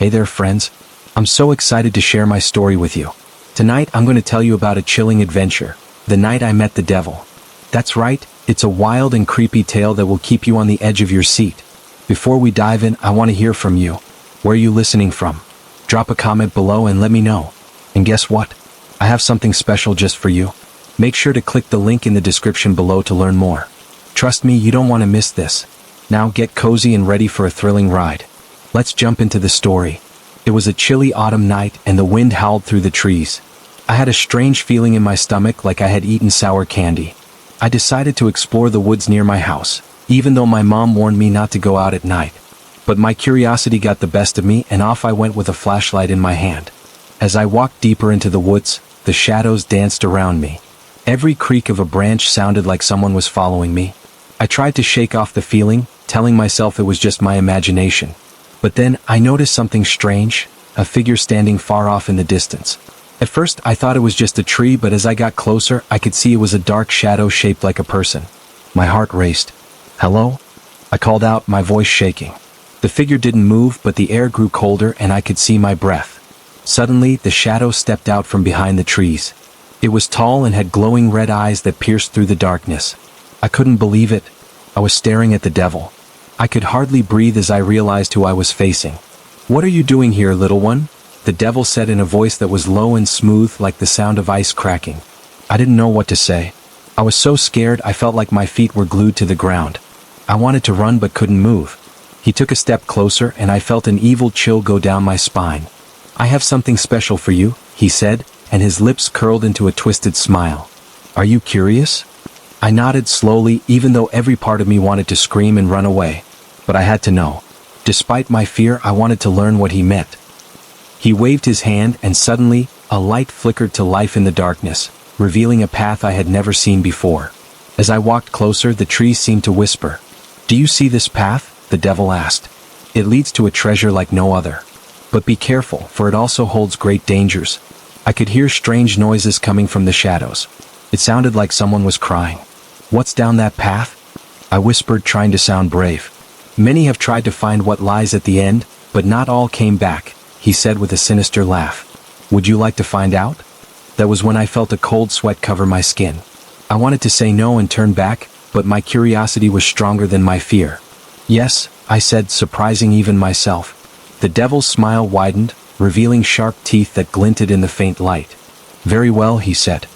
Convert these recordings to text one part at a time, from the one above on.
Hey there, friends. I'm so excited to share my story with you. Tonight, I'm going to tell you about a chilling adventure, the night I met the devil. That's right, it's a wild and creepy tale that will keep you on the edge of your seat. Before we dive in, I want to hear from you. Where are you listening from? Drop a comment below and let me know. And guess what? I have something special just for you. Make sure to click the link in the description below to learn more. Trust me, you don't want to miss this. Now get cozy and ready for a thrilling ride. Let's jump into the story. It was a chilly autumn night and the wind howled through the trees. I had a strange feeling in my stomach like I had eaten sour candy. I decided to explore the woods near my house, even though my mom warned me not to go out at night. But my curiosity got the best of me and off I went with a flashlight in my hand. As I walked deeper into the woods, the shadows danced around me. Every creak of a branch sounded like someone was following me. I tried to shake off the feeling, telling myself it was just my imagination. But then, I noticed something strange, a figure standing far off in the distance. At first, I thought it was just a tree, but as I got closer, I could see it was a dark shadow shaped like a person. My heart raced. "Hello?" I called out, my voice shaking. The figure didn't move, but the air grew colder and I could see my breath. Suddenly, the shadow stepped out from behind the trees. It was tall and had glowing red eyes that pierced through the darkness. I couldn't believe it. I was staring at the devil. I could hardly breathe as I realized who I was facing. "What are you doing here, little one?" the devil said in a voice that was low and smooth like the sound of ice cracking. I didn't know what to say. I was so scared I felt like my feet were glued to the ground. I wanted to run but couldn't move. He took a step closer and I felt an evil chill go down my spine. "I have something special for you," he said, and his lips curled into a twisted smile. "Are you curious?" I nodded slowly, even though every part of me wanted to scream and run away. But I had to know. Despite my fear, I wanted to learn what he meant. He waved his hand and suddenly, a light flickered to life in the darkness, revealing a path I had never seen before. As I walked closer, the trees seemed to whisper. "Do you see this path?" the devil asked. "It leads to a treasure like no other. But be careful, for it also holds great dangers." I could hear strange noises coming from the shadows. It sounded like someone was crying. "What's down that path?" I whispered, trying to sound brave. "Many have tried to find what lies at the end, but not all came back," he said with a sinister laugh. "Would you like to find out?" That was when I felt a cold sweat cover my skin. I wanted to say no and turn back, but my curiosity was stronger than my fear. "Yes," I said, surprising even myself. The devil's smile widened, revealing sharp teeth that glinted in the faint light. "Very well," he said.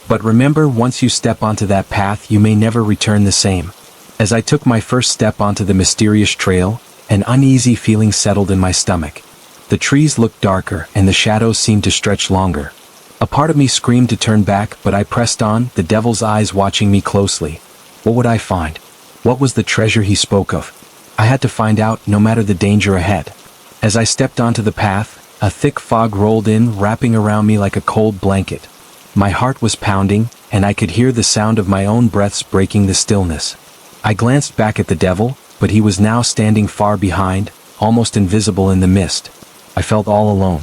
"But remember, once you step onto that path, you may never return the same." As I took my first step onto the mysterious trail, an uneasy feeling settled in my stomach. The trees looked darker and the shadows seemed to stretch longer. A part of me screamed to turn back, but I pressed on, the devil's eyes watching me closely. What would I find? What was the treasure he spoke of? I had to find out, no matter the danger ahead. As I stepped onto the path, a thick fog rolled in, wrapping around me like a cold blanket. My heart was pounding, and I could hear the sound of my own breaths breaking the stillness. I glanced back at the devil, but he was now standing far behind, almost invisible in the mist. I felt all alone.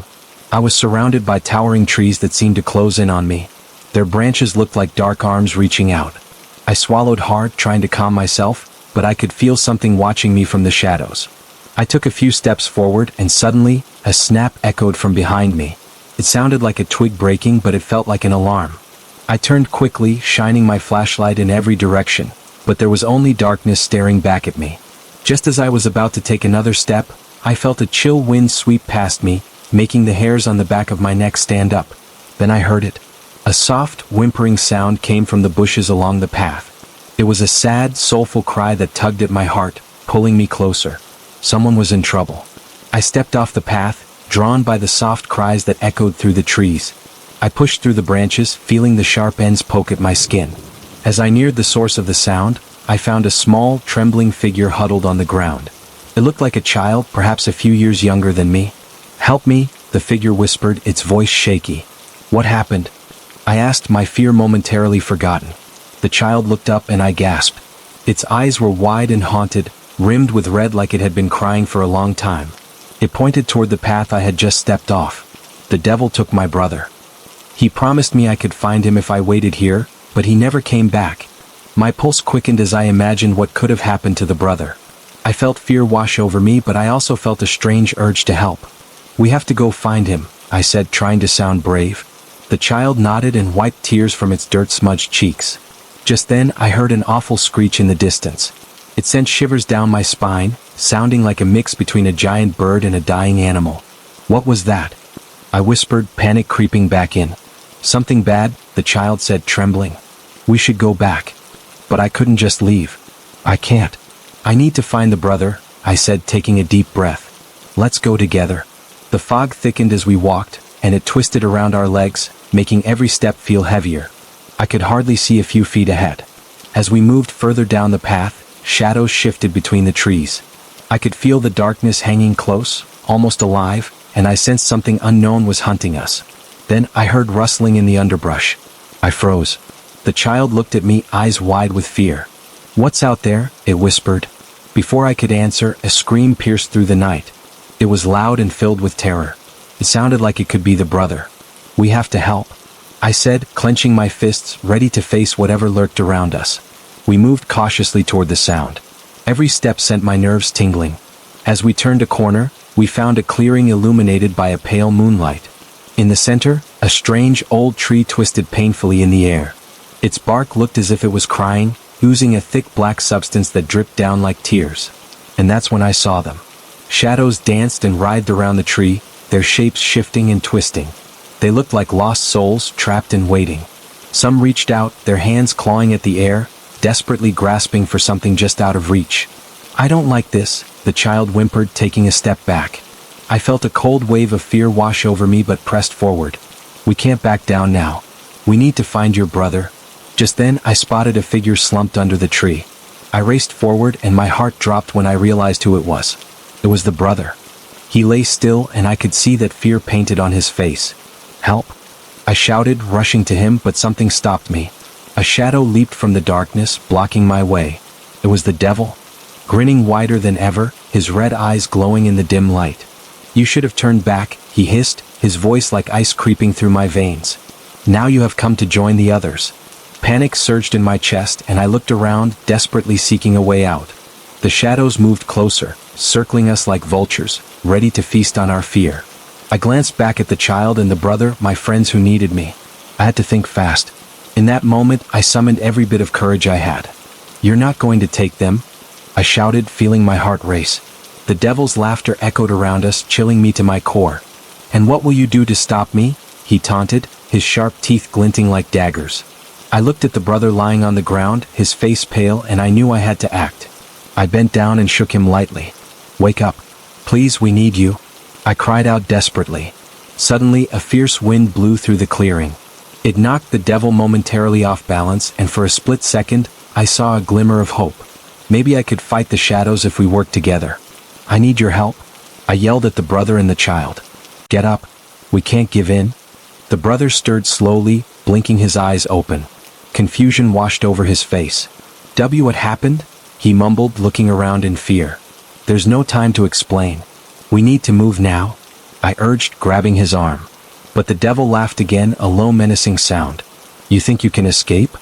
I was surrounded by towering trees that seemed to close in on me. Their branches looked like dark arms reaching out. I swallowed hard, trying to calm myself, but I could feel something watching me from the shadows. I took a few steps forward, and suddenly, a snap echoed from behind me. It sounded like a twig breaking, but it felt like an alarm. I turned quickly, shining my flashlight in every direction, but there was only darkness staring back at me. Just as I was about to take another step, I felt a chill wind sweep past me, making the hairs on the back of my neck stand up. Then I heard it. A soft, whimpering sound came from the bushes along the path. It was a sad, soulful cry that tugged at my heart, pulling me closer. Someone was in trouble. I stepped off the path, drawn by the soft cries that echoed through the trees. I pushed through the branches, feeling the sharp ends poke at my skin. As I neared the source of the sound, I found a small, trembling figure huddled on the ground. It looked like a child, perhaps a few years younger than me. "Help me," the figure whispered, its voice shaky. "What happened?" I asked, my fear momentarily forgotten. The child looked up and I gasped. Its eyes were wide and haunted, rimmed with red like it had been crying for a long time. It pointed toward the path I had just stepped off. "The devil took my brother. He promised me I could find him if I waited here, but he never came back." My pulse quickened as I imagined what could have happened to the brother. I felt fear wash over me, but I also felt a strange urge to help. "We have to go find him," I said, trying to sound brave. The child nodded and wiped tears from its dirt-smudged cheeks. Just then, I heard an awful screech in the distance. It sent shivers down my spine, sounding like a mix between a giant bird and a dying animal. "What was that?" I whispered, panic creeping back in. "Something bad," the child said, trembling. "We should go back." But I couldn't just leave. "I can't. I need to find the brother," I said, taking a deep breath. "Let's go together." The fog thickened as we walked, and it twisted around our legs, making every step feel heavier. I could hardly see a few feet ahead. As we moved further down the path, shadows shifted between the trees. I could feel the darkness hanging close, almost alive, and I sensed something unknown was hunting us. Then I heard rustling in the underbrush. I froze. The child looked at me, eyes wide with fear. "What's out there?" it whispered. Before I could answer, a scream pierced through the night. It was loud and filled with terror. It sounded like it could be the brother. "We have to help," I said, clenching my fists, ready to face whatever lurked around us. We moved cautiously toward the sound. Every step sent my nerves tingling. As we turned a corner, we found a clearing illuminated by a pale moonlight. In the center, a strange old tree twisted painfully in the air. Its bark looked as if it was crying, oozing a thick black substance that dripped down like tears. And that's when I saw them. Shadows danced and writhed around the tree, their shapes shifting and twisting. They looked like lost souls trapped and waiting. Some reached out, their hands clawing at the air, desperately grasping for something just out of reach. "I don't like this," the child whimpered, taking a step back. I felt a cold wave of fear wash over me but pressed forward. "We can't back down now. We need to find your brother." Just then, I spotted a figure slumped under the tree. I raced forward and my heart dropped when I realized who it was. It was the brother. He lay still and I could see that fear painted on his face. "Help!" I shouted, rushing to him, but something stopped me. A shadow leaped from the darkness, blocking my way. It was the devil. Grinning wider than ever, his red eyes glowing in the dim light. "You should have turned back," he hissed, his voice like ice creeping through my veins. "Now you have come to join the others." Panic surged in my chest and I looked around, desperately seeking a way out. The shadows moved closer, circling us like vultures, ready to feast on our fear. I glanced back at the child and the brother, my friends who needed me. I had to think fast. In that moment, I summoned every bit of courage I had. "You're not going to take them," I shouted, feeling my heart race. The devil's laughter echoed around us, chilling me to my core. "And what will you do to stop me?" he taunted, his sharp teeth glinting like daggers. I looked at the brother lying on the ground, his face pale, and I knew I had to act. I bent down and shook him lightly. "Wake up. Please, we need you," I cried out desperately. Suddenly, a fierce wind blew through the clearing. It knocked the devil momentarily off balance, and for a split second, I saw a glimmer of hope. Maybe I could fight the shadows if we worked together. "I need your help," I yelled at the brother and the child. "Get up. We can't give in." The brother stirred slowly, blinking his eyes open. Confusion washed over his face. What happened?" he mumbled, looking around in fear. "There's no time to explain. We need to move now," I urged, grabbing his arm. But the devil laughed again, a low menacing sound. "You think you can escape?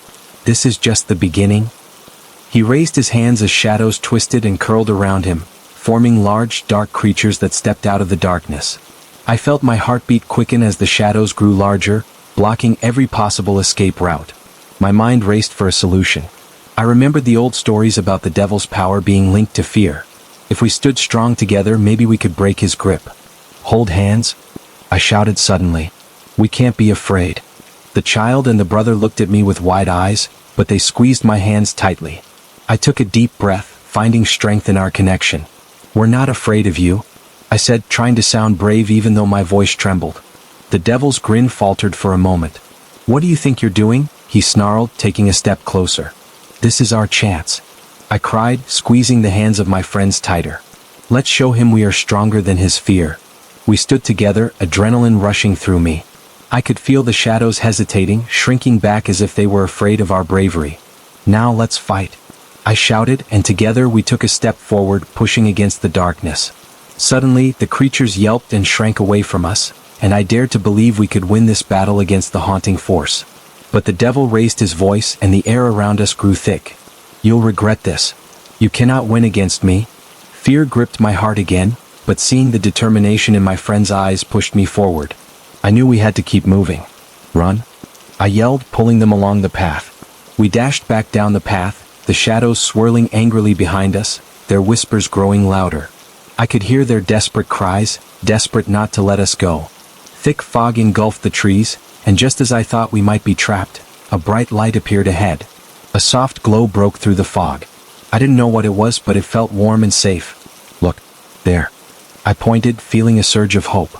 This is just the beginning." He raised his hands as shadows twisted and curled around him, forming large, dark creatures that stepped out of the darkness. I felt my heartbeat quicken as the shadows grew larger, blocking every possible escape route. My mind raced for a solution. I remembered the old stories about the devil's power being linked to fear. If we stood strong together, maybe we could break his grip. "Hold hands," I shouted suddenly. "We can't be afraid." The child and the brother looked at me with wide eyes, but they squeezed my hands tightly. I took a deep breath, finding strength in our connection. "We're not afraid of you," I said, trying to sound brave even though my voice trembled. The devil's grin faltered for a moment. "What do you think you're doing?" he snarled, taking a step closer. "This is our chance," I cried, squeezing the hands of my friends tighter. "Let's show him we are stronger than his fear." We stood together, adrenaline rushing through me. I could feel the shadows hesitating, shrinking back as if they were afraid of our bravery. "Now let's fight," I shouted, and together we took a step forward, pushing against the darkness. Suddenly, the creatures yelped and shrank away from us, and I dared to believe we could win this battle against the haunting force. But the devil raised his voice and the air around us grew thick. "You'll regret this. You cannot win against me." Fear gripped my heart again, but seeing the determination in my friend's eyes pushed me forward. I knew we had to keep moving. Run? I yelled, pulling them along the path. We dashed back down the path, the shadows swirling angrily behind us, their whispers growing louder. I could hear their desperate cries, desperate not to let us go. Thick fog engulfed the trees, and just as I thought we might be trapped, a bright light appeared ahead. A soft glow broke through the fog. I didn't know what it was, but it felt warm and safe. Look, there. I pointed, feeling a surge of hope.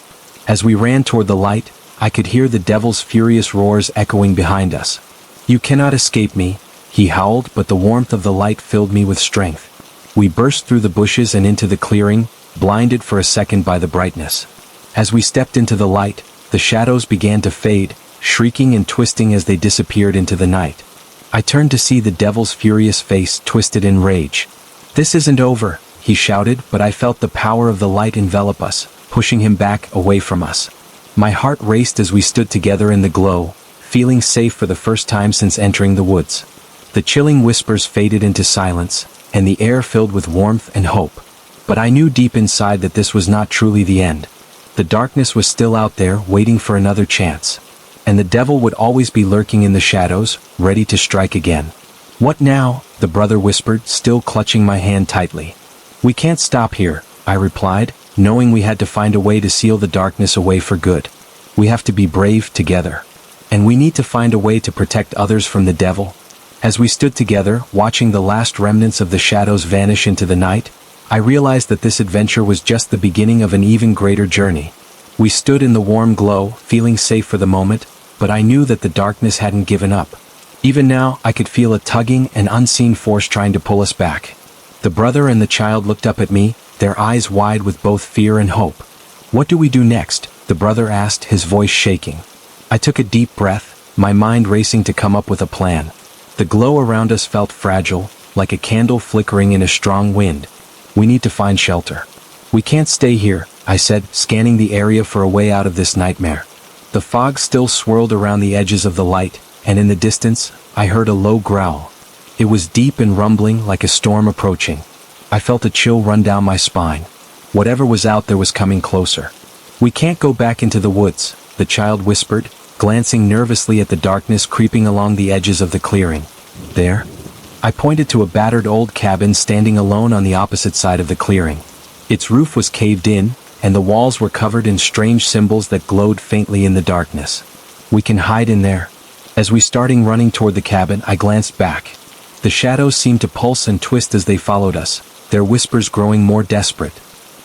As we ran toward the light, I could hear the devil's furious roars echoing behind us. You cannot escape me, he howled, but the warmth of the light filled me with strength. We burst through the bushes and into the clearing, blinded for a second by the brightness. As we stepped into the light, the shadows began to fade, shrieking and twisting as they disappeared into the night. I turned to see the devil's furious face twisted in rage. This isn't over, he shouted, but I felt the power of the light envelop us, pushing him back away from us. My heart raced as we stood together in the glow, feeling safe for the first time since entering the woods. The chilling whispers faded into silence, and the air filled with warmth and hope. But I knew deep inside that this was not truly the end. The darkness was still out there, waiting for another chance. And the devil would always be lurking in the shadows, ready to strike again. What now? The brother whispered, still clutching my hand tightly. We can't stop here, I replied, knowing we had to find a way to seal the darkness away for good. We have to be brave together. And we need to find a way to protect others from the devil. As we stood together, watching the last remnants of the shadows vanish into the night, I realized that this adventure was just the beginning of an even greater journey. We stood in the warm glow, feeling safe for the moment, but I knew that the darkness hadn't given up. Even now, I could feel a tugging and unseen force trying to pull us back. The brother and the child looked up at me, their eyes wide with both fear and hope. What do we do next? The brother asked, his voice shaking. I took a deep breath, my mind racing to come up with a plan. The glow around us felt fragile, like a candle flickering in a strong wind. We need to find shelter. We can't stay here, I said, scanning the area for a way out of this nightmare. The fog still swirled around the edges of the light, and in the distance, I heard a low growl. It was deep and rumbling like a storm approaching. I felt a chill run down my spine. Whatever was out there was coming closer. We can't go back into the woods, the child whispered, glancing nervously at the darkness creeping along the edges of the clearing. There? I pointed to a battered old cabin standing alone on the opposite side of the clearing. Its roof was caved in, and the walls were covered in strange symbols that glowed faintly in the darkness. We can hide in there. As we started running toward the cabin, I glanced back. The shadows seemed to pulse and twist as they followed us, their whispers growing more desperate.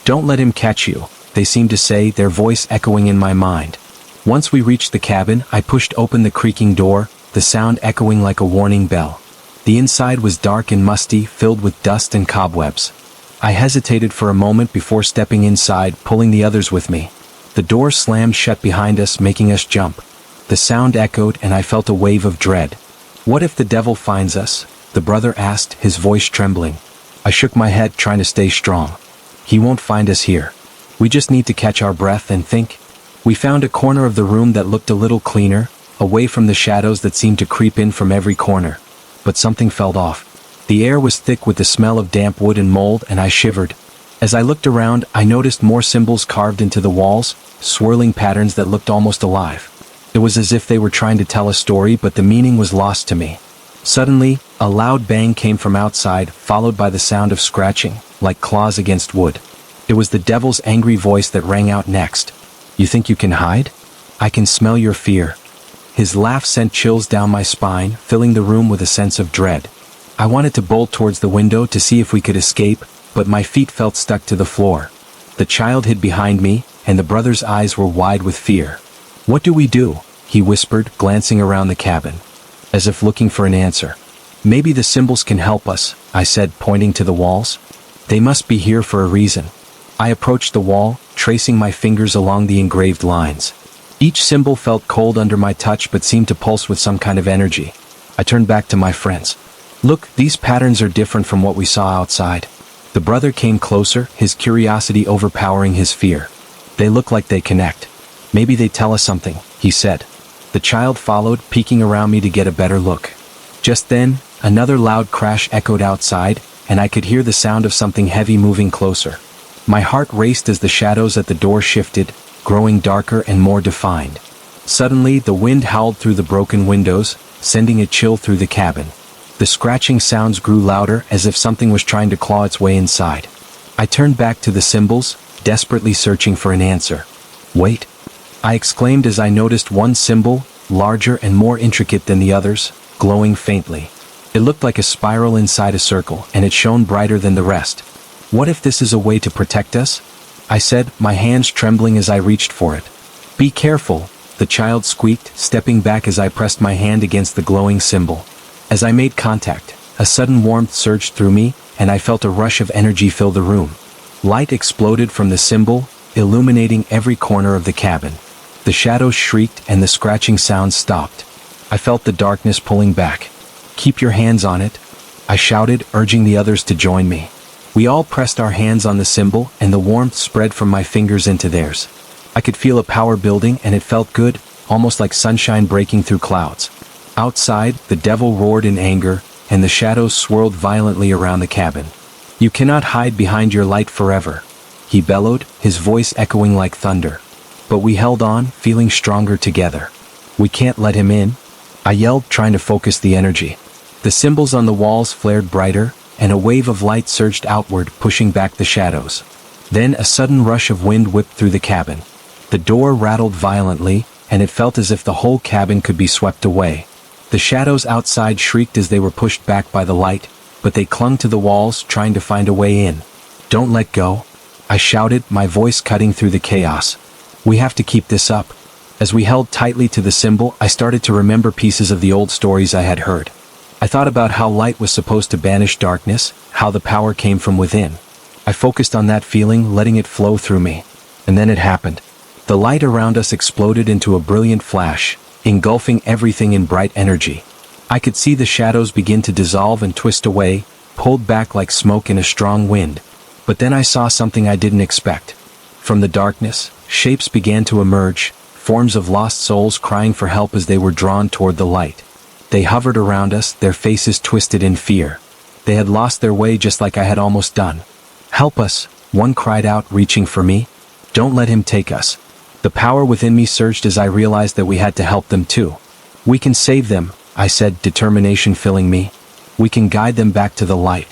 Don't let him catch you, they seemed to say, their voice echoing in my mind. Once we reached the cabin, I pushed open the creaking door, the sound echoing like a warning bell. The inside was dark and musty, filled with dust and cobwebs. I hesitated for a moment before stepping inside, pulling the others with me. The door slammed shut behind us, making us jump. The sound echoed, and I felt a wave of dread. What if the devil finds us? The brother asked, his voice trembling. I shook my head, trying to stay strong. He won't find us here. We just need to catch our breath and think. We found a corner of the room that looked a little cleaner, away from the shadows that seemed to creep in from every corner. But something felt off. The air was thick with the smell of damp wood and mold, and I shivered. As I looked around, I noticed more symbols carved into the walls, swirling patterns that looked almost alive. It was as if they were trying to tell a story, but the meaning was lost to me. Suddenly, a loud bang came from outside, followed by the sound of scratching, like claws against wood. It was the devil's angry voice that rang out next. You think you can hide? I can smell your fear. His laugh sent chills down my spine, filling the room with a sense of dread. I wanted to bolt towards the window to see if we could escape, but my feet felt stuck to the floor. The child hid behind me, and the brother's eyes were wide with fear. What do we do? He whispered, glancing around the cabin, as if looking for an answer. Maybe the symbols can help us, I said, pointing to the walls. They must be here for a reason. I approached the wall, tracing my fingers along the engraved lines. Each symbol felt cold under my touch but seemed to pulse with some kind of energy. I turned back to my friends. Look, these patterns are different from what we saw outside. The brother came closer, his curiosity overpowering his fear. They look like they connect. Maybe they tell us something, he said. The child followed, peeking around me to get a better look. Just then, another loud crash echoed outside, and I could hear the sound of something heavy moving closer. My heart raced as the shadows at the door shifted, growing darker and more defined. Suddenly, the wind howled through the broken windows, sending a chill through the cabin. The scratching sounds grew louder as if something was trying to claw its way inside. I turned back to the symbols, desperately searching for an answer. "Wait!" I exclaimed as I noticed one symbol, larger and more intricate than the others, glowing faintly. It looked like a spiral inside a circle, and it shone brighter than the rest. "What if this is a way to protect us?" I said, my hands trembling as I reached for it. "Be careful," the child squeaked, stepping back as I pressed my hand against the glowing symbol. As I made contact, a sudden warmth surged through me, and I felt a rush of energy fill the room. Light exploded from the symbol, illuminating every corner of the cabin. The shadows shrieked and the scratching sounds stopped. I felt the darkness pulling back. "Keep your hands on it," I shouted, urging the others to join me. We all pressed our hands on the symbol, and the warmth spread from my fingers into theirs. I could feel a power building, and it felt good, almost like sunshine breaking through clouds. Outside, the devil roared in anger, and the shadows swirled violently around the cabin. "You cannot hide behind your light forever," he bellowed, his voice echoing like thunder. But we held on, feeling stronger together. "We can't let him in," I yelled, trying to focus the energy. The symbols on the walls flared brighter, and a wave of light surged outward, pushing back the shadows. Then a sudden rush of wind whipped through the cabin. The door rattled violently, and it felt as if the whole cabin could be swept away. The shadows outside shrieked as they were pushed back by the light, but they clung to the walls, trying to find a way in. "Don't let go," I shouted, my voice cutting through the chaos. "We have to keep this up." As we held tightly to the symbol, I started to remember pieces of the old stories I had heard. I thought about how light was supposed to banish darkness, how the power came from within. I focused on that feeling, letting it flow through me. And then it happened. The light around us exploded into a brilliant flash, engulfing everything in bright energy. I could see the shadows begin to dissolve and twist away, pulled back like smoke in a strong wind. But then I saw something I didn't expect. From the darkness, shapes began to emerge, forms of lost souls crying for help as they were drawn toward the light. They hovered around us, their faces twisted in fear. They had lost their way just like I had almost done. "Help us," one cried out, reaching for me. "Don't let him take us." The power within me surged as I realized that we had to help them too. "We can save them," I said, determination filling me. "We can guide them back to the light."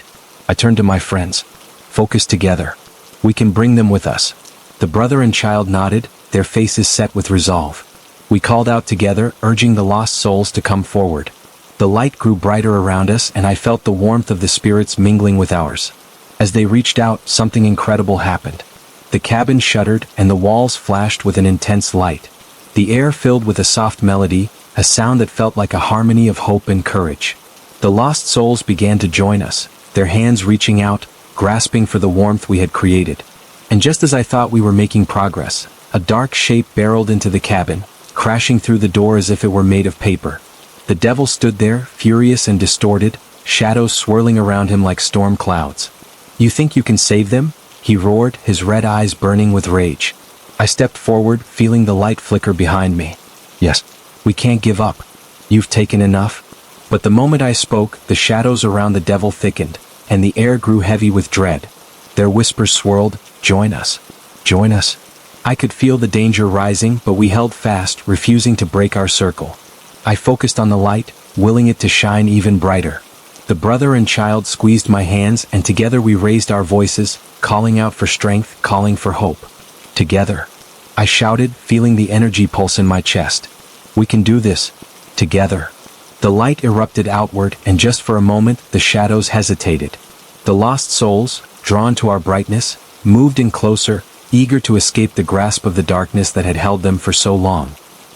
I turned to my friends. "Focus together. We can bring them with us." The brother and child nodded, their faces set with resolve. We called out together, urging the lost souls to come forward. The light grew brighter around us, and I felt the warmth of the spirits mingling with ours. As they reached out, something incredible happened. The cabin shuddered, and the walls flashed with an intense light. The air filled with a soft melody, a sound that felt like a harmony of hope and courage. The lost souls began to join us, their hands reaching out, grasping for the warmth we had created. And just as I thought we were making progress, a dark shape barreled into the cabin, crashing through the door as if it were made of paper. The devil stood there, furious and distorted, shadows swirling around him like storm clouds. "You think you can save them?" he roared, his red eyes burning with rage. I stepped forward, feeling the light flicker behind me. "Yes, we can't give up. You've taken enough." But the moment I spoke, the shadows around the devil thickened, and the air grew heavy with dread. Their whispers swirled, "Join us. Join us." I could feel the danger rising, but we held fast, refusing to break our circle. I focused on the light, willing it to shine even brighter. The brother and child squeezed my hands, and together we raised our voices, calling out for strength, calling for hope. "Together," I shouted, feeling the energy pulse in my chest. "We can do this. Together." The light erupted outward, and just for a moment, the shadows hesitated. The lost souls, drawn to our brightness, moved in closer, eager to escape the grasp of the darkness that had held them for so long.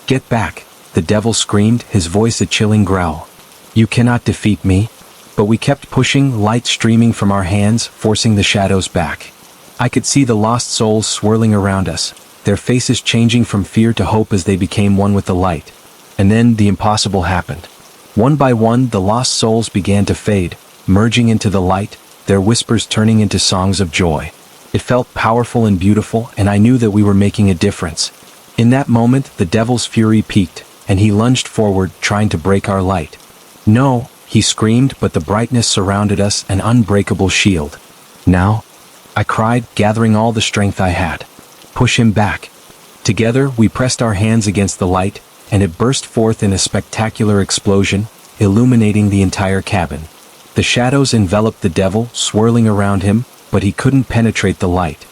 "Get back," the devil screamed, his voice a chilling growl. "You cannot defeat me." But we kept pushing, light streaming from our hands, forcing the shadows back. I could see the lost souls swirling around us, their faces changing from fear to hope as they became one with the light. And then the impossible happened. One by one, the lost souls began to fade, merging into the light, their whispers turning into songs of joy. It felt powerful and beautiful, and I knew that we were making a difference. In that moment, the devil's fury peaked, and he lunged forward, trying to break our light. "No," he screamed, but the brightness surrounded us, an unbreakable shield. "Now, I cried, gathering all the strength I had. Push him back. Together, we pressed our hands against the light, and it burst forth in a spectacular explosion, illuminating the entire cabin. The shadows enveloped the devil, swirling around him, but he couldn't penetrate the light.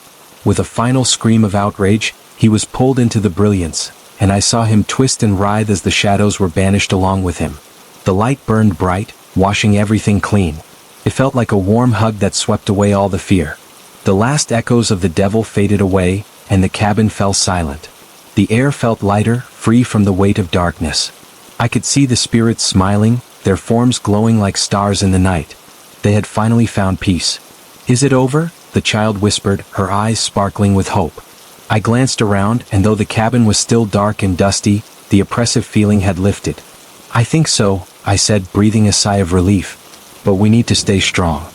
With a final scream of outrage, he was pulled into the brilliance, and I saw him twist and writhe as the shadows were banished along with him. The light burned bright, washing everything clean. It felt like a warm hug that swept away all the fear. The last echoes of the devil faded away, and the cabin fell silent. The air felt lighter, free from the weight of darkness. I could see the spirits smiling, their forms glowing like stars in the night. They had finally found peace. "Is it over?" the child whispered, her eyes sparkling with hope. I glanced around, and though the cabin was still dark and dusty, the oppressive feeling had lifted. "I think so," I said, breathing a sigh of relief. "But we need to stay strong.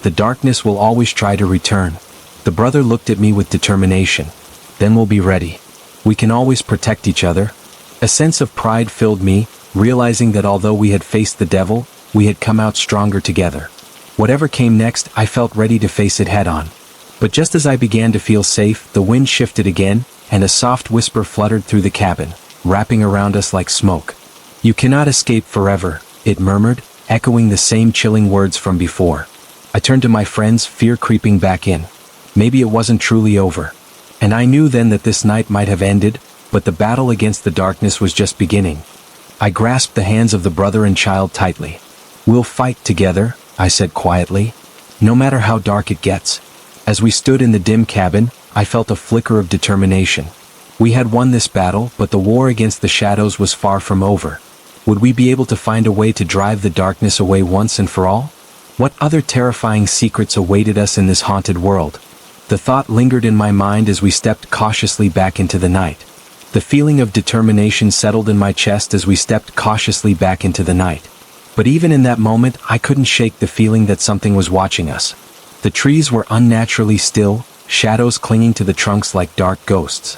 The darkness will always try to return." The brother looked at me with determination. "Then we'll be ready. We can always protect each other." A sense of pride filled me, realizing that although we had faced the devil, we had come out stronger together. Whatever came next, I felt ready to face it head-on. But just as I began to feel safe, the wind shifted again, and a soft whisper fluttered through the cabin, wrapping around us like smoke. "You cannot escape forever," it murmured, echoing the same chilling words from before. I turned to my friends, fear creeping back in. Maybe it wasn't truly over. And I knew then that this night might have ended, but the battle against the darkness was just beginning. I grasped the hands of the brother and child tightly. "We'll fight together," I said quietly, "no matter how dark it gets." As we stood in the dim cabin, I felt a flicker of determination. We had won this battle, but the war against the shadows was far from over. Would we be able to find a way to drive the darkness away once and for all? What other terrifying secrets awaited us in this haunted world? The thought lingered in my mind as we stepped cautiously back into the night. The feeling of determination settled in my chest as we stepped cautiously back into the night. But even in that moment, I couldn't shake the feeling that something was watching us. The trees were unnaturally still, shadows clinging to the trunks like dark ghosts.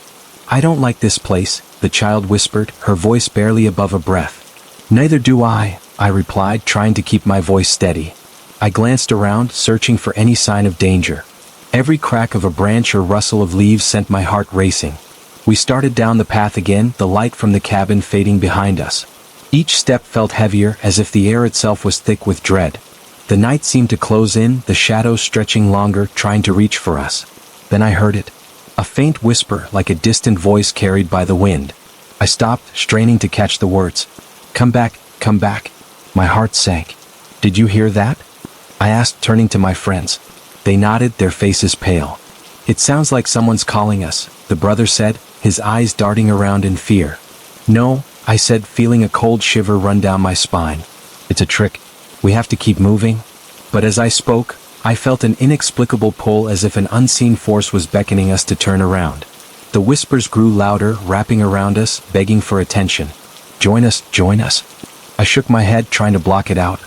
"I don't like this place," the child whispered, her voice barely above a breath. "Neither do I," I replied, trying to keep my voice steady. I glanced around, searching for any sign of danger. Every crack of a branch or rustle of leaves sent my heart racing. We started down the path again, the light from the cabin fading behind us. Each step felt heavier, as if the air itself was thick with dread. The night seemed to close in, the shadows stretching longer, trying to reach for us. Then I heard it. A faint whisper, like a distant voice carried by the wind. I stopped, straining to catch the words. "Come back, come back." My heart sank. "Did you hear that?" I asked, turning to my friends. They nodded, their faces pale. "It sounds like someone's calling us," the brother said, his eyes darting around in fear. "No," I said, feeling a cold shiver run down my spine. "It's a trick. We have to keep moving." But as I spoke, I felt an inexplicable pull, as if an unseen force was beckoning us to turn around. The whispers grew louder, wrapping around us, begging for attention. "Join us, join us." I shook my head, trying to block it out.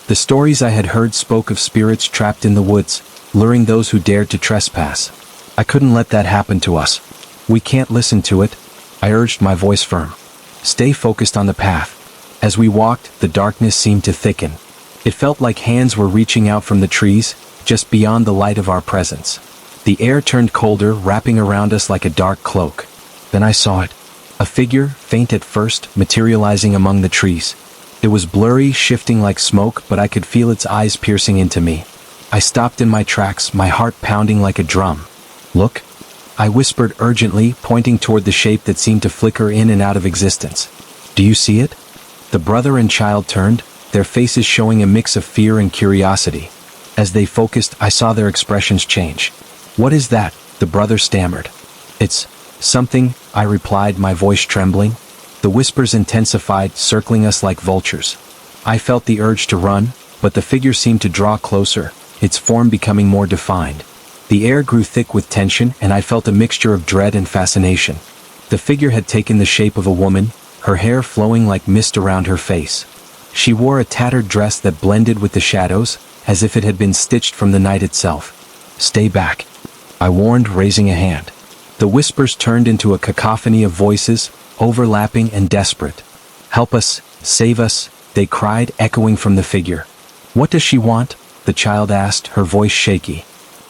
The stories I had heard spoke of spirits trapped in the woods, luring those who dared to trespass. I couldn't let that happen to us. "We can't listen to it," I urged, my voice firm. "Stay focused on the path." As we walked, the darkness seemed to thicken. It felt like hands were reaching out from the trees, just beyond the light of our presence. The air turned colder, wrapping around us like a dark cloak. Then I saw it. A figure, faint at first, materializing among the trees. It was blurry, shifting like smoke, but I could feel its eyes piercing into me. I stopped in my tracks, my heart pounding like a drum. "Look," I whispered urgently, pointing toward the shape that seemed to flicker in and out of existence. "Do you see it?" The brother and child turned, their faces showing a mix of fear and curiosity. As they focused, I saw their expressions change. "What is that?" the brother stammered. "It's something," I replied, my voice trembling. The whispers intensified, circling us like vultures. I felt the urge to run, but the figure seemed to draw closer, its form becoming more defined. The air grew thick with tension, and I felt a mixture of dread and fascination. The figure had taken the shape of a woman, her hair flowing like mist around her face. She wore a tattered dress that blended with the shadows, as if it had been stitched from the night itself. "Stay back," I warned, raising a hand. The whispers turned into a cacophony of voices, overlapping and desperate. "Help us, save us," they cried, echoing from the figure. "What does she want?" the child asked, her voice shaky.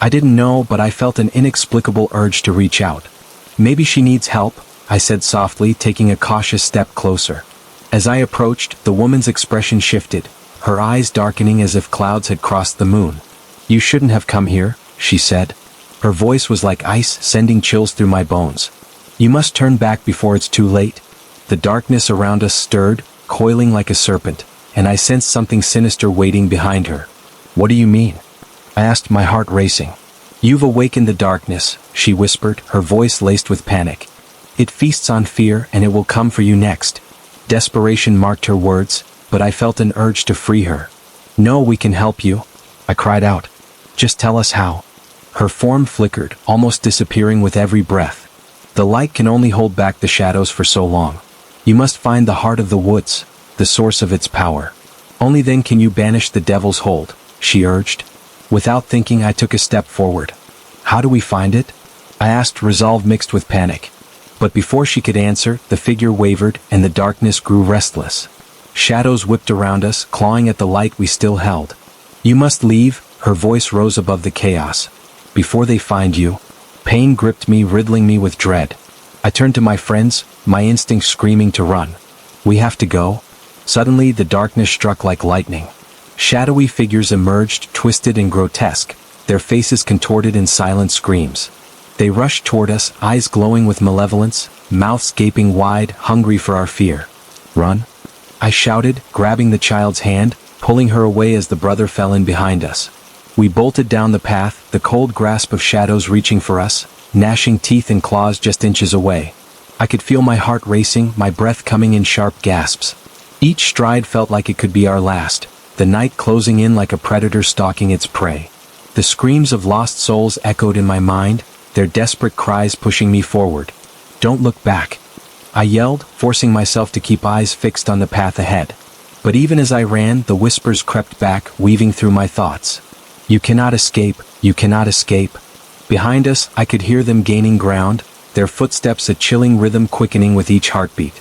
I didn't know, but I felt an inexplicable urge to reach out. Maybe she needs help, I said softly, taking a cautious step closer. As I approached, the woman's expression shifted, her eyes darkening as if clouds had crossed the moon. You shouldn't have come here, she said. Her voice was like ice, sending chills through my bones. You must turn back before it's too late. The darkness around us stirred, coiling like a serpent, and I sensed something sinister waiting behind her. What do you mean? I asked, my heart racing. You've awakened the darkness, she whispered, her voice laced with panic. It feasts on fear, and it will come for you next. Desperation marked her words, but I felt an urge to free her. No, we can help you, I cried out. Just tell us how. Her form flickered, almost disappearing with every breath. The light can only hold back the shadows for so long. You must find the heart of the woods, the source of its power. Only then can you banish the devil's hold, she urged. Without thinking, I took a step forward. How do we find it? I asked, resolve mixed with panic. But before she could answer, the figure wavered and the darkness grew restless. Shadows whipped around us, clawing at the light we still held. You must leave, her voice rose above the chaos. Before they find you. Pain gripped me, riddling me with dread. I turned to my friends, my instincts screaming to run. We have to go. Suddenly, the darkness struck like lightning. Shadowy figures emerged, twisted and grotesque, their faces contorted in silent screams. They rushed toward us, eyes glowing with malevolence, mouths gaping wide, hungry for our fear. Run! I shouted, grabbing the child's hand, pulling her away as the brother fell in behind us. We bolted down the path, the cold grasp of shadows reaching for us, gnashing teeth and claws just inches away. I could feel my heart racing, my breath coming in sharp gasps. Each stride felt like it could be our last, the night closing in like a predator stalking its prey. The screams of lost souls echoed in my mind, their desperate cries pushing me forward. Don't look back, I yelled, forcing myself to keep eyes fixed on the path ahead. But even as I ran, the whispers crept back, weaving through my thoughts. You cannot escape, you cannot escape. Behind us, I could hear them gaining ground, their footsteps a chilling rhythm quickening with each heartbeat.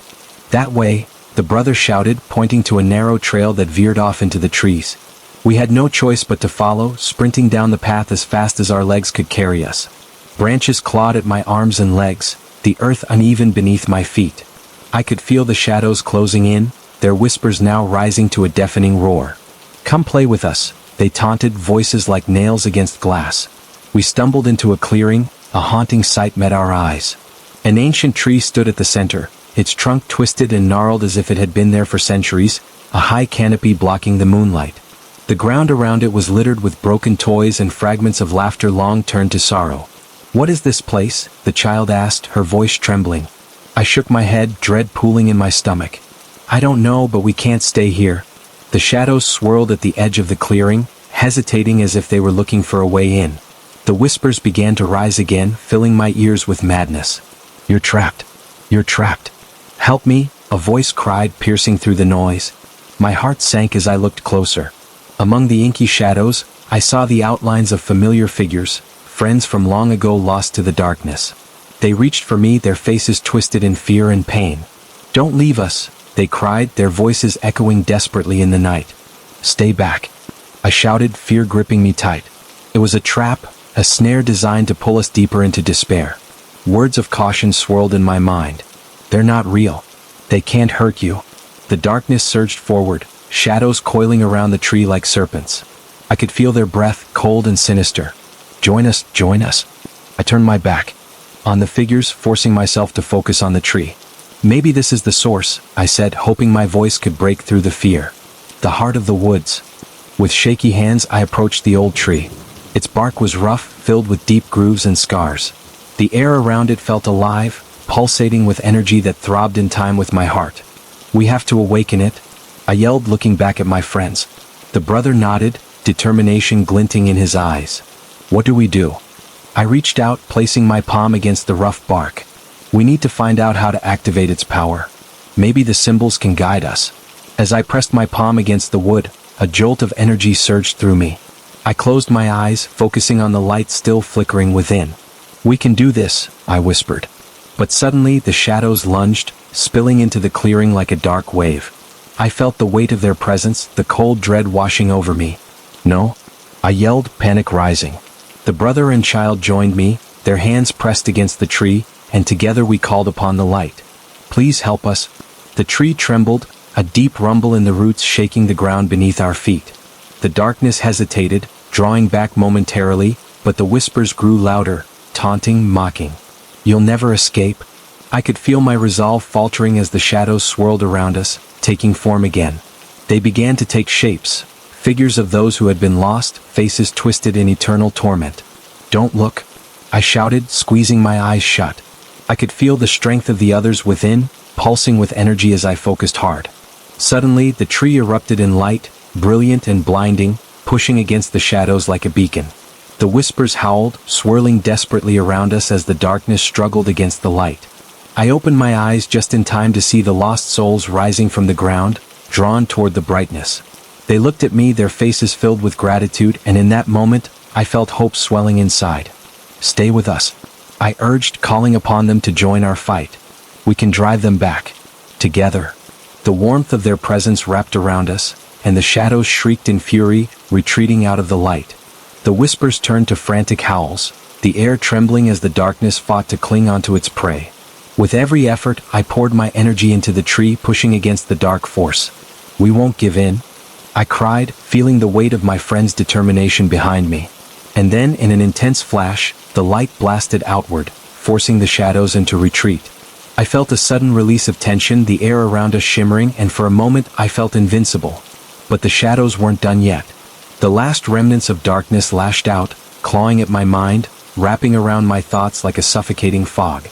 That way, the brother shouted, pointing to a narrow trail that veered off into the trees. We had no choice but to follow, sprinting down the path as fast as our legs could carry us. Branches clawed at my arms and legs, the earth uneven beneath my feet. I could feel the shadows closing in, their whispers now rising to a deafening roar. Come play with us, they taunted, voices like nails against glass. We stumbled into a clearing, a haunting sight met our eyes. An ancient tree stood at the center, its trunk twisted and gnarled as if it had been there for centuries, a high canopy blocking the moonlight. The ground around it was littered with broken toys and fragments of laughter long turned to sorrow. What is this place? The child asked, her voice trembling. I shook my head, dread pooling in my stomach. I don't know, but we can't stay here. The shadows swirled at the edge of the clearing, hesitating as if they were looking for a way in. The whispers began to rise again, filling my ears with madness. You're trapped. You're trapped. Help me, a voice cried, piercing through the noise. My heart sank as I looked closer. Among the inky shadows, I saw the outlines of familiar figures, friends from long ago lost to the darkness. They reached for me, their faces twisted in fear and pain. Don't leave us, they cried, their voices echoing desperately in the night. Stay back, I shouted, fear gripping me tight. It was a trap, a snare designed to pull us deeper into despair. Words of caution swirled in my mind. They're not real. They can't hurt you. The darkness surged forward, shadows coiling around the tree like serpents. I could feel their breath, cold and sinister. Join us, join us. I turned my back on the figures, forcing myself to focus on the tree. Maybe this is the source, I said, hoping my voice could break through the fear. The heart of the woods. With shaky hands, I approached the old tree. Its bark was rough, filled with deep grooves and scars. The air around it felt alive, pulsating with energy that throbbed in time with my heart. We have to awaken it, I yelled, looking back at my friends. The brother nodded, determination glinting in his eyes. What do we do? I reached out, placing my palm against the rough bark. We need to find out how to activate its power. Maybe the symbols can guide us. As I pressed my palm against the wood, a jolt of energy surged through me. I closed my eyes, focusing on the light still flickering within. We can do this, I whispered. But suddenly the shadows lunged, spilling into the clearing like a dark wave. I felt the weight of their presence, the cold dread washing over me. No, I yelled, panic rising. The brother and child joined me, their hands pressed against the tree, and together we called upon the light. Please help us. The tree trembled, a deep rumble in the roots shaking the ground beneath our feet. The darkness hesitated, drawing back momentarily, but the whispers grew louder, taunting, mocking. You'll never escape. I could feel my resolve faltering as the shadows swirled around us, taking form again. They began to take shapes, figures of those who had been lost, faces twisted in eternal torment. Don't look, I shouted, squeezing my eyes shut. I could feel the strength of the others within, pulsing with energy as I focused hard. Suddenly, the tree erupted in light, brilliant and blinding, pushing against the shadows like a beacon. The whispers howled, swirling desperately around us as the darkness struggled against the light. I opened my eyes just in time to see the lost souls rising from the ground, drawn toward the brightness. They looked at me, their faces filled with gratitude, and in that moment, I felt hope swelling inside. Stay with us, I urged, calling upon them to join our fight. We can drive them back. Together. The warmth of their presence wrapped around us, and the shadows shrieked in fury, retreating out of the light. The whispers turned to frantic howls, the air trembling as the darkness fought to cling onto its prey. With every effort, I poured my energy into the tree, pushing against the dark force. We won't give in, I cried, feeling the weight of my friend's determination behind me. And then, in an intense flash, the light blasted outward, forcing the shadows into retreat. I felt a sudden release of tension, the air around us shimmering, and for a moment I felt invincible. But the shadows weren't done yet. The last remnants of darkness lashed out, clawing at my mind, wrapping around my thoughts like a suffocating fog.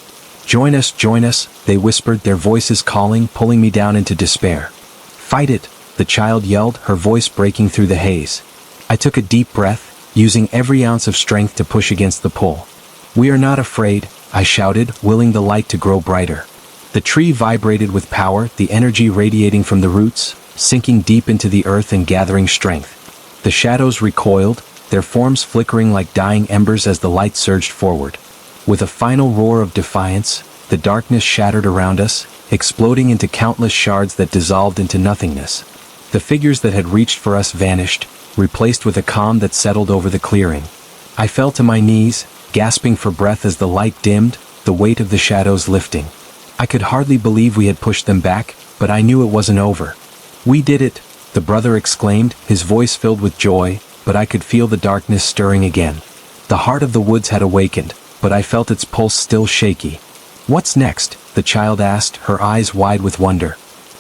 Join us, they whispered, their voices calling, pulling me down into despair. Fight it, the child yelled, her voice breaking through the haze. I took a deep breath, using every ounce of strength to push against the pull. We are not afraid, I shouted, willing the light to grow brighter. The tree vibrated with power, the energy radiating from the roots, sinking deep into the earth and gathering strength. The shadows recoiled, their forms flickering like dying embers as the light surged forward. With a final roar of defiance, the darkness shattered around us, exploding into countless shards that dissolved into nothingness. The figures that had reached for us vanished, replaced with a calm that settled over the clearing. I fell to my knees, gasping for breath as the light dimmed, the weight of the shadows lifting. I could hardly believe we had pushed them back, but I knew it wasn't over. We did it, the brother exclaimed, his voice filled with joy, but I could feel the darkness stirring again. The heart of the woods had awakened, but I felt its pulse still shaky. What's next? The child asked, her eyes wide with wonder.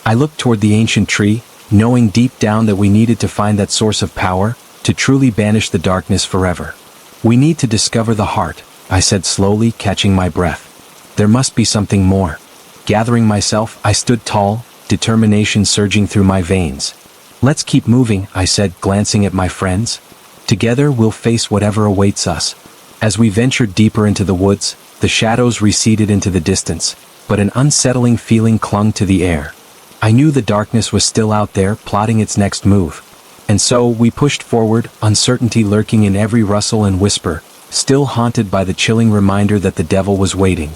I looked toward the ancient tree, knowing deep down that we needed to find that source of power, to truly banish the darkness forever. We need to discover the heart, I said slowly, catching my breath. There must be something more. Gathering myself, I stood tall, determination surging through my veins. Let's keep moving, I said, glancing at my friends. Together we'll face whatever awaits us. As we ventured deeper into the woods, the shadows receded into the distance, but an unsettling feeling clung to the air. I knew the darkness was still out there, plotting its next move. And so, we pushed forward, uncertainty lurking in every rustle and whisper, still haunted by the chilling reminder that the devil was waiting.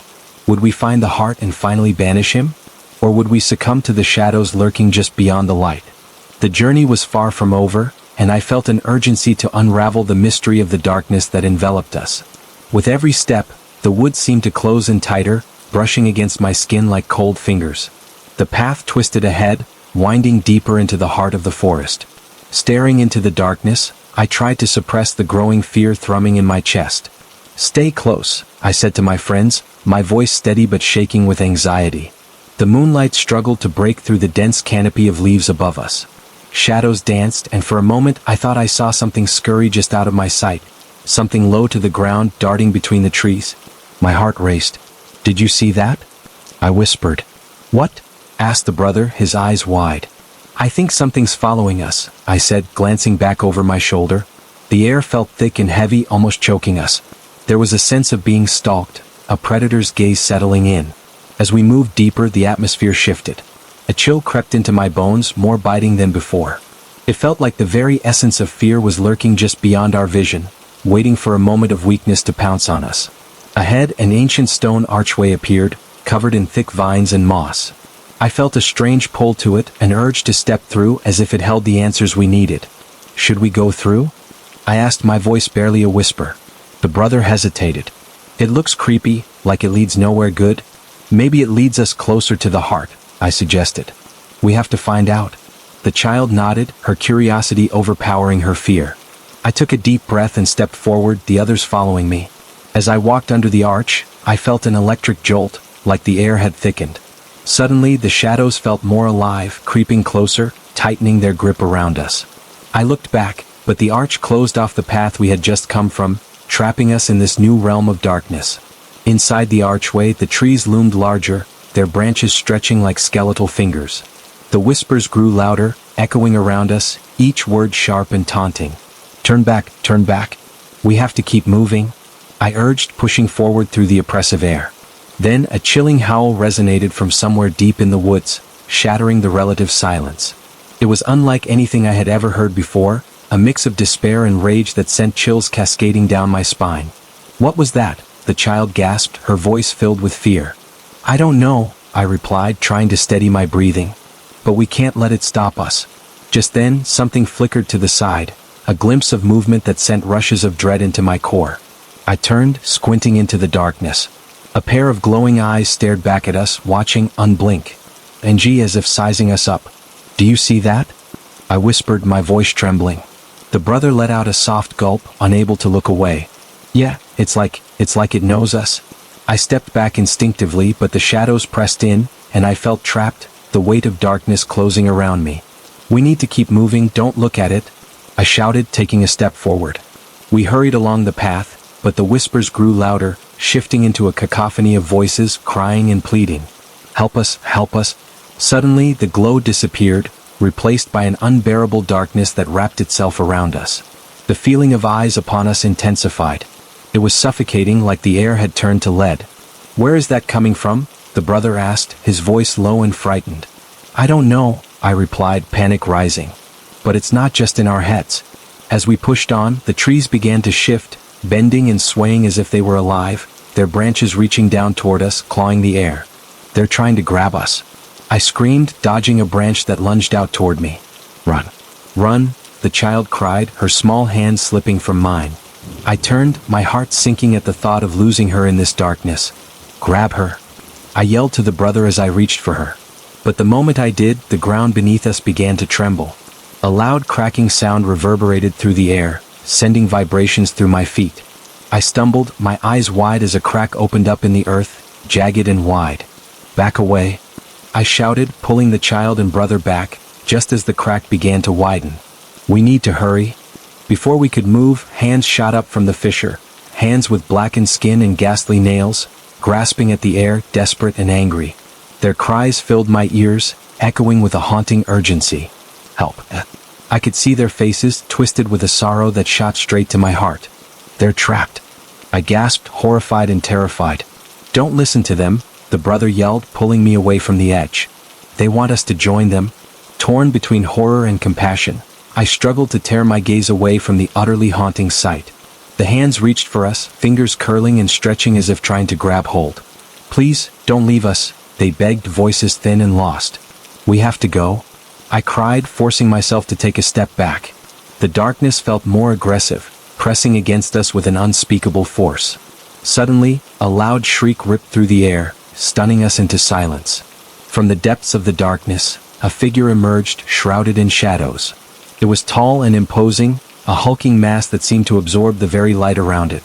Would we find the heart and finally banish him? Or would we succumb to the shadows lurking just beyond the light? The journey was far from over, and I felt an urgency to unravel the mystery of the darkness that enveloped us. With every step, the woods seemed to close in tighter, brushing against my skin like cold fingers. The path twisted ahead, winding deeper into the heart of the forest. Staring into the darkness, I tried to suppress the growing fear thrumming in my chest. Stay close, I said to my friends, my voice steady but shaking with anxiety. The moonlight struggled to break through the dense canopy of leaves above us. Shadows danced, and for a moment I thought I saw something scurry just out of my sight, something low to the ground, darting between the trees. My heart raced. Did you see that? I whispered. What? Asked the brother, his eyes wide. I think something's following us, I said, glancing back over my shoulder. The air felt thick and heavy, almost choking us. There was a sense of being stalked, a predator's gaze settling in. As we moved deeper, the atmosphere shifted. A chill crept into my bones, more biting than before. It felt like the very essence of fear was lurking just beyond our vision, waiting for a moment of weakness to pounce on us. Ahead, an ancient stone archway appeared, covered in thick vines and moss. I felt a strange pull to it, an urge to step through as if it held the answers we needed. Should we go through? I asked, my voice barely a whisper. The brother hesitated. It looks creepy, like it leads nowhere good. Maybe it leads us closer to the heart, I suggested. We have to find out. The child nodded, her curiosity overpowering her fear. I took a deep breath and stepped forward, the others following me. As I walked under the arch, I felt an electric jolt, like the air had thickened. Suddenly, the shadows felt more alive, creeping closer, tightening their grip around us. I looked back, but the arch closed off the path we had just come from, trapping us in this new realm of darkness. Inside the archway, the trees loomed larger, their branches stretching like skeletal fingers. The whispers grew louder, echoing around us, each word sharp and taunting. Turn back, turn back. We have to keep moving, I urged, pushing forward through the oppressive air. Then a chilling howl resonated from somewhere deep in the woods, shattering the relative silence. It was unlike anything I had ever heard before, a mix of despair and rage that sent chills cascading down my spine. What was that? The child gasped, her voice filled with fear. I don't know, I replied, trying to steady my breathing. But we can't let it stop us. Just then, something flickered to the side, a glimpse of movement that sent rushes of dread into my core. I turned, squinting into the darkness. A pair of glowing eyes stared back at us, watching, unblink. NG, as if sizing us up. Do you see that? I whispered, my voice trembling. The brother let out a soft gulp, unable to look away. Yeah, it's like it knows us. I stepped back instinctively, but the shadows pressed in, and I felt trapped, the weight of darkness closing around me. We need to keep moving, don't look at it, I shouted, taking a step forward. We hurried along the path, but the whispers grew louder, shifting into a cacophony of voices, crying and pleading. Help us, help us. Suddenly, the glow disappeared, replaced by an unbearable darkness that wrapped itself around us. The feeling of eyes upon us intensified. It was suffocating, like the air had turned to lead. Where is that coming from? The brother asked, his voice low and frightened. I don't know, I replied, panic rising. But it's not just in our heads. As we pushed on, the trees began to shift, bending and swaying as if they were alive, their branches reaching down toward us, clawing the air. They're trying to grab us. I screamed, dodging a branch that lunged out toward me. Run. Run, the child cried, her small hand slipping from mine. I turned, my heart sinking at the thought of losing her in this darkness. Grab her. I yelled to the brother as I reached for her. But the moment I did, the ground beneath us began to tremble. A loud cracking sound reverberated through the air, sending vibrations through my feet. I stumbled, my eyes wide as a crack opened up in the earth, jagged and wide. Back away, I shouted, pulling the child and brother back, just as the crack began to widen. We need to hurry. Before we could move, hands shot up from the fissure, hands with blackened skin and ghastly nails, grasping at the air, desperate and angry. Their cries filled my ears, echoing with a haunting urgency. Help. I could see their faces, twisted with a sorrow that shot straight to my heart. They're trapped. I gasped, horrified and terrified. Don't listen to them, the brother yelled, pulling me away from the edge. They want us to join them. Torn between horror and compassion, I struggled to tear my gaze away from the utterly haunting sight. The hands reached for us, fingers curling and stretching as if trying to grab hold. Please, don't leave us, they begged, voices thin and lost. We have to go, I cried, forcing myself to take a step back. The darkness felt more aggressive, pressing against us with an unspeakable force. Suddenly, a loud shriek ripped through the air, stunning us into silence. From the depths of the darkness, a figure emerged, shrouded in shadows. It was tall and imposing, a hulking mass that seemed to absorb the very light around it.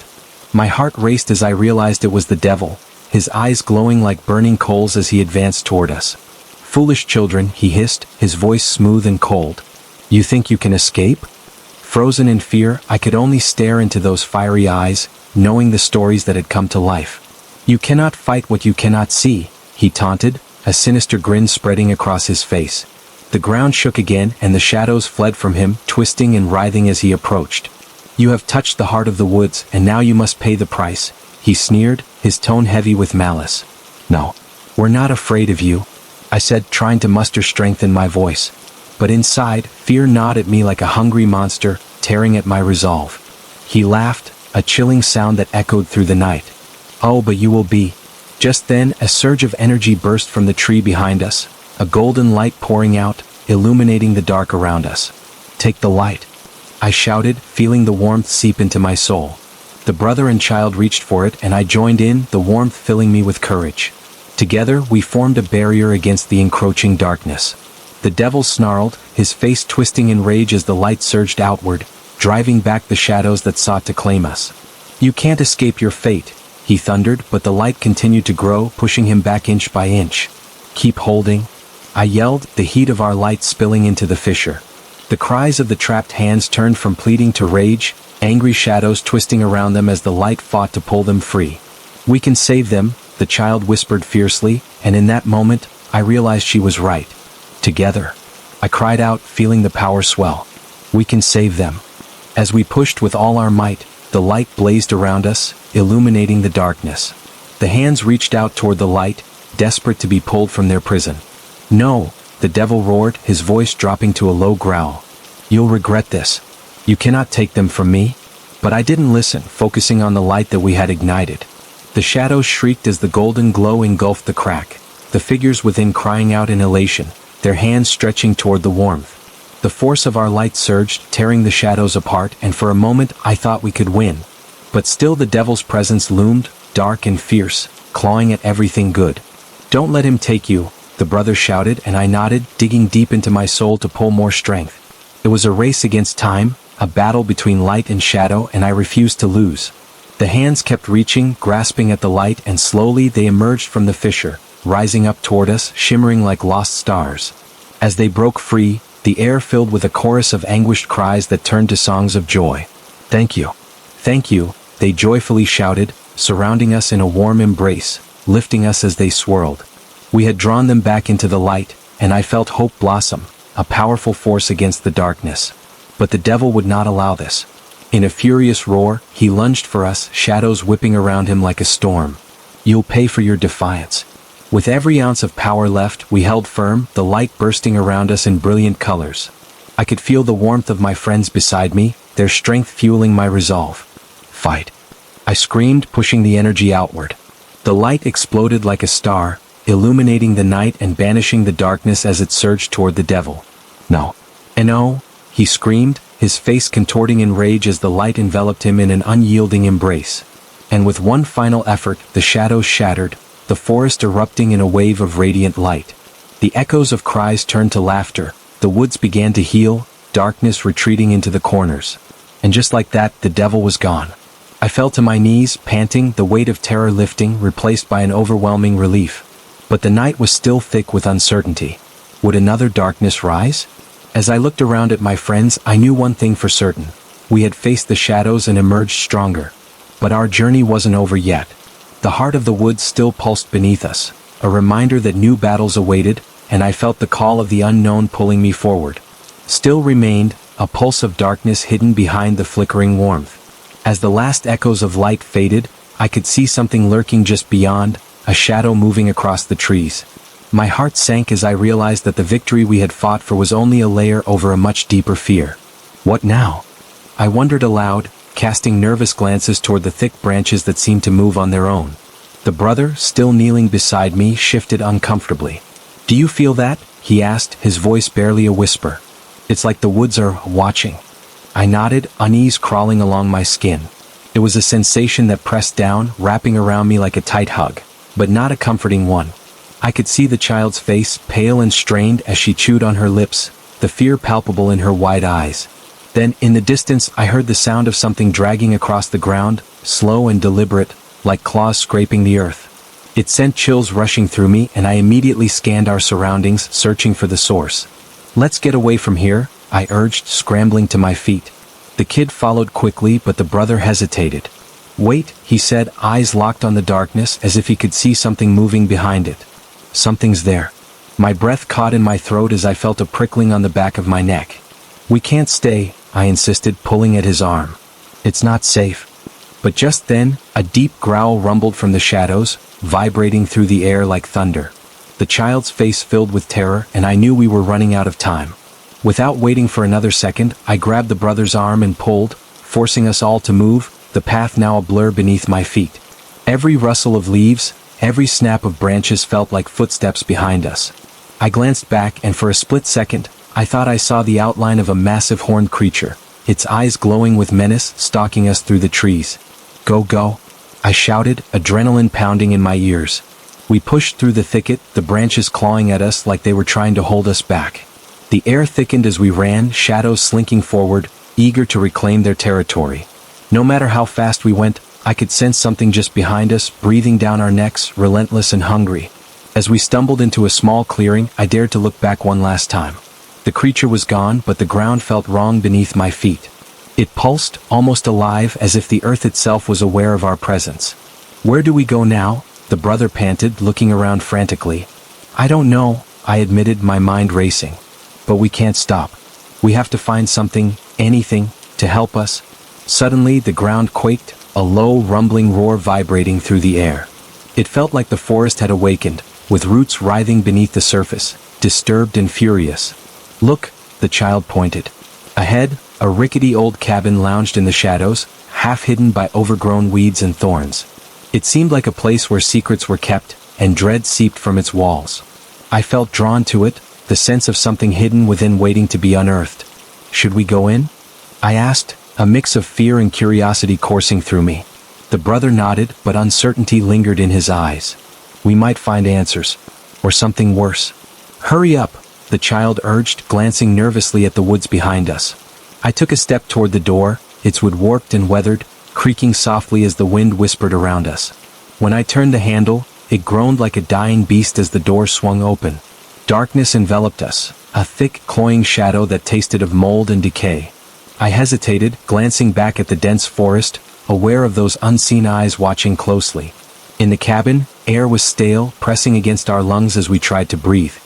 My heart raced as I realized it was the devil, his eyes glowing like burning coals as he advanced toward us. Foolish children, he hissed, his voice smooth and cold. You think you can escape? Frozen in fear, I could only stare into those fiery eyes, knowing the stories that had come to life. You cannot fight what you cannot see, he taunted, a sinister grin spreading across his face. The ground shook again and the shadows fled from him, twisting and writhing as he approached. You have touched the heart of the woods, and now you must pay the price, he sneered, his tone heavy with malice. No, we're not afraid of you, I said, trying to muster strength in my voice. But inside, fear gnawed at me like a hungry monster, tearing at my resolve. He laughed, a chilling sound that echoed through the night. Oh, but you will be. Just then, a surge of energy burst from the tree behind us, a golden light pouring out, illuminating the dark around us. Take the light, I shouted, feeling the warmth seep into my soul. The brother and child reached for it and I joined in, the warmth filling me with courage. Together, we formed a barrier against the encroaching darkness. The devil snarled, his face twisting in rage as the light surged outward, driving back the shadows that sought to claim us. "You can't escape your fate," he thundered, but the light continued to grow, pushing him back inch by inch. "Keep holding," I yelled, the heat of our light spilling into the fissure. The cries of the trapped hands turned from pleading to rage, angry shadows twisting around them as the light fought to pull them free. "We can save them," the child whispered fiercely, and in that moment, I realized she was right. "Together," I cried out, feeling the power swell. "We can save them." As we pushed with all our might, the light blazed around us, illuminating the darkness. The hands reached out toward the light, desperate to be pulled from their prison. "No," the devil roared, his voice dropping to a low growl. "You'll regret this. You cannot take them from me." But I didn't listen, focusing on the light that we had ignited. The shadows shrieked as the golden glow engulfed the crack, the figures within crying out in elation, their hands stretching toward the warmth. The force of our light surged, tearing the shadows apart, and for a moment I thought we could win. But still the devil's presence loomed, dark and fierce, clawing at everything good. "Don't let him take you," the brother shouted, and I nodded, digging deep into my soul to pull more strength. It was a race against time, a battle between light and shadow, and I refused to lose. The hands kept reaching, grasping at the light, and slowly they emerged from the fissure, rising up toward us, shimmering like lost stars. As they broke free, the air filled with a chorus of anguished cries that turned to songs of joy. "Thank you. Thank you," they joyfully shouted, surrounding us in a warm embrace, lifting us as they swirled. We had drawn them back into the light, and I felt hope blossom, a powerful force against the darkness. But the devil would not allow this. In a furious roar, he lunged for us, shadows whipping around him like a storm. "You'll pay for your defiance." With every ounce of power left, we held firm, the light bursting around us in brilliant colors. I could feel the warmth of my friends beside me, their strength fueling my resolve. "Fight!" I screamed, pushing the energy outward. The light exploded like a star, illuminating the night and banishing the darkness as it surged toward the devil. "No. No!" he screamed, his face contorting in rage as the light enveloped him in an unyielding embrace. And with one final effort, the shadows shattered, the forest erupting in a wave of radiant light. The echoes of cries turned to laughter, the woods began to heal, darkness retreating into the corners. And just like that, the devil was gone. I fell to my knees, panting, the weight of terror lifting, replaced by an overwhelming relief. But the night was still thick with uncertainty. Would another darkness rise? As I looked around at my friends, I knew one thing for certain. We had faced the shadows and emerged stronger. But our journey wasn't over yet. The heart of the woods still pulsed beneath us, a reminder that new battles awaited, and I felt the call of the unknown pulling me forward. Still remained a pulse of darkness hidden behind the flickering warmth. As the last echoes of light faded, I could see something lurking just beyond, a shadow moving across the trees. My heart sank as I realized that the victory we had fought for was only a layer over a much deeper fear. What now? I wondered aloud, casting nervous glances toward the thick branches that seemed to move on their own. The brother, still kneeling beside me, shifted uncomfortably. "Do you feel that?" he asked, his voice barely a whisper. "It's like the woods are watching." I nodded, unease crawling along my skin. It was a sensation that pressed down, wrapping around me like a tight hug, but not a comforting one. I could see the child's face, pale and strained as she chewed on her lips, the fear palpable in her wide eyes. Then, in the distance, I heard the sound of something dragging across the ground, slow and deliberate, like claws scraping the earth. It sent chills rushing through me, and I immediately scanned our surroundings, searching for the source. "Let's get away from here," I urged, scrambling to my feet. The kid followed quickly, but the brother hesitated. "Wait," he said, eyes locked on the darkness, as if he could see something moving behind it. "Something's there." My breath caught in my throat as I felt a prickling on the back of my neck. "We can't stay," I insisted, pulling at his arm. "It's not safe." But just then, a deep growl rumbled from the shadows, vibrating through the air like thunder. The child's face filled with terror, and I knew we were running out of time. Without waiting for another second, I grabbed the brother's arm and pulled, forcing us all to move, the path now a blur beneath my feet. Every rustle of leaves, every snap of branches felt like footsteps behind us. I glanced back, and for a split second, I thought I saw the outline of a massive horned creature, its eyes glowing with menace, stalking us through the trees. Go, go! I shouted, adrenaline pounding in my ears. We pushed through the thicket, the branches clawing at us like they were trying to hold us back. The air thickened as we ran, shadows slinking forward, eager to reclaim their territory. No matter how fast we went, I could sense something just behind us, breathing down our necks, relentless and hungry. As we stumbled into a small clearing, I dared to look back one last time. The creature was gone, but the ground felt wrong beneath my feet. It pulsed, almost alive, as if the earth itself was aware of our presence. Where do we go now? The brother panted, looking around frantically. I don't know, I admitted, my mind racing. But we can't stop. We have to find something, anything, to help us. Suddenly, the ground quaked, a low, rumbling roar vibrating through the air. It felt like the forest had awakened, with roots writhing beneath the surface, disturbed and furious. Look, the child pointed. Ahead, a rickety old cabin lounged in the shadows, half hidden by overgrown weeds and thorns. It seemed like a place where secrets were kept, and dread seeped from its walls. I felt drawn to it, the sense of something hidden within waiting to be unearthed. Should we go in? I asked, a mix of fear and curiosity coursing through me. The brother nodded, but uncertainty lingered in his eyes. We might find answers. Or something worse. Hurry up, the child urged, glancing nervously at the woods behind us. I took a step toward the door, its wood warped and weathered, creaking softly as the wind whispered around us. When I turned the handle, it groaned like a dying beast as the door swung open. Darkness enveloped us, a thick, cloying shadow that tasted of mold and decay. I hesitated, glancing back at the dense forest, aware of those unseen eyes watching closely. In the cabin, air was stale, pressing against our lungs as we tried to breathe.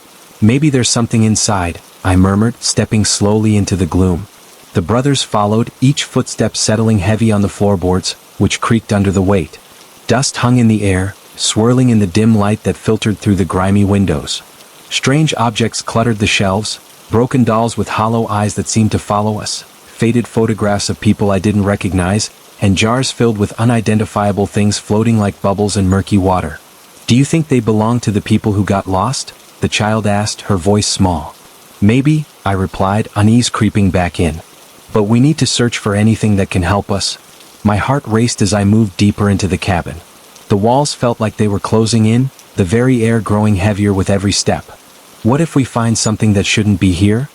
Maybe there's something inside, I murmured, stepping slowly into the gloom. The brothers followed, each footstep settling heavy on the floorboards, which creaked under the weight. Dust hung in the air, swirling in the dim light that filtered through the grimy windows. Strange objects cluttered the shelves, broken dolls with hollow eyes that seemed to follow us, faded photographs of people I didn't recognize, and jars filled with unidentifiable things floating like bubbles in murky water. Do you think they belong to the people who got lost? The child asked, her voice small. Maybe, I replied, unease creeping back in. But we need to search for anything that can help us. My heart raced as I moved deeper into the cabin. The walls felt like they were closing in, the very air growing heavier with every step. What if we find something that shouldn't be here?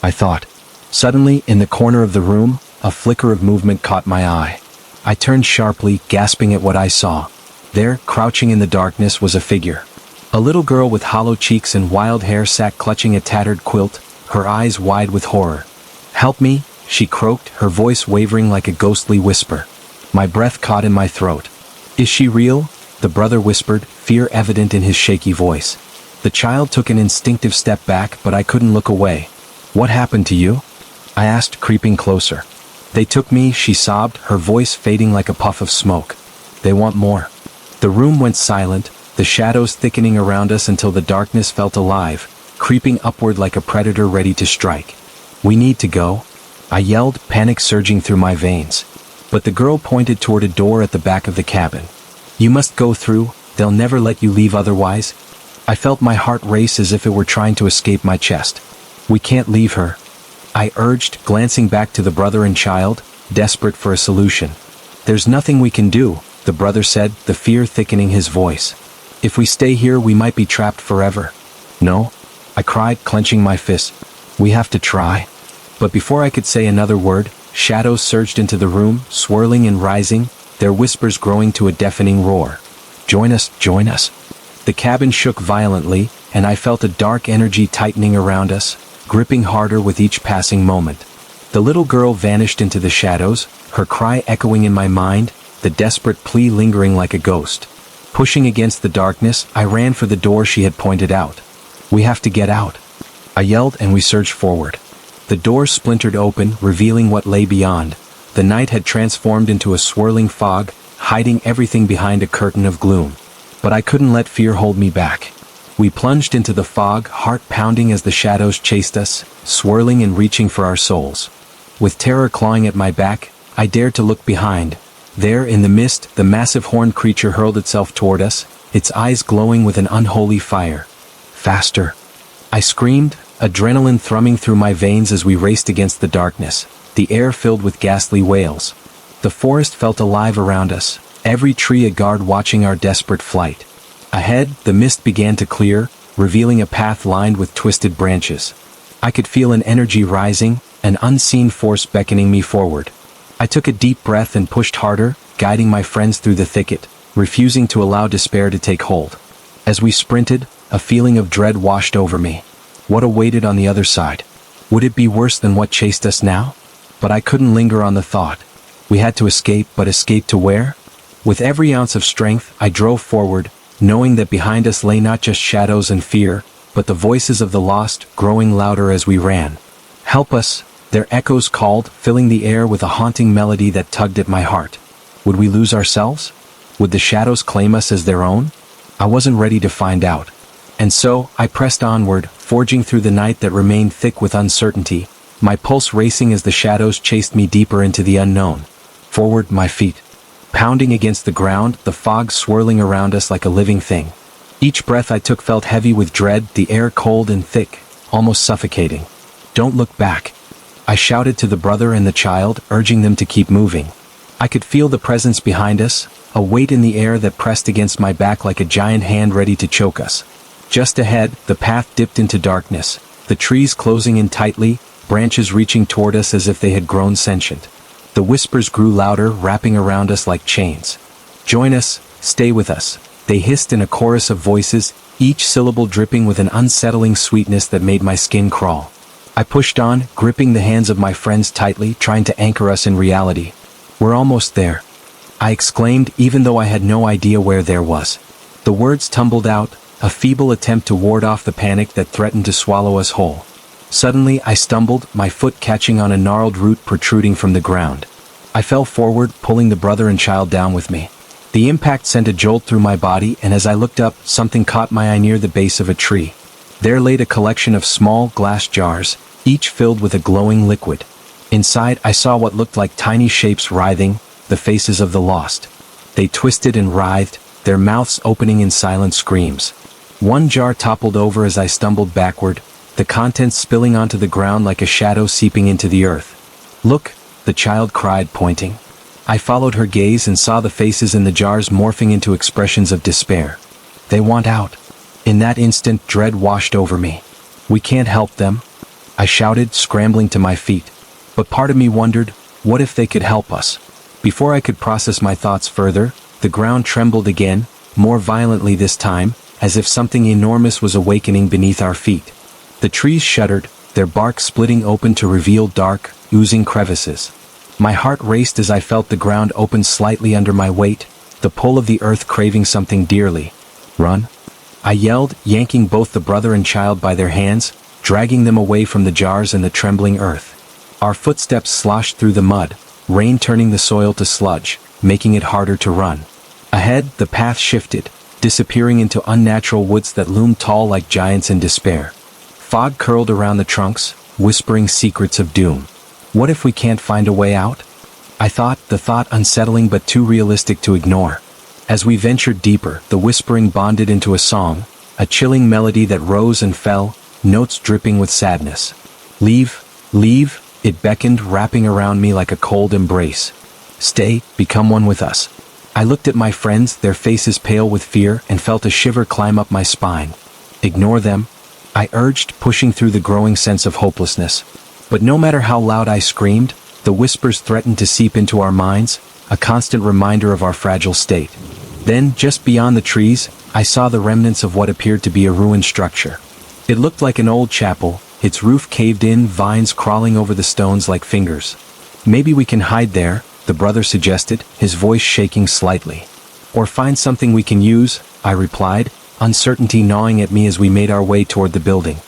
I thought. Suddenly, in the corner of the room, a flicker of movement caught my eye. I turned sharply, gasping at what I saw. There, crouching in the darkness, was a figure. A little girl with hollow cheeks and wild hair sat clutching a tattered quilt, her eyes wide with horror. Help me, she croaked, her voice wavering like a ghostly whisper. My breath caught in my throat. Is she real? The brother whispered, fear evident in his shaky voice. The child took an instinctive step back, but I couldn't look away. What happened to you? I asked, creeping closer. They took me, she sobbed, her voice fading like a puff of smoke. They want more. The room went silent, the shadows thickening around us until the darkness felt alive, creeping upward like a predator ready to strike. We need to go, I yelled, panic surging through my veins. But the girl pointed toward a door at the back of the cabin. You must go through, they'll never let you leave otherwise. I felt my heart race as if it were trying to escape my chest. We can't leave her, I urged, glancing back to the brother and child, desperate for a solution. There's nothing we can do, the brother said, the fear thickening his voice. If we stay here, we might be trapped forever. No, I cried, clenching my fist. We have to try. But before I could say another word, shadows surged into the room, swirling and rising, their whispers growing to a deafening roar. Join us, join us. The cabin shook violently, and I felt a dark energy tightening around us, gripping harder with each passing moment. The little girl vanished into the shadows, her cry echoing in my mind, the desperate plea lingering like a ghost. Pushing against the darkness, I ran for the door she had pointed out. We have to get out, I yelled, and we surged forward. The door splintered open, revealing what lay beyond. The night had transformed into a swirling fog, hiding everything behind a curtain of gloom. But I couldn't let fear hold me back. We plunged into the fog, heart pounding as the shadows chased us, swirling and reaching for our souls. With terror clawing at my back, I dared to look behind. There, in the mist, the massive horned creature hurled itself toward us, its eyes glowing with an unholy fire. Faster! I screamed, adrenaline thrumming through my veins as we raced against the darkness, the air filled with ghastly wails. The forest felt alive around us, every tree a guard watching our desperate flight. Ahead, the mist began to clear, revealing a path lined with twisted branches. I could feel an energy rising, an unseen force beckoning me forward. I took a deep breath and pushed harder, guiding my friends through the thicket, refusing to allow despair to take hold. As we sprinted, a feeling of dread washed over me. What awaited on the other side? Would it be worse than what chased us now? But I couldn't linger on the thought. We had to escape, but escape to where? With every ounce of strength, I drove forward, knowing that behind us lay not just shadows and fear, but the voices of the lost, growing louder as we ran. Help us, their echoes called, filling the air with a haunting melody that tugged at my heart. Would we lose ourselves? Would the shadows claim us as their own? I wasn't ready to find out. And so, I pressed onward, forging through the night that remained thick with uncertainty, my pulse racing as the shadows chased me deeper into the unknown. Forward, my feet pounding against the ground, the fog swirling around us like a living thing. Each breath I took felt heavy with dread, the air cold and thick, almost suffocating. Don't look back, I shouted to the brother and the child, urging them to keep moving. I could feel the presence behind us, a weight in the air that pressed against my back like a giant hand ready to choke us. Just ahead, the path dipped into darkness, the trees closing in tightly, branches reaching toward us as if they had grown sentient. The whispers grew louder, wrapping around us like chains. Join us, stay with us, they hissed in a chorus of voices, each syllable dripping with an unsettling sweetness that made my skin crawl. I pushed on, gripping the hands of my friends tightly, trying to anchor us in reality. We're almost there, I exclaimed, even though I had no idea where there was. The words tumbled out, a feeble attempt to ward off the panic that threatened to swallow us whole. Suddenly, I stumbled, my foot catching on a gnarled root protruding from the ground. I fell forward, pulling the brother and child down with me. The impact sent a jolt through my body, and as I looked up, something caught my eye near the base of a tree. There laid a collection of small glass jars, each filled with a glowing liquid. Inside, I saw what looked like tiny shapes writhing, the faces of the lost. They twisted and writhed, their mouths opening in silent screams. One jar toppled over as I stumbled backward, the contents spilling onto the ground like a shadow seeping into the earth. Look, the child cried, pointing. I followed her gaze and saw the faces in the jars morphing into expressions of despair. They want out. In that instant, dread washed over me. We can't help them, I shouted, scrambling to my feet. But part of me wondered, what if they could help us? Before I could process my thoughts further, the ground trembled again, more violently this time, as if something enormous was awakening beneath our feet. The trees shuddered, their bark splitting open to reveal dark, oozing crevices. My heart raced as I felt the ground open slightly under my weight, the pull of the earth craving something dearly. Run! I yelled, yanking both the brother and child by their hands, dragging them away from the jars and the trembling earth. Our footsteps sloshed through the mud, rain turning the soil to sludge, making it harder to run. Ahead, the path shifted, disappearing into unnatural woods that loomed tall like giants in despair. Fog curled around the trunks, whispering secrets of doom. What if we can't find a way out? I thought, the thought unsettling but too realistic to ignore. As we ventured deeper, the whispering bonded into a song, a chilling melody that rose and fell, notes dripping with sadness. Leave, leave, it beckoned, wrapping around me like a cold embrace. Stay, become one with us. I looked at my friends, their faces pale with fear, and felt a shiver climb up my spine. Ignore them, I urged, pushing through the growing sense of hopelessness. But no matter how loud I screamed, the whispers threatened to seep into our minds, a constant reminder of our fragile state. Then, just beyond the trees, I saw the remnants of what appeared to be a ruined structure. It looked like an old chapel, its roof caved in, vines crawling over the stones like fingers. Maybe we can hide there, the brother suggested, his voice shaking slightly. Or find something we can use, I replied, uncertainty gnawing at me as we made our way toward the building.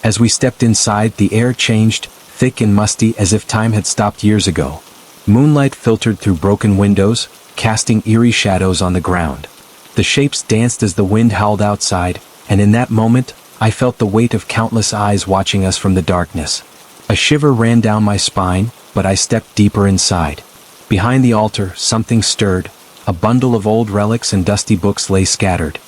As we stepped inside, the air changed, thick and musty as if time had stopped years ago. Moonlight filtered through broken windows, casting eerie shadows on the ground. The shapes danced as the wind howled outside, and in that moment, I felt the weight of countless eyes watching us from the darkness. A shiver ran down my spine, but I stepped deeper inside. Behind the altar, something stirred. A bundle of old relics and dusty books lay scattered.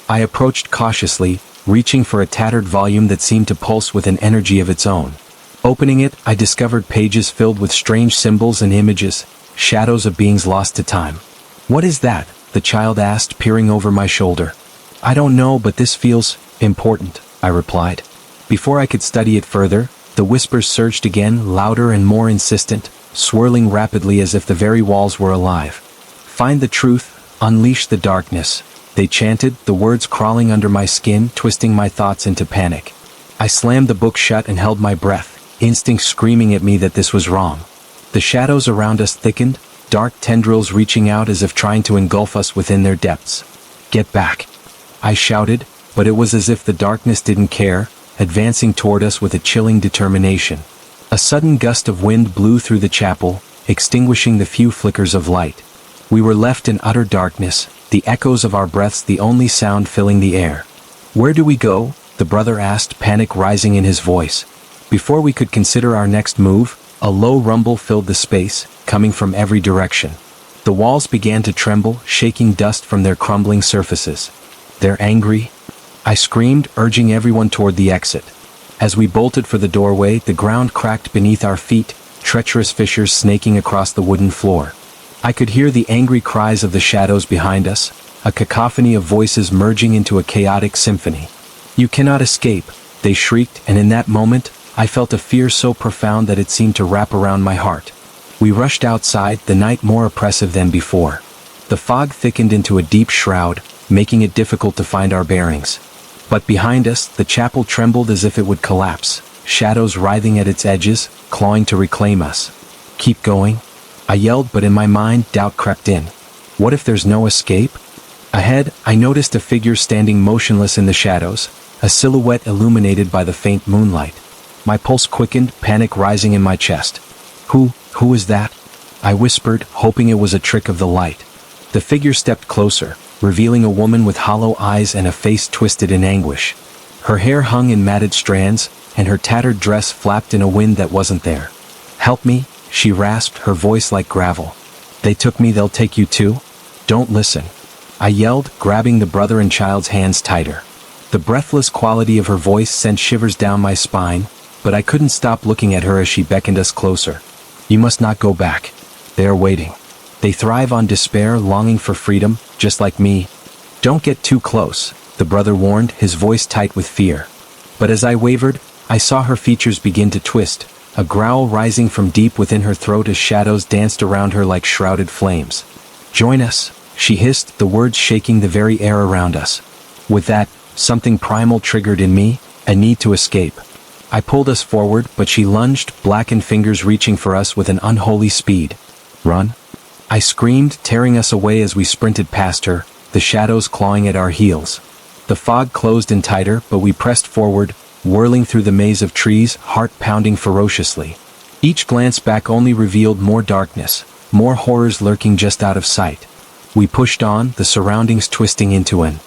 I approached cautiously, reaching for a tattered volume that seemed to pulse with an energy of its own. Opening it, I discovered pages filled with strange symbols and images, shadows of beings lost to time. What is that? The child asked, peering over my shoulder. I don't know, but this feels important, I replied. Before I could study it further, the whispers surged again, louder and more insistent, swirling rapidly as if the very walls were alive. Find the truth, unleash the darkness, they chanted, the words crawling under my skin, twisting my thoughts into panic. I slammed the book shut and held my breath, instinct screaming at me that this was wrong. The shadows around us thickened, dark tendrils reaching out as if trying to engulf us within their depths. Get back, I shouted, but it was as if the darkness didn't care, advancing toward us with a chilling determination. A sudden gust of wind blew through the chapel, extinguishing the few flickers of light. We were left in utter darkness, the echoes of our breaths the only sound filling the air. Where do we go? The brother asked, panic rising in his voice. Before we could consider our next move, a low rumble filled the space, coming from every direction. The walls began to tremble, shaking dust from their crumbling surfaces. They're angry, I screamed, urging everyone toward the exit. As we bolted for the doorway, the ground cracked beneath our feet, treacherous fissures snaking across the wooden floor. I could hear the angry cries of the shadows behind us, a cacophony of voices merging into a chaotic symphony. You cannot escape, they shrieked, and in that moment, I felt a fear so profound that it seemed to wrap around my heart. We rushed outside, the night more oppressive than before. The fog thickened into a deep shroud, making it difficult to find our bearings. But behind us, the chapel trembled as if it would collapse, shadows writhing at its edges, clawing to reclaim us. Keep going, I yelled, but in my mind, doubt crept in. What if there's no escape? Ahead, I noticed a figure standing motionless in the shadows, a silhouette illuminated by the faint moonlight. My pulse quickened, panic rising in my chest. Who is that? I whispered, hoping it was a trick of the light. The figure stepped closer, revealing a woman with hollow eyes and a face twisted in anguish. Her hair hung in matted strands, and her tattered dress flapped in a wind that wasn't there. Help me, she rasped, her voice like gravel. They took me, they'll take you too? Don't listen, I yelled, grabbing the brother and child's hands tighter. The breathless quality of her voice sent shivers down my spine, but I couldn't stop looking at her as she beckoned us closer. You must not go back. They are waiting. They thrive on despair, longing for freedom, just like me. Don't get too close, the brother warned, his voice tight with fear. But as I wavered, I saw her features begin to twist, a growl rising from deep within her throat as shadows danced around her like shrouded flames. Join us, she hissed, the words shaking the very air around us. With that, something primal triggered in me, a need to escape. I pulled us forward, but she lunged, blackened fingers reaching for us with an unholy speed. Run! I screamed, tearing us away as we sprinted past her, the shadows clawing at our heels. The fog closed in tighter, but we pressed forward, whirling through the maze of trees, heart pounding ferociously. Each glance back only revealed more darkness, more horrors lurking just out of sight. We pushed on, the surroundings twisting into an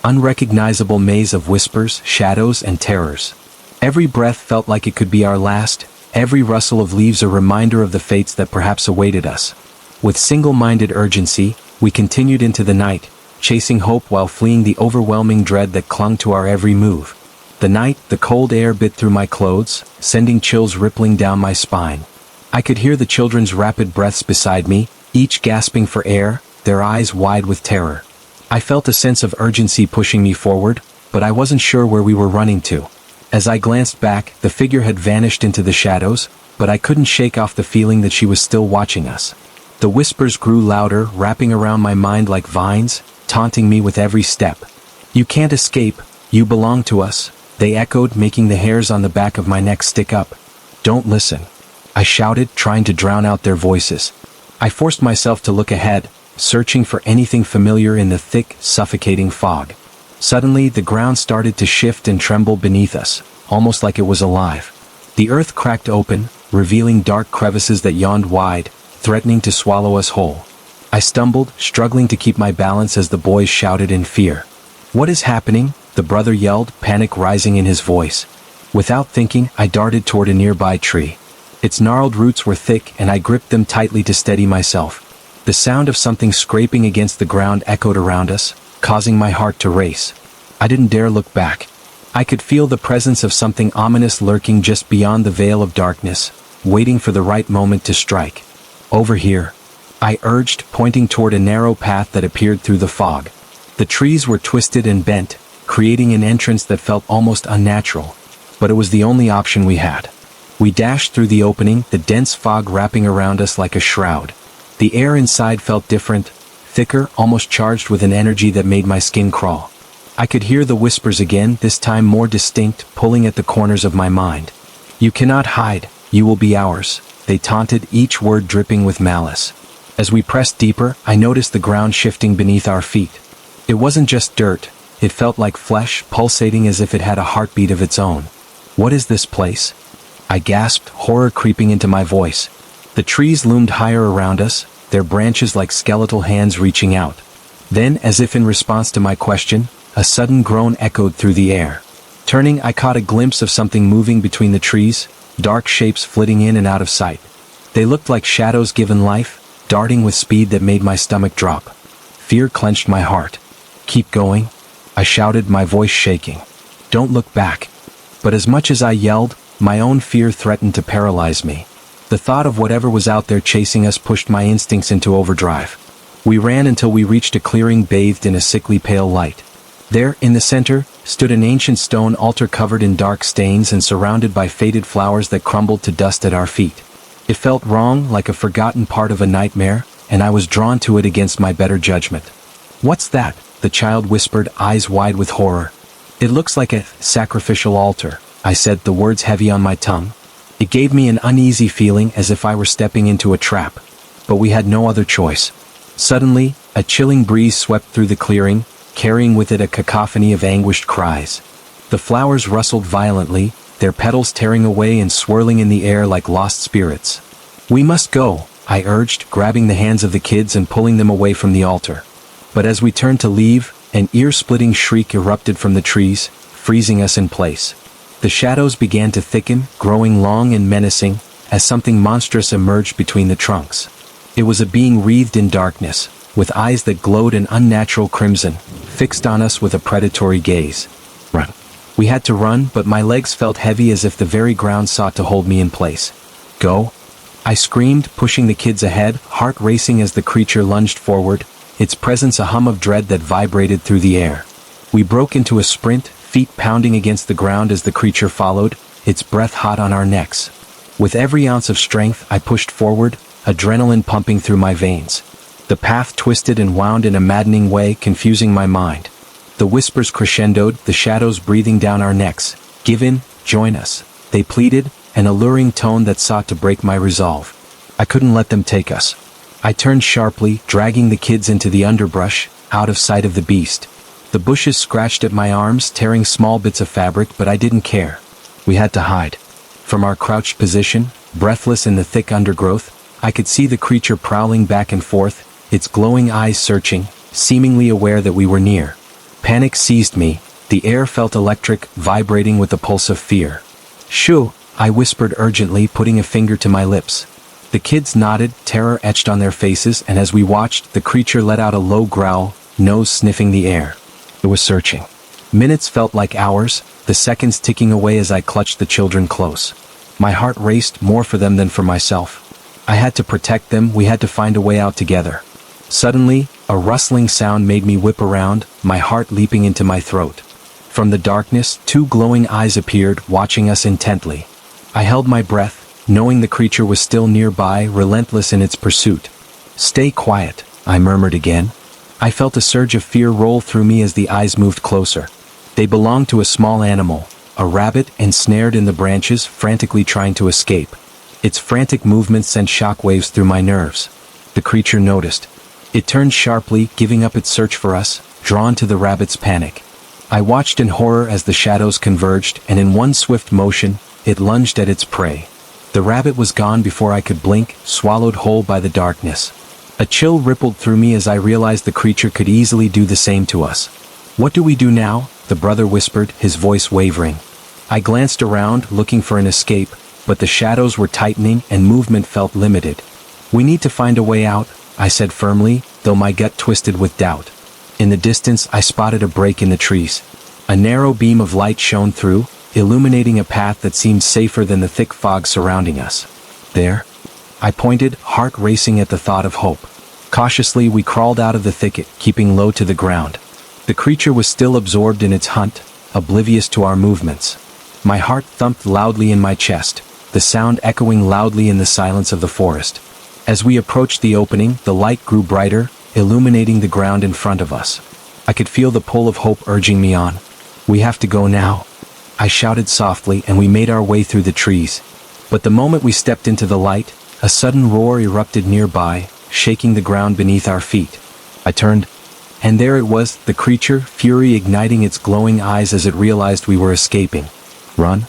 unrecognizable maze of whispers, shadows, and terrors. Every breath felt like it could be our last, every rustle of leaves a reminder of the fates that perhaps awaited us. With single-minded urgency, we continued into the night, chasing hope while fleeing the overwhelming dread that clung to our every move. The night, the cold air bit through my clothes, sending chills rippling down my spine. I could hear the children's rapid breaths beside me, each gasping for air, their eyes wide with terror. I felt a sense of urgency pushing me forward, but I wasn't sure where we were running to. As I glanced back, the figure had vanished into the shadows, but I couldn't shake off the feeling that she was still watching us. The whispers grew louder, wrapping around my mind like vines, taunting me with every step. You can't escape, you belong to us, they echoed, making the hairs on the back of my neck stick up. Don't listen, I shouted, trying to drown out their voices. I forced myself to look ahead, searching for anything familiar in the thick, suffocating fog. Suddenly, the ground started to shift and tremble beneath us, almost like it was alive. The earth cracked open, revealing dark crevices that yawned wide, threatening to swallow us whole. I stumbled, struggling to keep my balance as the boys shouted in fear. What is happening? The brother yelled, panic rising in his voice. Without thinking, I darted toward a nearby tree. Its gnarled roots were thick, and I gripped them tightly to steady myself. The sound of something scraping against the ground echoed around us, causing my heart to race. I didn't dare look back. I could feel the presence of something ominous lurking just beyond the veil of darkness, waiting for the right moment to strike. Over here, I urged, pointing toward a narrow path that appeared through the fog. The trees were twisted and bent, creating an entrance that felt almost unnatural, but it was the only option we had. We dashed through the opening, the dense fog wrapping around us like a shroud. The air inside felt different, thicker, almost charged with an energy that made my skin crawl. I could hear the whispers again, this time more distinct, pulling at the corners of my mind. "You cannot hide, you will be ours," they taunted, each word dripping with malice. As we pressed deeper, I noticed the ground shifting beneath our feet. It wasn't just dirt, it felt like flesh, pulsating as if it had a heartbeat of its own. "What is this place?" I gasped, horror creeping into my voice. The trees loomed higher around us, their branches like skeletal hands reaching out. Then, as if in response to my question, a sudden groan echoed through the air. Turning, I caught a glimpse of something moving between the trees, dark shapes flitting in and out of sight. They looked like shadows given life, darting with speed that made my stomach drop. Fear clenched my heart. "Keep going," I shouted, my voice shaking. "Don't look back." But as much as I yelled, my own fear threatened to paralyze me. The thought of whatever was out there chasing us pushed my instincts into overdrive. We ran until we reached a clearing bathed in a sickly pale light. There, in the center, stood an ancient stone altar covered in dark stains and surrounded by faded flowers that crumbled to dust at our feet. It felt wrong, like a forgotten part of a nightmare, and I was drawn to it against my better judgment. "What's that?" the child whispered, eyes wide with horror. "It looks like a sacrificial altar," I said, the words heavy on my tongue. It gave me an uneasy feeling as if I were stepping into a trap. But we had no other choice. Suddenly, a chilling breeze swept through the clearing, carrying with it a cacophony of anguished cries. The flowers rustled violently, their petals tearing away and swirling in the air like lost spirits. "We must go," I urged, grabbing the hands of the kids and pulling them away from the altar. But as we turned to leave, an ear-splitting shriek erupted from the trees, freezing us in place. The shadows began to thicken, growing long and menacing, as something monstrous emerged between the trunks. It was a being wreathed in darkness, with eyes that glowed an unnatural crimson, fixed on us with a predatory gaze. "Run." We had to run, but my legs felt heavy as if the very ground sought to hold me in place. "Go," I screamed, pushing the kids ahead, heart racing as the creature lunged forward, its presence a hum of dread that vibrated through the air. We broke into a sprint, feet pounding against the ground as the creature followed, its breath hot on our necks. With every ounce of strength, I pushed forward, adrenaline pumping through my veins. The path twisted and wound in a maddening way, confusing my mind. The whispers crescendoed, the shadows breathing down our necks. "Give in, join us," they pleaded, an alluring tone that sought to break my resolve. I couldn't let them take us. I turned sharply, dragging the kids into the underbrush, out of sight of the beast. The bushes scratched at my arms, tearing small bits of fabric, but I didn't care. We had to hide. From our crouched position, breathless in the thick undergrowth, I could see the creature prowling back and forth, its glowing eyes searching, seemingly aware that we were near. Panic seized me, the air felt electric, vibrating with the pulse of fear. "Shoo," I whispered urgently, putting a finger to my lips. The kids nodded, terror etched on their faces, and as we watched, the creature let out a low growl, nose sniffing the air. It was searching. Minutes felt like hours, the seconds ticking away as I clutched the children close. My heart raced, more for them than for myself. I had to protect them, we had to find a way out together. Suddenly, a rustling sound made me whip around, my heart leaping into my throat. From the darkness, two glowing eyes appeared, watching us intently. I held my breath, knowing the creature was still nearby, relentless in its pursuit. "Stay quiet," I murmured again. I felt a surge of fear roll through me as the eyes moved closer. They belonged to a small animal, a rabbit ensnared in the branches, frantically trying to escape. Its frantic movements sent shockwaves through my nerves. The creature noticed. It turned sharply, giving up its search for us, drawn to the rabbit's panic. I watched in horror as the shadows converged, and in one swift motion, it lunged at its prey. The rabbit was gone before I could blink, swallowed whole by the darkness. A chill rippled through me as I realized the creature could easily do the same to us. "What do we do now?" the brother whispered, his voice wavering. I glanced around, looking for an escape, but the shadows were tightening and movement felt limited. "We need to find a way out," I said firmly, though my gut twisted with doubt. In the distance, I spotted a break in the trees. A narrow beam of light shone through, illuminating a path that seemed safer than the thick fog surrounding us. "There?" I pointed, heart racing at the thought of hope. Cautiously, we crawled out of the thicket, keeping low to the ground. The creature was still absorbed in its hunt, oblivious to our movements. My heart thumped loudly in my chest, the sound echoing loudly in the silence of the forest. As we approached the opening, the light grew brighter, illuminating the ground in front of us. I could feel the pull of hope urging me on. "We have to go now," I shouted softly, and we made our way through the trees. But the moment we stepped into the light, a sudden roar erupted nearby, shaking the ground beneath our feet. I turned, and there it was, the creature, fury igniting its glowing eyes as it realized we were escaping. "Run!"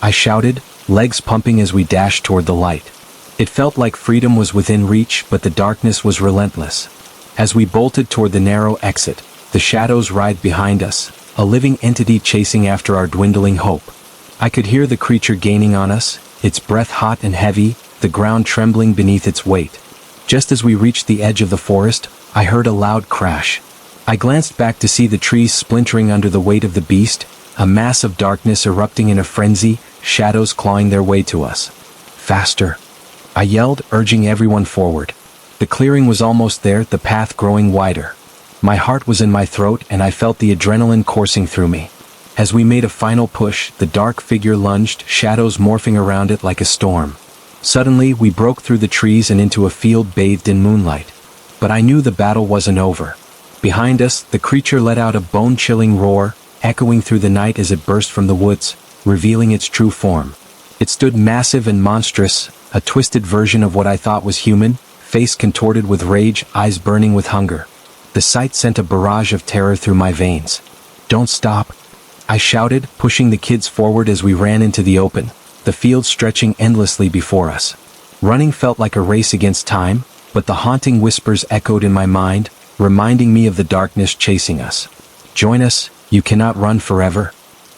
I shouted, legs pumping as we dashed toward the light. It felt like freedom was within reach, but the darkness was relentless. As we bolted toward the narrow exit, the shadows writhed behind us, a living entity chasing after our dwindling hope. I could hear the creature gaining on us, its breath hot and heavy, the ground trembling beneath its weight. Just as we reached the edge of the forest, I heard a loud crash. I glanced back to see the trees splintering under the weight of the beast, a mass of darkness erupting in a frenzy, shadows clawing their way to us. "Faster!" I yelled, urging everyone forward. The clearing was almost there, the path growing wider. My heart was in my throat, and I felt the adrenaline coursing through me. As we made a final push, the dark figure lunged, shadows morphing around it like a storm. Suddenly, we broke through the trees and into a field bathed in moonlight. But I knew the battle wasn't over. Behind us, the creature let out a bone-chilling roar, echoing through the night as it burst from the woods, revealing its true form. It stood massive and monstrous, a twisted version of what I thought was human, face contorted with rage, eyes burning with hunger. The sight sent a barrage of terror through my veins. "Don't stop!" I shouted, pushing the kids forward as we ran into the open, the field stretching endlessly before us. Running felt like a race against time, but the haunting whispers echoed in my mind, reminding me of the darkness chasing us. "Join us, you cannot run forever."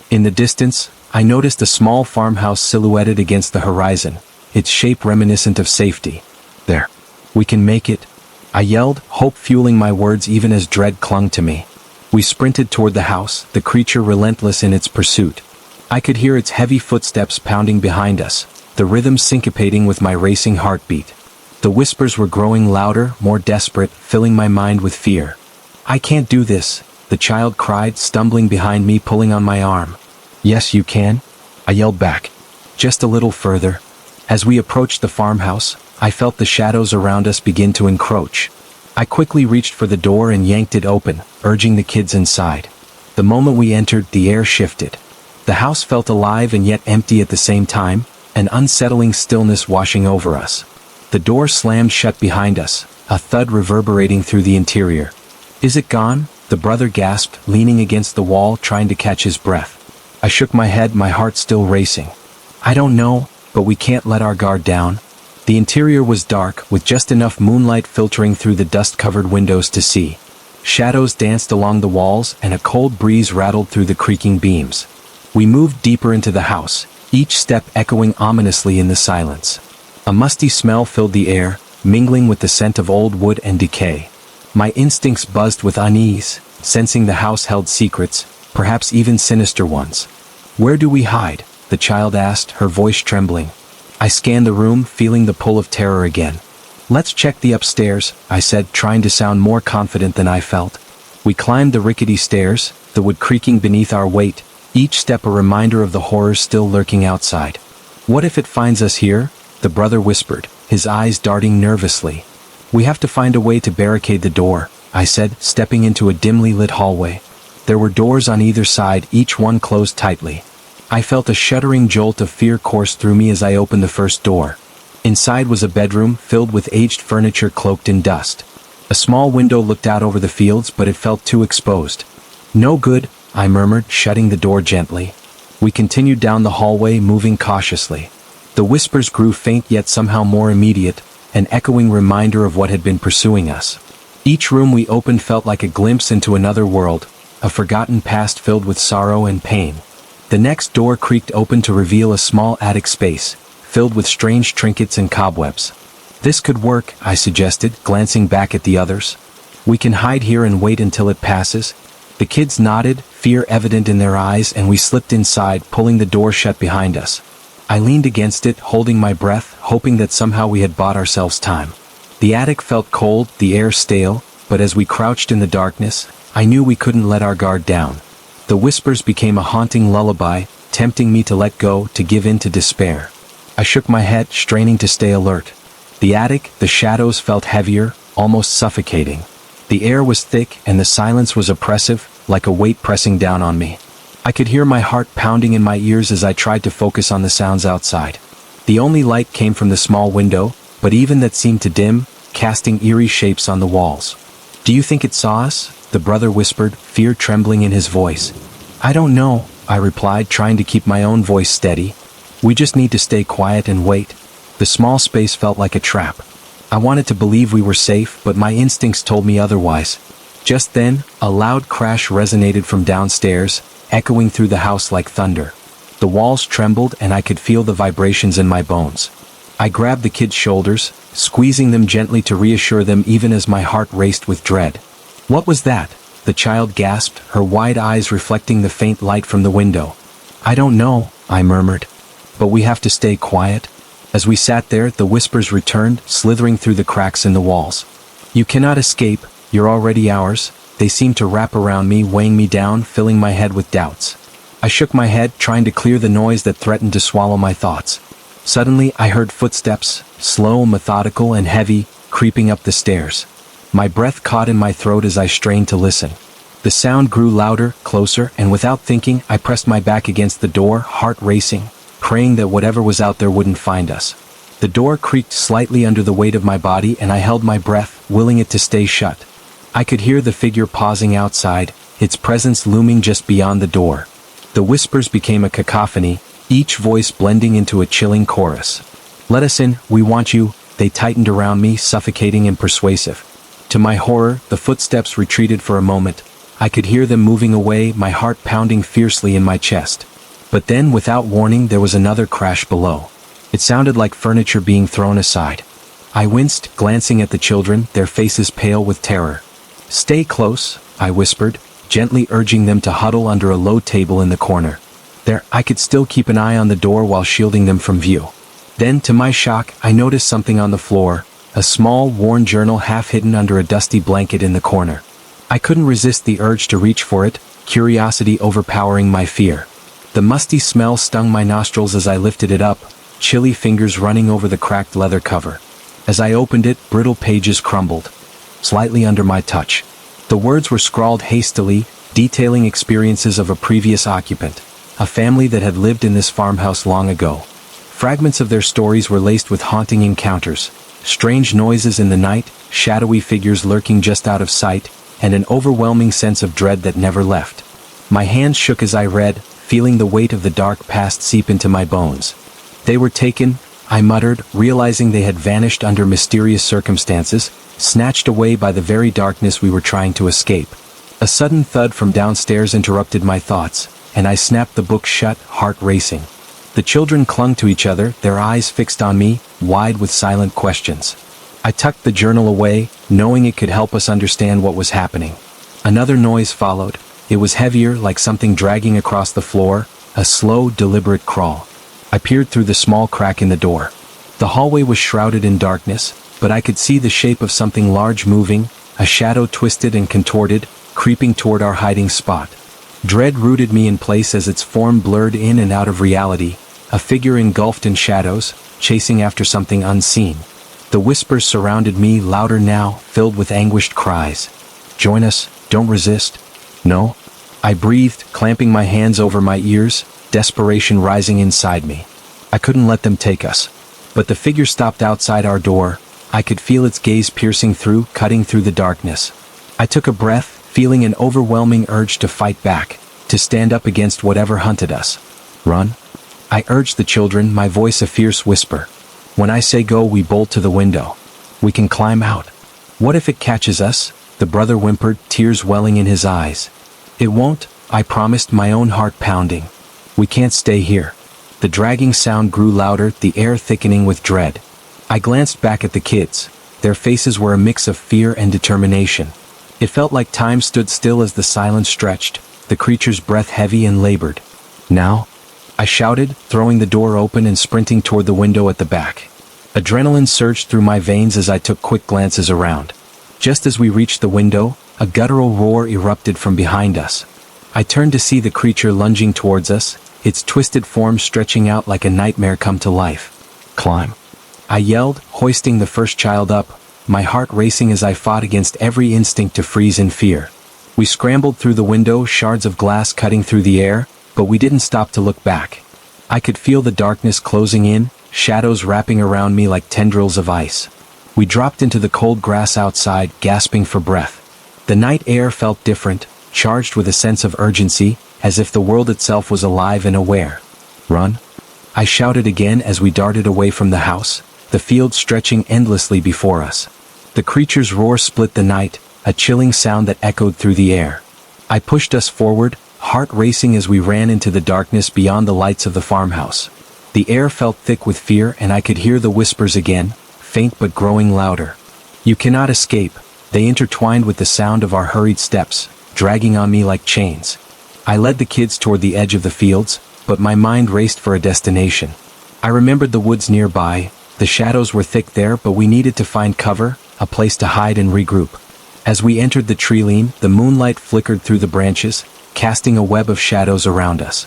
In the distance, I noticed a small farmhouse silhouetted against the horizon, its shape reminiscent of safety. "There. We can make it," I yelled, hope fueling my words even as dread clung to me. We sprinted toward the house, the creature relentless in its pursuit. I could hear its heavy footsteps pounding behind us, the rhythm syncopating with my racing heartbeat. The whispers were growing louder, more desperate, filling my mind with fear. "I can't do this," the child cried, stumbling behind me, pulling on my arm. "Yes, you can," I yelled back. "Just a little further." As we approached the farmhouse, I felt the shadows around us begin to encroach. I quickly reached for the door and yanked it open, urging the kids inside. The moment we entered, the air shifted. The house felt alive and yet empty at the same time, an unsettling stillness washing over us. The door slammed shut behind us, a thud reverberating through the interior. "Is it gone?" the brother gasped, leaning against the wall, trying to catch his breath. I shook my head, my heart still racing. "I don't know, but we can't let our guard down." The interior was dark, with just enough moonlight filtering through the dust-covered windows to see. Shadows danced along the walls, and a cold breeze rattled through the creaking beams. We moved deeper into the house, each step echoing ominously in the silence. A musty smell filled the air, mingling with the scent of old wood and decay. My instincts buzzed with unease, sensing the house held secrets, perhaps even sinister ones. "Where do we hide?" the child asked, her voice trembling. I scanned the room, feeling the pull of terror again. "Let's check the upstairs," I said, trying to sound more confident than I felt. We climbed the rickety stairs, the wood creaking beneath our weight, each step a reminder of the horrors still lurking outside. "What if it finds us here?" the brother whispered, his eyes darting nervously. "We have to find a way to barricade the door," I said, stepping into a dimly lit hallway. There were doors on either side, each one closed tightly. I felt a shuddering jolt of fear course through me as I opened the first door. Inside was a bedroom, filled with aged furniture cloaked in dust. A small window looked out over the fields, but it felt too exposed. "No good," I murmured, shutting the door gently. We continued down the hallway, moving cautiously. The whispers grew faint yet somehow more immediate, an echoing reminder of what had been pursuing us. Each room we opened felt like a glimpse into another world, a forgotten past filled with sorrow and pain. The next door creaked open to reveal a small attic space, filled with strange trinkets and cobwebs. "This could work," I suggested, glancing back at the others. "We can hide here and wait until it passes." The kids nodded, fear evident in their eyes, and we slipped inside, pulling the door shut behind us. I leaned against it, holding my breath, hoping that somehow we had bought ourselves time. The attic felt cold, the air stale, but as we crouched in the darkness, I knew we couldn't let our guard down. The whispers became a haunting lullaby, tempting me to let go, to give in to despair. I shook my head, straining to stay alert. The attic, the shadows felt heavier, almost suffocating. The air was thick and the silence was oppressive, like a weight pressing down on me. I could hear my heart pounding in my ears as I tried to focus on the sounds outside. The only light came from the small window, but even that seemed to dim, casting eerie shapes on the walls. "Do you think it saw us?" the brother whispered, fear trembling in his voice. "I don't know," I replied, trying to keep my own voice steady. "We just need to stay quiet and wait." The small space felt like a trap. I wanted to believe we were safe, but my instincts told me otherwise. Just then, a loud crash resonated from downstairs, echoing through the house like thunder. The walls trembled and I could feel the vibrations in my bones. I grabbed the kids' shoulders, squeezing them gently to reassure them even as my heart raced with dread. "What was that?" the child gasped, her wide eyes reflecting the faint light from the window. "I don't know," I murmured. "But we have to stay quiet." As we sat there, the whispers returned, slithering through the cracks in the walls. "You cannot escape, you're already ours." They seemed to wrap around me, weighing me down, filling my head with doubts. I shook my head, trying to clear the noise that threatened to swallow my thoughts. Suddenly, I heard footsteps, slow, methodical, and heavy, creeping up the stairs. My breath caught in my throat as I strained to listen. The sound grew louder, closer, and without thinking, I pressed my back against the door, heart racing, praying that whatever was out there wouldn't find us. The door creaked slightly under the weight of my body, and I held my breath, willing it to stay shut. I could hear the figure pausing outside, its presence looming just beyond the door. The whispers became a cacophony, each voice blending into a chilling chorus. "Let us in, we want you," they tightened around me, suffocating and persuasive. To my horror, the footsteps retreated for a moment. I could hear them moving away, my heart pounding fiercely in my chest. But then, without warning, there was another crash below. It sounded like furniture being thrown aside. I winced, glancing at the children, their faces pale with terror. "Stay close," I whispered, gently urging them to huddle under a low table in the corner. There, I could still keep an eye on the door while shielding them from view. Then, to my shock, I noticed something on the floor, a small, worn journal half hidden under a dusty blanket in the corner. I couldn't resist the urge to reach for it, curiosity overpowering my fear. The musty smell stung my nostrils as I lifted it up, chilly fingers running over the cracked leather cover. As I opened it, brittle pages crumbled, slightly under my touch. The words were scrawled hastily, detailing experiences of a previous occupant, a family that had lived in this farmhouse long ago. Fragments of their stories were laced with haunting encounters, strange noises in the night, shadowy figures lurking just out of sight, and an overwhelming sense of dread that never left. My hands shook as I read, feeling the weight of the dark past seep into my bones. "They were taken," I muttered, realizing they had vanished under mysterious circumstances, snatched away by the very darkness we were trying to escape. A sudden thud from downstairs interrupted my thoughts, and I snapped the book shut, heart racing. The children clung to each other, their eyes fixed on me, wide with silent questions. I tucked the journal away, knowing it could help us understand what was happening. Another noise followed. It was heavier, like something dragging across the floor, a slow, deliberate crawl. I peered through the small crack in the door. The hallway was shrouded in darkness, but I could see the shape of something large moving, a shadow twisted and contorted, creeping toward our hiding spot. Dread rooted me in place as its form blurred in and out of reality, a figure engulfed in shadows, chasing after something unseen. The whispers surrounded me, louder now, filled with anguished cries. "Join us, don't resist." "No?" I breathed, clamping my hands over my ears, desperation rising inside me. I couldn't let them take us. But the figure stopped outside our door. I could feel its gaze piercing through, cutting through the darkness. I took a breath, feeling an overwhelming urge to fight back, to stand up against whatever hunted us. "Run?" I urged the children, my voice a fierce whisper. "When I say go, we bolt to the window. We can climb out." "What if it catches us?" the brother whimpered, tears welling in his eyes. "It won't," I promised, my own heart pounding. "We can't stay here." The dragging sound grew louder, the air thickening with dread. I glanced back at the kids. Their faces were a mix of fear and determination. It felt like time stood still as the silence stretched, the creature's breath heavy and labored. "Now?" I shouted, throwing the door open and sprinting toward the window at the back. Adrenaline surged through my veins as I took quick glances around. Just as we reached the window, a guttural roar erupted from behind us. I turned to see the creature lunging towards us, its twisted form stretching out like a nightmare come to life. "Climb!" I yelled, hoisting the first child up, my heart racing as I fought against every instinct to freeze in fear. We scrambled through the window, shards of glass cutting through the air, but we didn't stop to look back. I could feel the darkness closing in, shadows wrapping around me like tendrils of ice. We dropped into the cold grass outside, gasping for breath. The night air felt different, charged with a sense of urgency, as if the world itself was alive and aware. "Run!" I shouted again as we darted away from the house, the field stretching endlessly before us. The creature's roar split the night, a chilling sound that echoed through the air. I pushed us forward, heart racing as we ran into the darkness beyond the lights of the farmhouse. The air felt thick with fear and I could hear the whispers again, faint but growing louder. "You cannot escape," they intertwined with the sound of our hurried steps, dragging on me like chains. I led the kids toward the edge of the fields, but my mind raced for a destination. I remembered the woods nearby. The shadows were thick there, but we needed to find cover, a place to hide and regroup. As we entered the tree-line, the moonlight flickered through the branches, casting a web of shadows around us.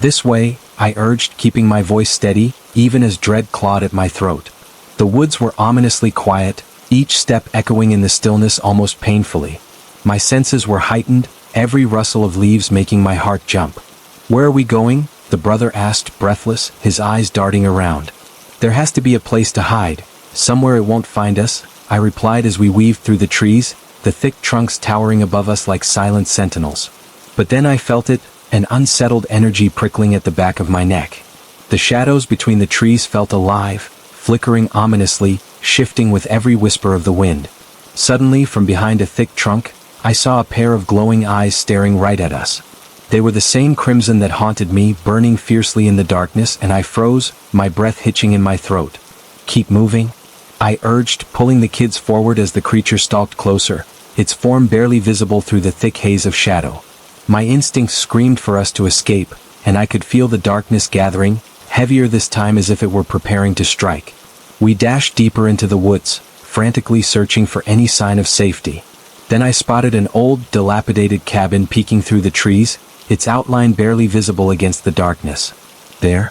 "This way," I urged, keeping my voice steady, even as dread clawed at my throat. The woods were ominously quiet, each step echoing in the stillness almost painfully. My senses were heightened, every rustle of leaves making my heart jump. "Where are we going?" the brother asked, breathless, his eyes darting around. "There has to be a place to hide, somewhere it won't find us," I replied as we weaved through the trees, the thick trunks towering above us like silent sentinels. But then I felt it, an unsettled energy prickling at the back of my neck. The shadows between the trees felt alive, flickering ominously, shifting with every whisper of the wind. Suddenly, from behind a thick trunk, I saw a pair of glowing eyes staring right at us. They were the same crimson that haunted me, burning fiercely in the darkness, and I froze, my breath hitching in my throat. "Keep moving," I urged, pulling the kids forward as the creature stalked closer, its form barely visible through the thick haze of shadow. My instincts screamed for us to escape, and I could feel the darkness gathering, heavier this time as if it were preparing to strike. We dashed deeper into the woods, frantically searching for any sign of safety. Then I spotted an old, dilapidated cabin peeking through the trees, its outline barely visible against the darkness. "There?"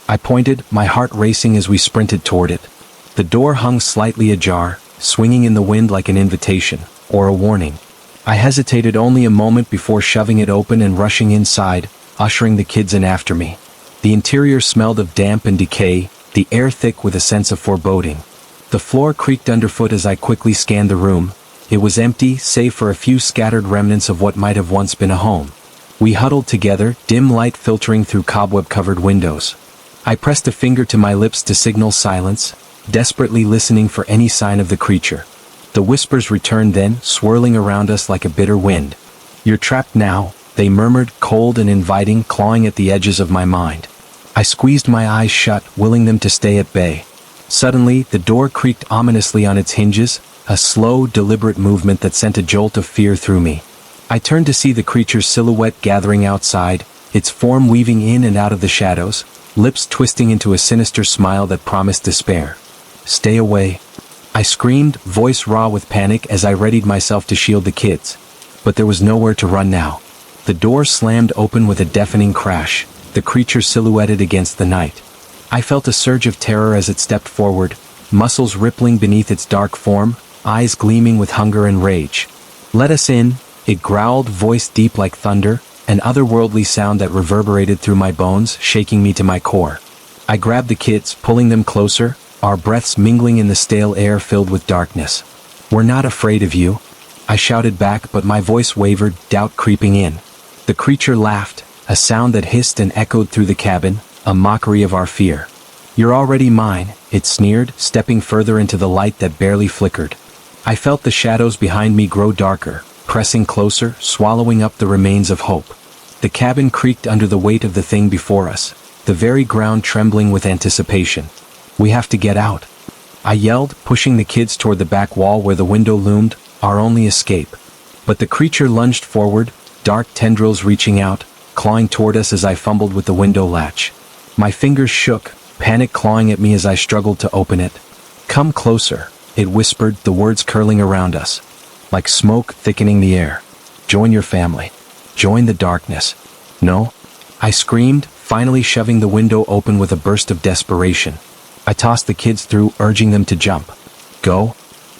I pointed, my heart racing as we sprinted toward it. The door hung slightly ajar, swinging in the wind like an invitation, or a warning. I hesitated only a moment before shoving it open and rushing inside, ushering the kids in after me. The interior smelled of damp and decay, the air thick with a sense of foreboding. The floor creaked underfoot as I quickly scanned the room. It was empty, save for a few scattered remnants of what might have once been a home. We huddled together, dim light filtering through cobweb-covered windows. I pressed a finger to my lips to signal silence, desperately listening for any sign of the creature. The whispers returned then, swirling around us like a bitter wind. "You're trapped now," they murmured, cold and inviting, clawing at the edges of my mind. I squeezed my eyes shut, willing them to stay at bay. Suddenly, the door creaked ominously on its hinges, a slow, deliberate movement that sent a jolt of fear through me. I turned to see the creature's silhouette gathering outside, its form weaving in and out of the shadows, lips twisting into a sinister smile that promised despair. "Stay away," I screamed, voice raw with panic as I readied myself to shield the kids. But there was nowhere to run now. The door slammed open with a deafening crash, the creature silhouetted against the night. I felt a surge of terror as it stepped forward, muscles rippling beneath its dark form, eyes gleaming with hunger and rage. "Let us in," it growled, voice deep like thunder, an otherworldly sound that reverberated through my bones, shaking me to my core. I grabbed the kids, pulling them closer, our breaths mingling in the stale air filled with darkness. "We're not afraid of you," I shouted back, but my voice wavered, doubt creeping in. The creature laughed, a sound that hissed and echoed through the cabin, a mockery of our fear. "You're already mine," it sneered, stepping further into the light that barely flickered. I felt the shadows behind me grow darker, pressing closer, swallowing up the remains of hope. The cabin creaked under the weight of the thing before us, the very ground trembling with anticipation. "We have to get out," I yelled, pushing the kids toward the back wall where the window loomed, our only escape. But the creature lunged forward, dark tendrils reaching out, clawing toward us as I fumbled with the window latch. My fingers shook, panic clawing at me as I struggled to open it. "Come closer," it whispered, the words curling around us, like smoke thickening the air. "Join your family. Join the darkness." "No," I screamed, finally shoving the window open with a burst of desperation. I tossed the kids through, urging them to jump. "Go,"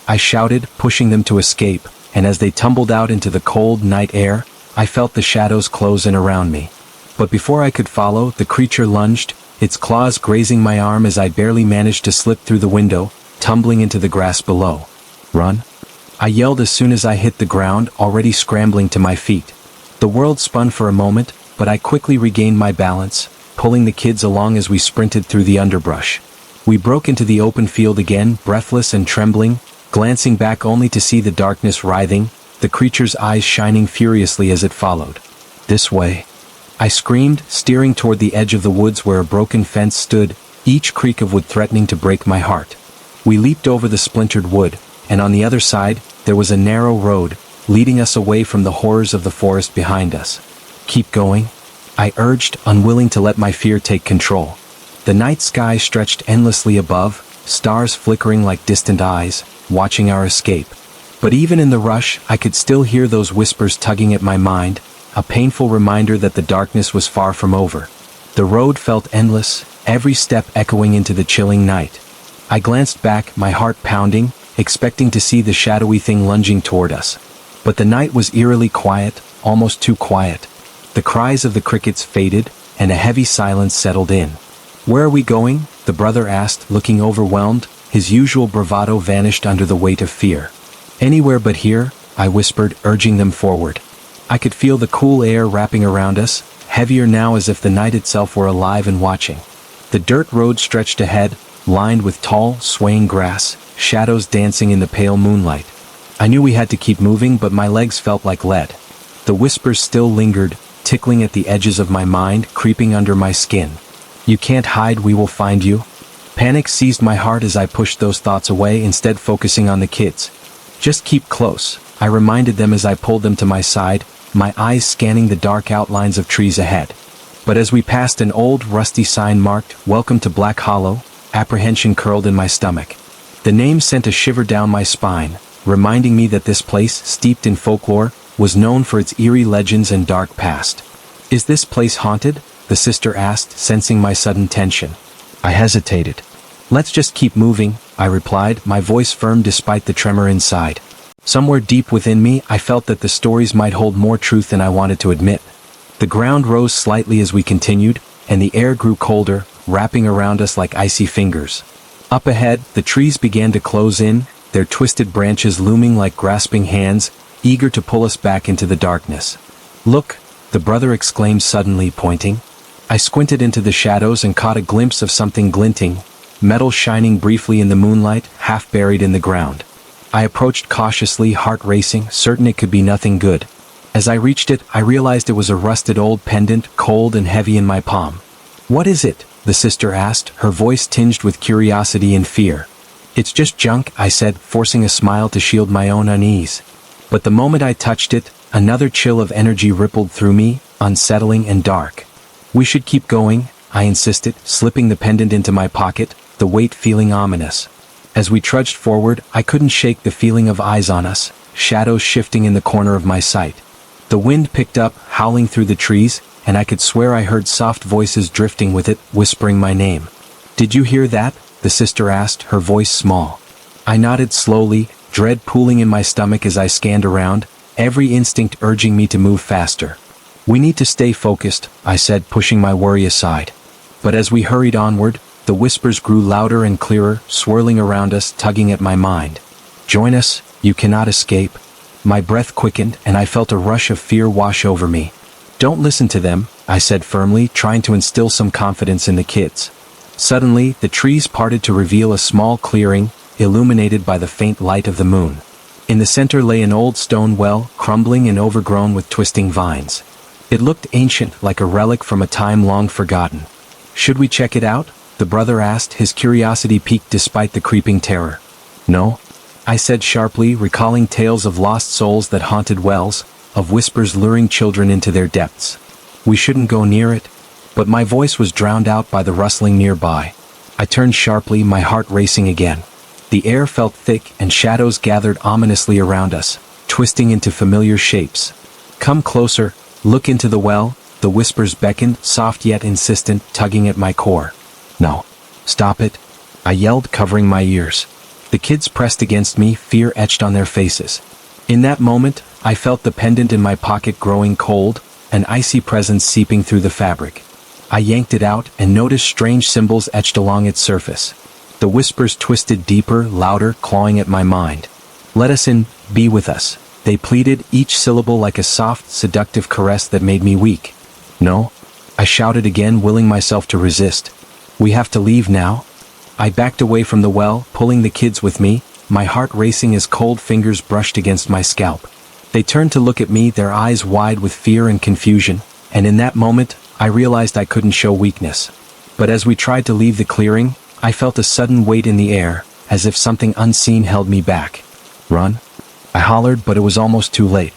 I shouted, pushing them to escape, and as they tumbled out into the cold night air, I felt the shadows close in around me. But before I could follow, the creature lunged, its claws grazing my arm as I barely managed to slip through the window, tumbling into the grass below. "Run!" I yelled as soon as I hit the ground, already scrambling to my feet. The world spun for a moment, but I quickly regained my balance, pulling the kids along as we sprinted through the underbrush. We broke into the open field again, breathless and trembling, glancing back only to see the darkness writhing, the creature's eyes shining furiously as it followed. "This way!" I screamed, steering toward the edge of the woods where a broken fence stood, each creak of wood threatening to break my heart. We leaped over the splintered wood, and on the other side, there was a narrow road, leading us away from the horrors of the forest behind us. "Keep going," I urged, unwilling to let my fear take control. The night sky stretched endlessly above, stars flickering like distant eyes, watching our escape. But even in the rush, I could still hear those whispers tugging at my mind, a painful reminder that the darkness was far from over. The road felt endless, every step echoing into the chilling night. I glanced back, my heart pounding, expecting to see the shadowy thing lunging toward us. But the night was eerily quiet, almost too quiet. The cries of the crickets faded, and a heavy silence settled in. "Where are we going?" the brother asked, looking overwhelmed, his usual bravado vanished under the weight of fear. "Anywhere but here," I whispered, urging them forward. I could feel the cool air wrapping around us, heavier now as if the night itself were alive and watching. The dirt road stretched ahead, lined with tall, swaying grass, shadows dancing in the pale moonlight. I knew we had to keep moving, but my legs felt like lead. The whispers still lingered, tickling at the edges of my mind, creeping under my skin. "You can't hide, we will find you." Panic seized my heart as I pushed those thoughts away, instead focusing on the kids. "Just keep close," I reminded them as I pulled them to my side, my eyes scanning the dark outlines of trees ahead. But as we passed an old, rusty sign marked, "Welcome to Black Hollow," apprehension curled in my stomach. The name sent a shiver down my spine, reminding me that this place, steeped in folklore, was known for its eerie legends and dark past. "Is this place haunted?" the sister asked, sensing my sudden tension. I hesitated. "Let's just keep moving," I replied, my voice firm despite the tremor inside. Somewhere deep within me, I felt that the stories might hold more truth than I wanted to admit. The ground rose slightly as we continued, and the air grew colder, wrapping around us like icy fingers. Up ahead, the trees began to close in, their twisted branches looming like grasping hands, eager to pull us back into the darkness. "Look," the brother exclaimed suddenly, pointing. I squinted into the shadows and caught a glimpse of something glinting, metal shining briefly in the moonlight, half buried in the ground. I approached cautiously, heart racing, certain it could be nothing good. As I reached it, I realized it was a rusted old pendant, cold and heavy in my palm. "What is it?" the sister asked, her voice tinged with curiosity and fear. "It's just junk," I said, forcing a smile to shield my own unease. But the moment I touched it, another chill of energy rippled through me, unsettling and dark. "We should keep going," I insisted, slipping the pendant into my pocket, the weight feeling ominous. As we trudged forward, I couldn't shake the feeling of eyes on us, shadows shifting in the corner of my sight. The wind picked up, howling through the trees, and I could swear I heard soft voices drifting with it, whispering my name. "Did you hear that?" the sister asked, her voice small. I nodded slowly, dread pooling in my stomach as I scanned around, every instinct urging me to move faster. "We need to stay focused," I said, pushing my worry aside. But as we hurried onward, the whispers grew louder and clearer, swirling around us, tugging at my mind. "Join us, you cannot escape." My breath quickened, and I felt a rush of fear wash over me. "Don't listen to them," I said firmly, trying to instill some confidence in the kids. Suddenly, the trees parted to reveal a small clearing, illuminated by the faint light of the moon. In the center lay an old stone well, crumbling and overgrown with twisting vines. It looked ancient, like a relic from a time long forgotten. "Should we check it out?" the brother asked, his curiosity piqued despite the creeping terror. "No," I said sharply, recalling tales of lost souls that haunted wells, of whispers luring children into their depths. "We shouldn't go near it." but my voice was drowned out by the rustling nearby. I turned sharply, my heart racing again. The air felt thick and shadows gathered ominously around us, twisting into familiar shapes. "Come closer, look into the well," the whispers beckoned, soft yet insistent, tugging at my core. "No. Stop it," I yelled, covering my ears. The kids pressed against me, fear etched on their faces. In that moment, I felt the pendant in my pocket growing cold, an icy presence seeping through the fabric. I yanked it out and noticed strange symbols etched along its surface. The whispers twisted deeper, louder, clawing at my mind. "Let us in, be with us," they pleaded, each syllable like a soft, seductive caress that made me weak. "No," I shouted again, willing myself to resist. "We have to leave now." I backed away from the well, pulling the kids with me, my heart racing as cold fingers brushed against my scalp. They turned to look at me, their eyes wide with fear and confusion, and in that moment, I realized I couldn't show weakness. But as we tried to leave the clearing, I felt a sudden weight in the air, as if something unseen held me back. "Run!" I hollered, but it was almost too late.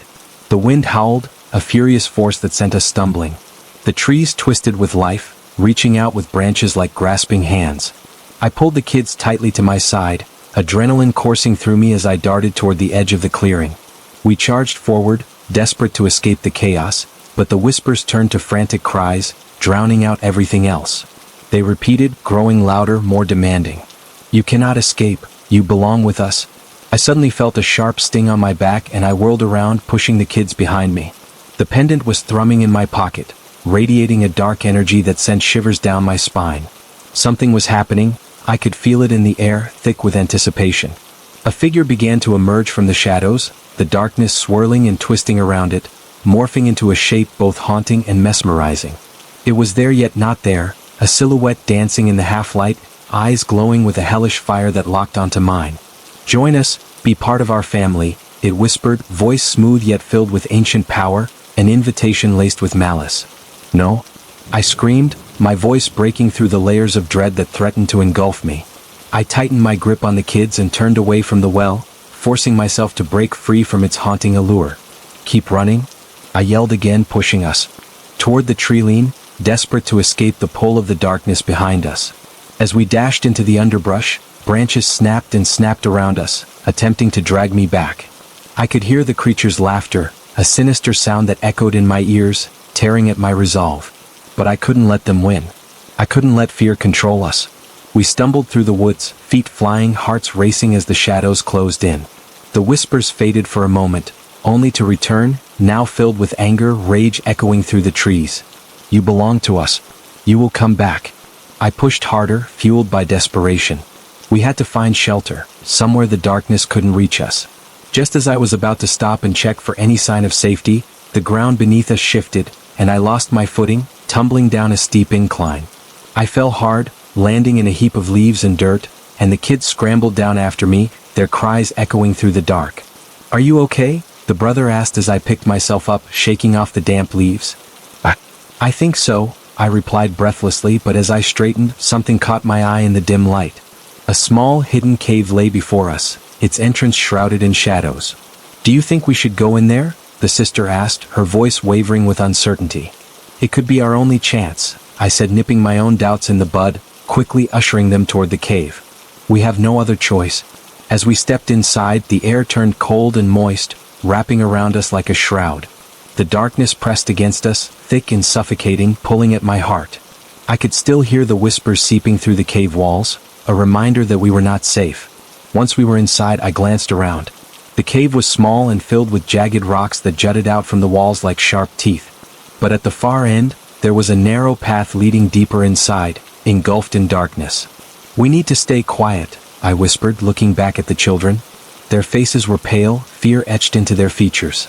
The wind howled, a furious force that sent us stumbling. The trees twisted with life, reaching out with branches like grasping hands. I pulled the kids tightly to my side, adrenaline coursing through me as I darted toward the edge of the clearing. We charged forward, desperate to escape the chaos, but the whispers turned to frantic cries, drowning out everything else. They repeated, growing louder, more demanding. "You cannot escape, you belong with us." I suddenly felt a sharp sting on my back and I whirled around, pushing the kids behind me. The pendant was thrumming in my pocket, radiating a dark energy that sent shivers down my spine. Something was happening, I could feel it in the air, thick with anticipation. A figure began to emerge from the shadows, the darkness swirling and twisting around it, morphing into a shape both haunting and mesmerizing. It was there yet not there, a silhouette dancing in the half-light, eyes glowing with a hellish fire that locked onto mine. "Join us, be part of our family," it whispered, voice smooth yet filled with ancient power, an invitation laced with malice. "No," I screamed, my voice breaking through the layers of dread that threatened to engulf me. I tightened my grip on the kids and turned away from the well, forcing myself to break free from its haunting allure. "Keep running," I yelled again, pushing us toward the tree line, desperate to escape the pull of the darkness behind us. As we dashed into the underbrush, branches snapped and snapped around us, attempting to drag me back. I could hear the creature's laughter, a sinister sound that echoed in my ears, tearing at my resolve. But I couldn't let them win. I couldn't let fear control us. We stumbled through the woods, feet flying, hearts racing as the shadows closed in. The whispers faded for a moment, only to return, now filled with anger, rage echoing through the trees. "You belong to us. You will come back." I pushed harder, fueled by desperation. We had to find shelter, somewhere the darkness couldn't reach us. Just as I was about to stop and check for any sign of safety, the ground beneath us shifted, and I lost my footing, tumbling down a steep incline. I fell hard, landing in a heap of leaves and dirt, and the kids scrambled down after me, their cries echoing through the dark. "Are you okay?" the brother asked as I picked myself up, shaking off the damp leaves. I think so," I replied breathlessly, but as I straightened, something caught my eye in the dim light. A small, hidden cave lay before us, its entrance shrouded in shadows. "Do you think we should go in there?" the sister asked, her voice wavering with uncertainty. "It could be our only chance," I said, nipping my own doubts in the bud, quickly ushering them toward the cave. "We have no other choice." As we stepped inside, the air turned cold and moist, wrapping around us like a shroud. The darkness pressed against us, thick and suffocating, pulling at my heart. I could still hear the whispers seeping through the cave walls, a reminder that we were not safe. Once we were inside, I glanced around. The cave was small and filled with jagged rocks that jutted out from the walls like sharp teeth. But at the far end, there was a narrow path leading deeper inside, engulfed in darkness. "We need to stay quiet," I whispered, looking back at the children. Their faces were pale, fear etched into their features.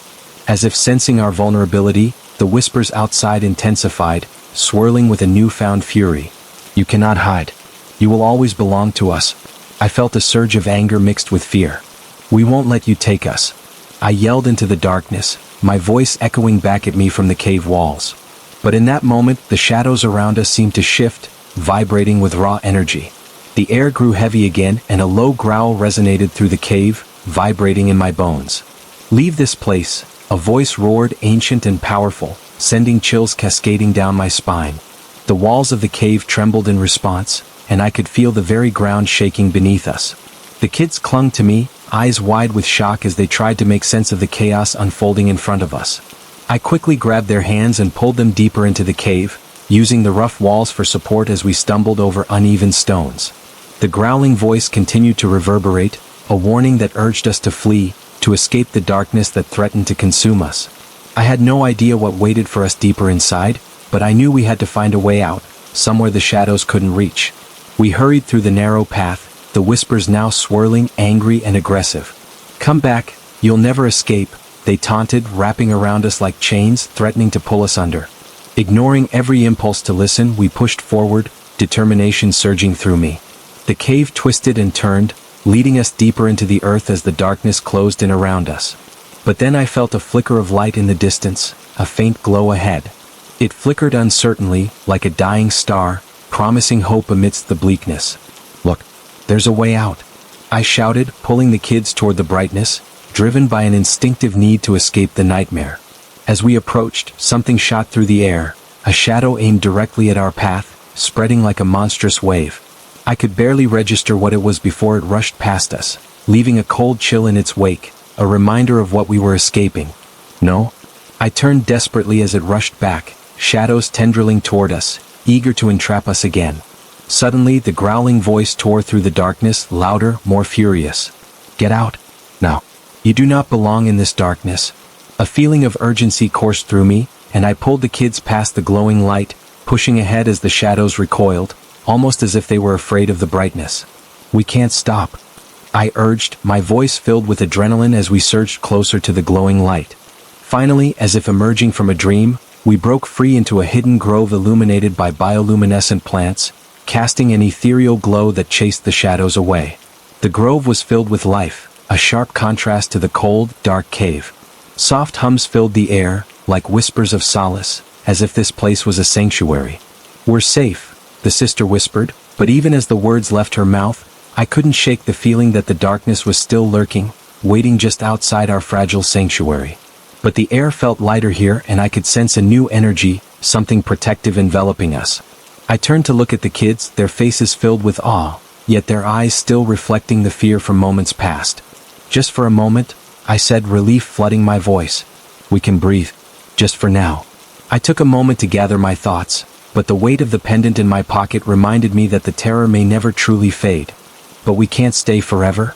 As if sensing our vulnerability, the whispers outside intensified, swirling with a newfound fury. "You cannot hide. You will always belong to us." I felt a surge of anger mixed with fear. "We won't let you take us," I yelled into the darkness, my voice echoing back at me from the cave walls. But in that moment, the shadows around us seemed to shift, vibrating with raw energy. The air grew heavy again, and a low growl resonated through the cave, vibrating in my bones. "Leave this place," a voice roared, ancient and powerful, sending chills cascading down my spine. The walls of the cave trembled in response, and I could feel the very ground shaking beneath us. The kids clung to me, eyes wide with shock as they tried to make sense of the chaos unfolding in front of us. I quickly grabbed their hands and pulled them deeper into the cave, using the rough walls for support as we stumbled over uneven stones. The growling voice continued to reverberate, a warning that urged us to flee, to escape the darkness that threatened to consume us. I had no idea what waited for us deeper inside, but I knew we had to find a way out, somewhere the shadows couldn't reach. We hurried through the narrow path, the whispers now swirling, angry and aggressive. "Come back, you'll never escape," they taunted, wrapping around us like chains, threatening to pull us under. Ignoring every impulse to listen, we pushed forward, determination surging through me. The cave twisted and turned, leading us deeper into the earth as the darkness closed in around us. But then I felt a flicker of light in the distance, a faint glow ahead. It flickered uncertainly, like a dying star, promising hope amidst the bleakness. "Look, there's a way out," I shouted, pulling the kids toward the brightness, driven by an instinctive need to escape the nightmare. As we approached, something shot through the air, a shadow aimed directly at our path, spreading like a monstrous wave. I could barely register what it was before it rushed past us, leaving a cold chill in its wake, a reminder of what we were escaping. "No?" I turned desperately as it rushed back, shadows tendriling toward us, eager to entrap us again. Suddenly, the growling voice tore through the darkness, louder, more furious. "Get out, now. You do not belong in this darkness." A feeling of urgency coursed through me, and I pulled the kids past the glowing light, pushing ahead as the shadows recoiled, almost as if they were afraid of the brightness. "We can't stop," I urged, my voice filled with adrenaline as we surged closer to the glowing light. Finally, as if emerging from a dream, we broke free into a hidden grove illuminated by bioluminescent plants, casting an ethereal glow that chased the shadows away. The grove was filled with life, a sharp contrast to the cold, dark cave. Soft hums filled the air, like whispers of solace, as if this place was a sanctuary. "We're safe," the sister whispered, but even as the words left her mouth, I couldn't shake the feeling that the darkness was still lurking, waiting just outside our fragile sanctuary. But the air felt lighter here, and I could sense a new energy, something protective enveloping us. I turned to look at the kids, their faces filled with awe, yet their eyes still reflecting the fear from moments past. "Just for a moment," I said, relief flooding my voice. "We can breathe. Just for now." I took a moment to gather my thoughts, but the weight of the pendant in my pocket reminded me that the terror may never truly fade. But we can't stay forever.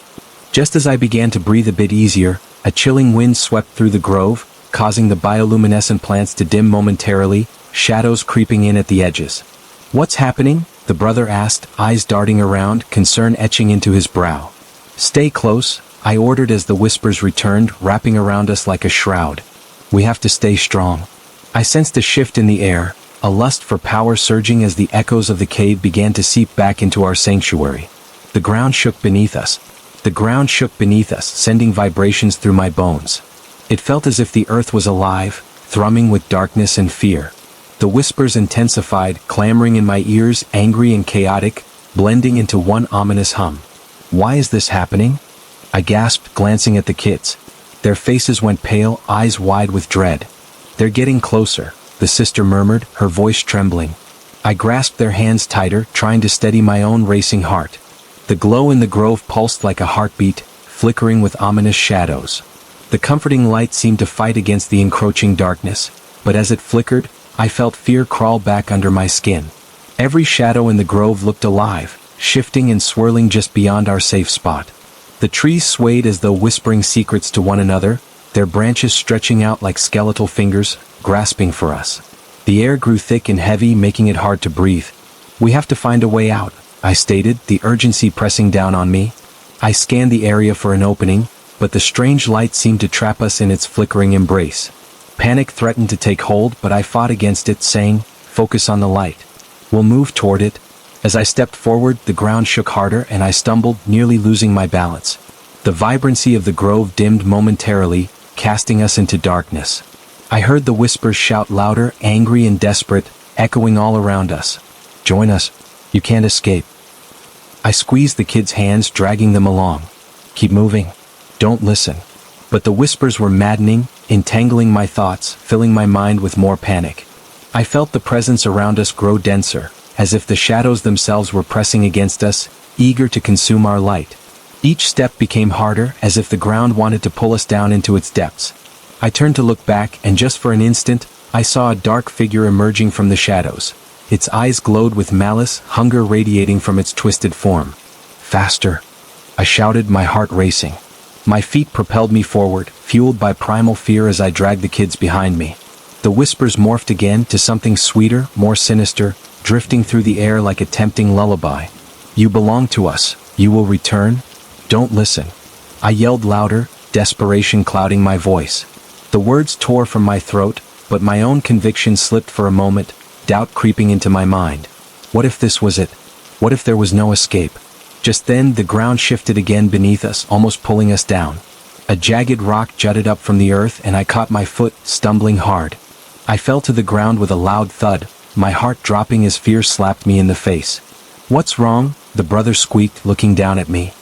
Just as I began to breathe a bit easier, a chilling wind swept through the grove, causing the bioluminescent plants to dim momentarily, shadows creeping in at the edges. "What's happening?" the brother asked, eyes darting around, concern etching into his brow. "Stay close," I ordered as the whispers returned, wrapping around us like a shroud. "We have to stay strong." I sensed a shift in the air, a lust for power surging as the echoes of the cave began to seep back into our sanctuary. The ground shook beneath us. Sending vibrations through my bones. It felt as if the earth was alive, thrumming with darkness and fear. The whispers intensified, clamoring in my ears, angry and chaotic, blending into one ominous hum. "Why is this happening?" I gasped, glancing at the kids. Their faces went pale, eyes wide with dread. "They're getting closer," the sister murmured, her voice trembling. I grasped their hands tighter, trying to steady my own racing heart. The glow in the grove pulsed like a heartbeat, flickering with ominous shadows. The comforting light seemed to fight against the encroaching darkness, but as it flickered, I felt fear crawl back under my skin. Every shadow in the grove looked alive, shifting and swirling just beyond our safe spot. The trees swayed as though whispering secrets to one another, their branches stretching out like skeletal fingers, grasping for us. The air grew thick and heavy, making it hard to breathe. "We have to find a way out," I stated, the urgency pressing down on me. I scanned the area for an opening, but the strange light seemed to trap us in its flickering embrace. Panic threatened to take hold, but I fought against it, saying, "Focus on the light. We'll move toward it." As I stepped forward, the ground shook harder and I stumbled, nearly losing my balance. The vibrancy of the grove dimmed momentarily, casting us into darkness. I heard the whispers shout louder, angry and desperate, echoing all around us. "Join us. You can't escape." I squeezed the kids' hands, dragging them along. "Keep moving. Don't listen." But the whispers were maddening, entangling my thoughts, filling my mind with more panic. I felt the presence around us grow denser, as if the shadows themselves were pressing against us, eager to consume our light. Each step became harder, as if the ground wanted to pull us down into its depths. I turned to look back, and just for an instant, I saw a dark figure emerging from the shadows. Its eyes glowed with malice, hunger radiating from its twisted form. Faster! I shouted, my heart racing. My feet propelled me forward, fueled by primal fear as I dragged the kids behind me. The whispers morphed again to something sweeter, more sinister, drifting through the air like a tempting lullaby. You belong to us. You will return. Don't listen. I yelled louder, desperation clouding my voice. The words tore from my throat, but my own conviction slipped for a moment, doubt creeping into my mind. What if this was it? What if there was no escape? Just then, the ground shifted again beneath us, almost pulling us down. A jagged rock jutted up from the earth, and I caught my foot, stumbling hard. I fell to the ground with a loud thud, my heart dropping as fear slapped me in the face. What's wrong? The brother squeaked, looking down at me.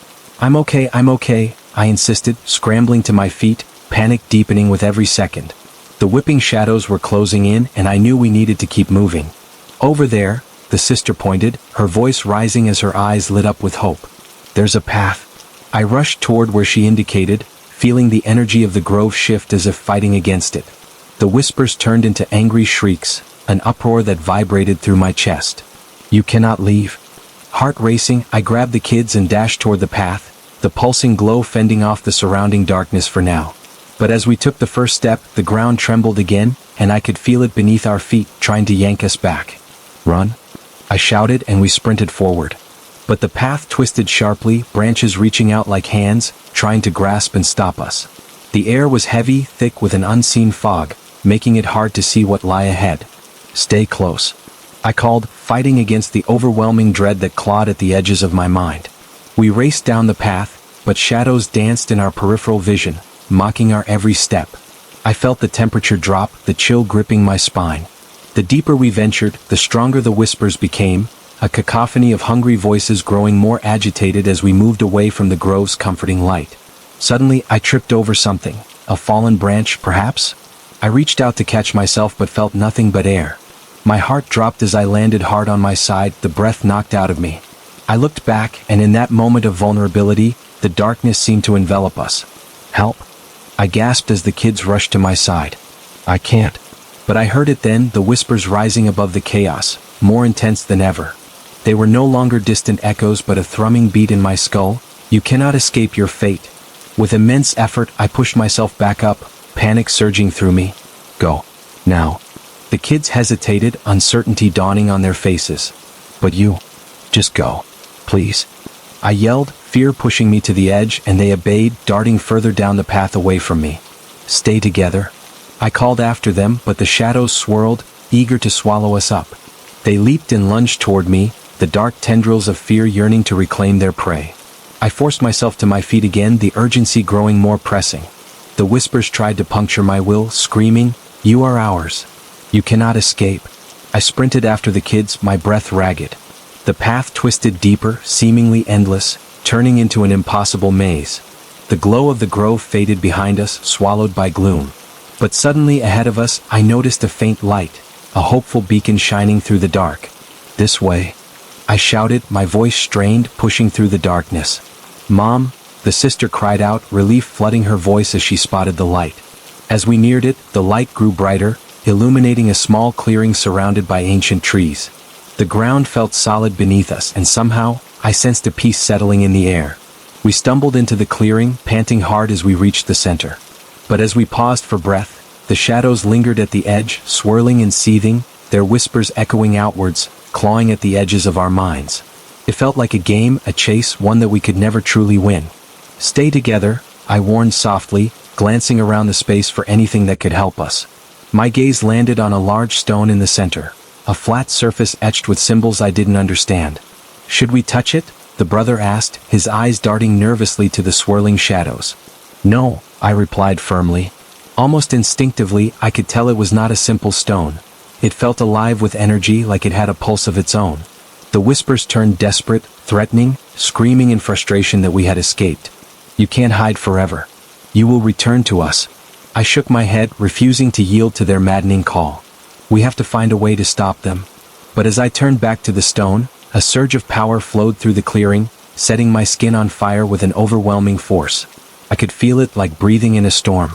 I'm okay, I insisted, scrambling to my feet, panic deepening with every second. The whipping shadows were closing in, and I knew we needed to keep moving. Over there, the sister pointed, her voice rising as her eyes lit up with hope. There's a path. I rushed toward where she indicated, feeling the energy of the grove shift as if fighting against it. The whispers turned into angry shrieks, an uproar that vibrated through my chest. You cannot leave. Heart racing, I grabbed the kids and dashed toward the path, the pulsing glow fending off the surrounding darkness for now. But as we took the first step, the ground trembled again, and I could feel it beneath our feet, trying to yank us back. Run! I shouted, and we sprinted forward. But the path twisted sharply, branches reaching out like hands, trying to grasp and stop us. The air was heavy, thick with an unseen fog, making it hard to see what lay ahead. Stay close. I called, fighting against the overwhelming dread that clawed at the edges of my mind. We raced down the path, but shadows danced in our peripheral vision, mocking our every step. I felt the temperature drop, the chill gripping my spine. The deeper we ventured, the stronger the whispers became, a cacophony of hungry voices growing more agitated as we moved away from the grove's comforting light. Suddenly, I tripped over something. A fallen branch, perhaps? I reached out to catch myself but felt nothing but air. My heart dropped as I landed hard on my side, the breath knocked out of me. I looked back, and in that moment of vulnerability, the darkness seemed to envelop us. Help! I gasped as the kids rushed to my side. I can't. But I heard it then, the whispers rising above the chaos, more intense than ever. They were no longer distant echoes but a thrumming beat in my skull. You cannot escape your fate. With immense effort, I pushed myself back up, panic surging through me. Go. Now. The kids hesitated, uncertainty dawning on their faces. But you. Just go. Please. I yelled, fear pushing me to the edge, and they obeyed, darting further down the path away from me. Stay together. I called after them, but the shadows swirled, eager to swallow us up. They leaped and lunged toward me, the dark tendrils of fear yearning to reclaim their prey. I forced myself to my feet again, the urgency growing more pressing. The whispers tried to puncture my will, screaming, "You are ours. You cannot escape." I sprinted after the kids, my breath ragged. The path twisted deeper, seemingly endless, turning into an impossible maze. The glow of the grove faded behind us, swallowed by gloom. But suddenly ahead of us, I noticed a faint light, a hopeful beacon shining through the dark. This way. I shouted, my voice strained, pushing through the darkness. Mom, the sister cried out, relief flooding her voice as she spotted the light. As we neared it, the light grew brighter, illuminating a small clearing surrounded by ancient trees. The ground felt solid beneath us, and somehow, I sensed a peace settling in the air. We stumbled into the clearing, panting hard as we reached the center. But as we paused for breath, the shadows lingered at the edge, swirling and seething, their whispers echoing outwards, clawing at the edges of our minds. It felt like a game, a chase, one that we could never truly win. Stay together, I warned softly, glancing around the space for anything that could help us. My gaze landed on a large stone in the center, a flat surface etched with symbols I didn't understand. Should we touch it? The brother asked, his eyes darting nervously to the swirling shadows. No, I replied firmly. Almost instinctively, I could tell it was not a simple stone. It felt alive with energy, like it had a pulse of its own. The whispers turned desperate, threatening, screaming in frustration that we had escaped. You can't hide forever. You will return to us. I shook my head, refusing to yield to their maddening call. We have to find a way to stop them. But as I turned back to the stone, a surge of power flowed through the clearing, setting my skin on fire with an overwhelming force. I could feel it like breathing in a storm.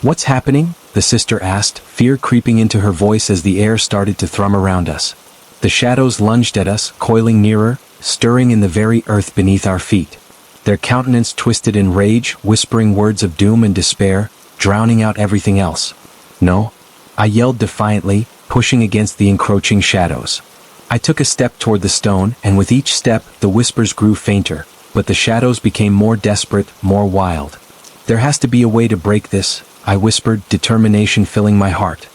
"What's happening?" the sister asked, fear creeping into her voice as the air started to thrum around us. The shadows lunged at us, coiling nearer, stirring in the very earth beneath our feet. Their countenance twisted in rage, whispering words of doom and despair, drowning out everything else. "No," I yelled defiantly, pushing against the encroaching shadows. I took a step toward the stone, and with each step, the whispers grew fainter, but the shadows became more desperate, more wild. "There has to be a way to break this," I whispered, determination filling my heart.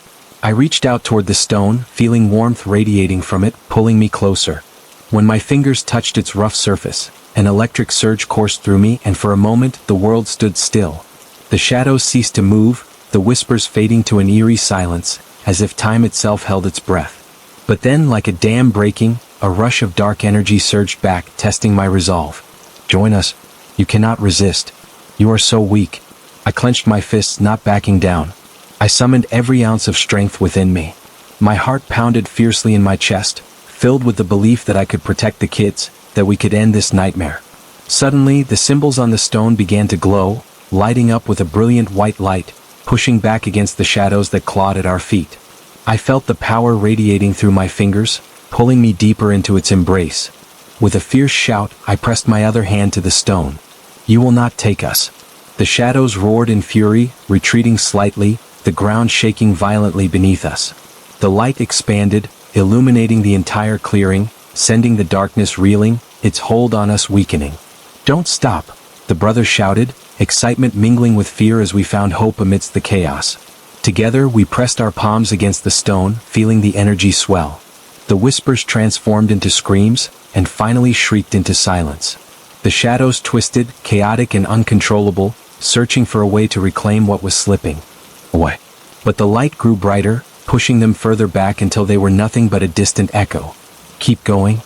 I reached out toward the stone, feeling warmth radiating from it, pulling me closer. When my fingers touched its rough surface, an electric surge coursed through me, and for a moment, the world stood still. The shadows ceased to move, the whispers fading to an eerie silence, as if time itself held its breath. But then, like a dam breaking, a rush of dark energy surged back, testing my resolve. "Join us. You cannot resist. You are so weak." I clenched my fists, not backing down. I summoned every ounce of strength within me. My heart pounded fiercely in my chest, filled with the belief that I could protect the kids, that we could end this nightmare. Suddenly, the symbols on the stone began to glow, lighting up with a brilliant white light, pushing back against the shadows that clawed at our feet. I felt the power radiating through my fingers, pulling me deeper into its embrace. With a fierce shout, I pressed my other hand to the stone. "You will not take us." The shadows roared in fury, retreating slightly, the ground shaking violently beneath us. The light expanded, illuminating the entire clearing, sending the darkness reeling, its hold on us weakening. "Don't stop," the brother shouted, excitement mingling with fear as we found hope amidst the chaos. Together we pressed our palms against the stone, feeling the energy swell. The whispers transformed into screams, and finally shrieked into silence. The shadows twisted, chaotic and uncontrollable, searching for a way to reclaim what was slipping away. But the light grew brighter, pushing them further back until they were nothing but a distant echo. "Keep going,"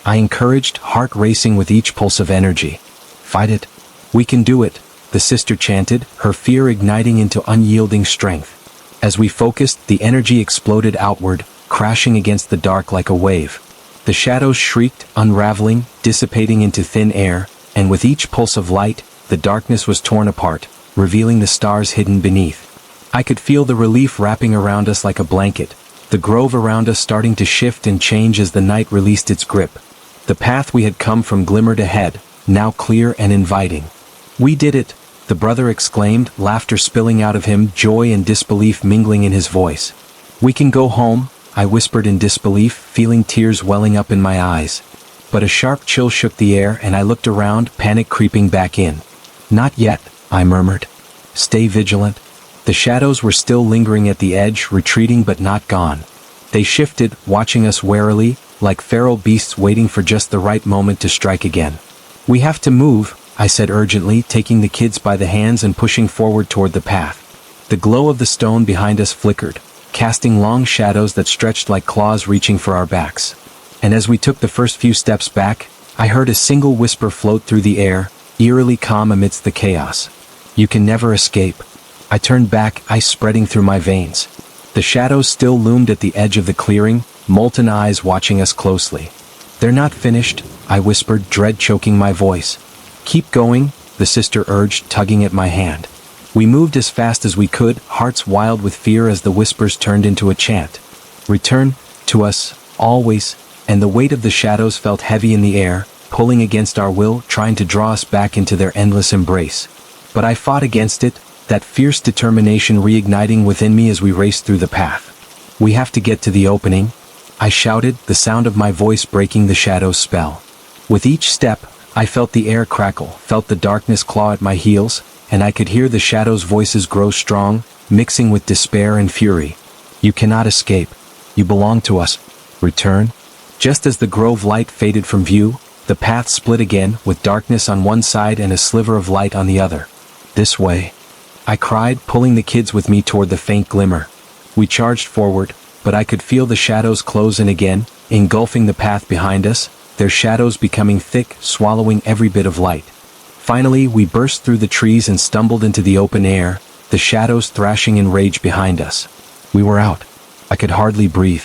I encouraged, heart racing with each pulse of energy. "Fight it. We can do it," the sister chanted, her fear igniting into unyielding strength. As we focused, the energy exploded outward, crashing against the dark like a wave. The shadows shrieked, unraveling, dissipating into thin air, and with each pulse of light, the darkness was torn apart, revealing the stars hidden beneath. I could feel the relief wrapping around us like a blanket, the grove around us starting to shift and change as the night released its grip. The path we had come from glimmered ahead, now clear and inviting. "We did it," the brother exclaimed, laughter spilling out of him, joy and disbelief mingling in his voice. "We can go home," I whispered in disbelief, feeling tears welling up in my eyes. But a sharp chill shook the air and I looked around, panic creeping back in. "Not yet," I murmured. "Stay vigilant." The shadows were still lingering at the edge, retreating but not gone. They shifted, watching us warily, like feral beasts waiting for just the right moment to strike again. "We have to move," I said urgently, taking the kids by the hands and pushing forward toward the path. The glow of the stone behind us flickered, casting long shadows that stretched like claws reaching for our backs. And as we took the first few steps back, I heard a single whisper float through the air, eerily calm amidst the chaos. "You can never escape." I turned back, ice spreading through my veins. The shadows still loomed at the edge of the clearing, molten eyes watching us closely. "They're not finished," I whispered, dread choking my voice. "Keep going," the sister urged, tugging at my hand. We moved as fast as we could, hearts wild with fear as the whispers turned into a chant. "Return to us, always," and the weight of the shadows felt heavy in the air, pulling against our will, trying to draw us back into their endless embrace. But I fought against it, that fierce determination reigniting within me as we raced through the path. "We have to get to the opening," I shouted, the sound of my voice breaking the shadow's spell. With each step, I felt the air crackle, felt the darkness claw at my heels, and I could hear the shadows' voices grow strong, mixing with despair and fury. "You cannot escape. You belong to us. Return." Just as the grove light faded from view, the path split again, with darkness on one side and a sliver of light on the other. "This way," I cried, pulling the kids with me toward the faint glimmer. We charged forward, but I could feel the shadows close in again, engulfing the path behind us, their shadows becoming thick, swallowing every bit of light. Finally, we burst through the trees and stumbled into the open air, the shadows thrashing in rage behind us. We were out. I could hardly breathe.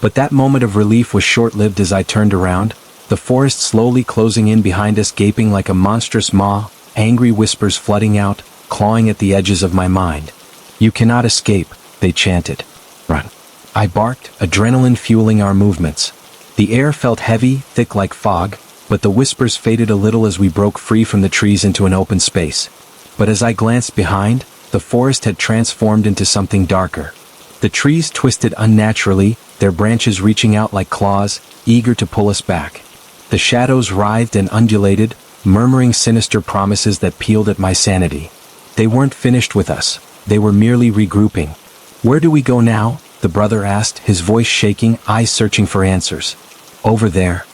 But that moment of relief was short-lived as I turned around, the forest slowly closing in behind us, gaping like a monstrous maw, angry whispers flooding out, clawing at the edges of my mind. "You cannot escape," they chanted. "Run." I barked, adrenaline fueling our movements. The air felt heavy, thick like fog, but the whispers faded a little as we broke free from the trees into an open space. But as I glanced behind, the forest had transformed into something darker. The trees twisted unnaturally, their branches reaching out like claws, eager to pull us back. The shadows writhed and undulated, murmuring sinister promises that peeled at my sanity. They weren't finished with us. They were merely regrouping. "Where do we go now?" the brother asked, his voice shaking, eyes searching for answers. "Over there."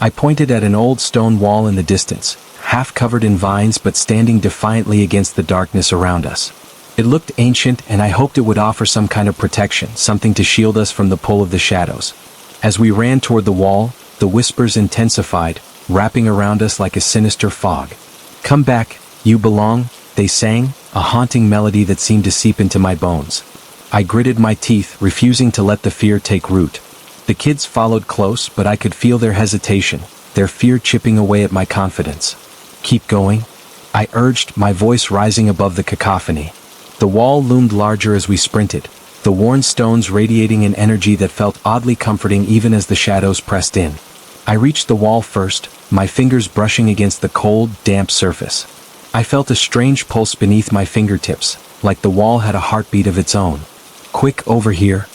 I pointed at an old stone wall in the distance, half covered in vines but standing defiantly against the darkness around us. It looked ancient, and I hoped it would offer some kind of protection, something to shield us from the pull of the shadows. As we ran toward the wall, the whispers intensified, wrapping around us like a sinister fog. "Come back, you belong," they sang, a haunting melody that seemed to seep into my bones. I gritted my teeth, refusing to let the fear take root. The kids followed close, but I could feel their hesitation, their fear chipping away at my confidence. "Keep going," I urged, my voice rising above the cacophony. The wall loomed larger as we sprinted, the worn stones radiating an energy that felt oddly comforting even as the shadows pressed in. I reached the wall first, my fingers brushing against the cold, damp surface. I felt a strange pulse beneath my fingertips, like the wall had a heartbeat of its own. "Quick, over here,"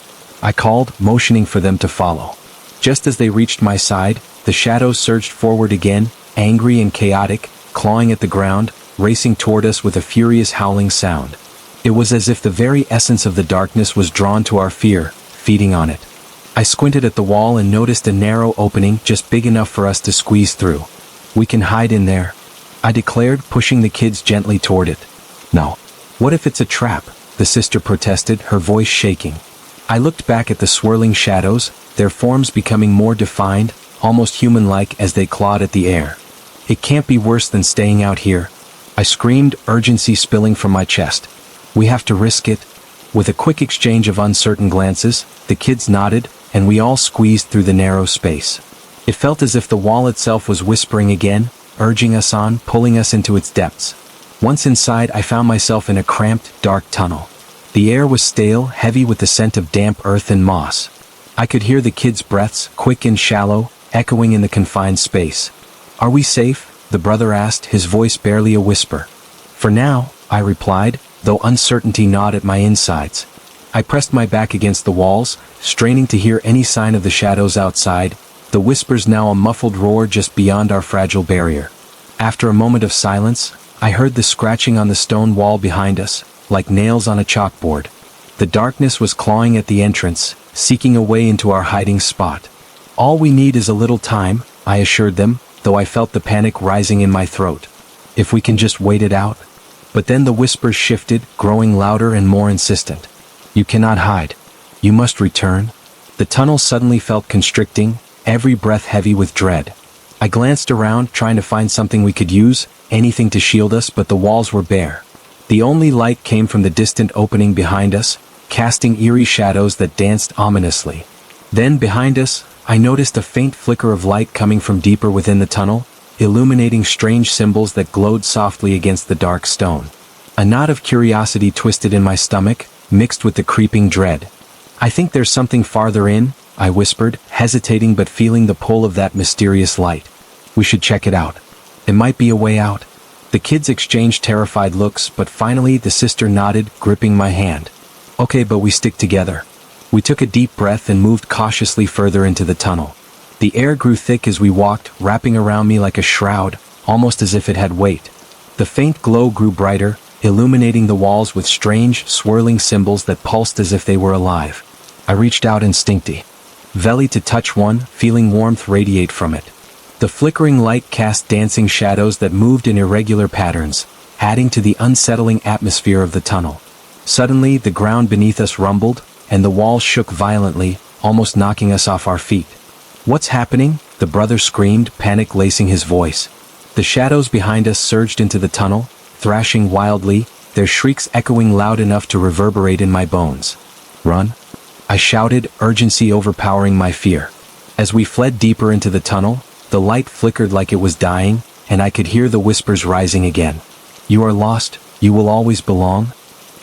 I called, motioning for them to follow. Just as they reached my side, the shadows surged forward again, angry and chaotic, clawing at the ground, racing toward us with a furious howling sound. It was as if the very essence of the darkness was drawn to our fear, feeding on it. I squinted at the wall and noticed a narrow opening just big enough for us to squeeze through. "We can hide in there," I declared, pushing the kids gently toward it. "No. What if it's a trap?" the sister protested, her voice shaking. I looked back at the swirling shadows, their forms becoming more defined, almost human-like as they clawed at the air. "It can't be worse than staying out here," I screamed, urgency spilling from my chest. "We have to risk it." With a quick exchange of uncertain glances, the kids nodded, and we all squeezed through the narrow space. It felt as if the wall itself was whispering again, urging us on, pulling us into its depths. Once inside, I found myself in a cramped, dark tunnel. The air was stale, heavy with the scent of damp earth and moss. I could hear the kids' breaths, quick and shallow, echoing in the confined space. "Are we safe?" the brother asked, his voice barely a whisper. "For now," I replied, though uncertainty gnawed at my insides. I pressed my back against the walls, straining to hear any sign of the shadows outside, the whispers now a muffled roar just beyond our fragile barrier. After a moment of silence, I heard the scratching on the stone wall behind us, like nails on a chalkboard. The darkness was clawing at the entrance, seeking a way into our hiding spot. "All we need is a little time," I assured them, though I felt the panic rising in my throat. "If we can just wait it out." But then the whispers shifted, growing louder and more insistent. "You cannot hide. You must return." The tunnel suddenly felt constricting, every breath heavy with dread. I glanced around, trying to find something we could use, anything to shield us, but the walls were bare. The only light came from the distant opening behind us, casting eerie shadows that danced ominously. Then, behind us, I noticed a faint flicker of light coming from deeper within the tunnel, illuminating strange symbols that glowed softly against the dark stone. A knot of curiosity twisted in my stomach, mixed with the creeping dread. "I think there's something farther in," I whispered, hesitating but feeling the pull of that mysterious light. "We should check it out. It might be a way out." The kids exchanged terrified looks, but finally the sister nodded, gripping my hand. "Okay, but we stick together." We took a deep breath and moved cautiously further into the tunnel. The air grew thick as we walked, wrapping around me like a shroud, almost as if it had weight. The faint glow grew brighter, illuminating the walls with strange, swirling symbols that pulsed as if they were alive. I reached out instinctively to touch one, feeling warmth radiate from it. The flickering light cast dancing shadows that moved in irregular patterns, adding to the unsettling atmosphere of the tunnel. Suddenly, the ground beneath us rumbled, and the walls shook violently, almost knocking us off our feet. "What's happening?" the brother screamed, panic lacing his voice. The shadows behind us surged into the tunnel, thrashing wildly, their shrieks echoing loud enough to reverberate in my bones. "Run!" I shouted, urgency overpowering my fear. As we fled deeper into the tunnel, the light flickered like it was dying, and I could hear the whispers rising again. You are lost, you will always belong.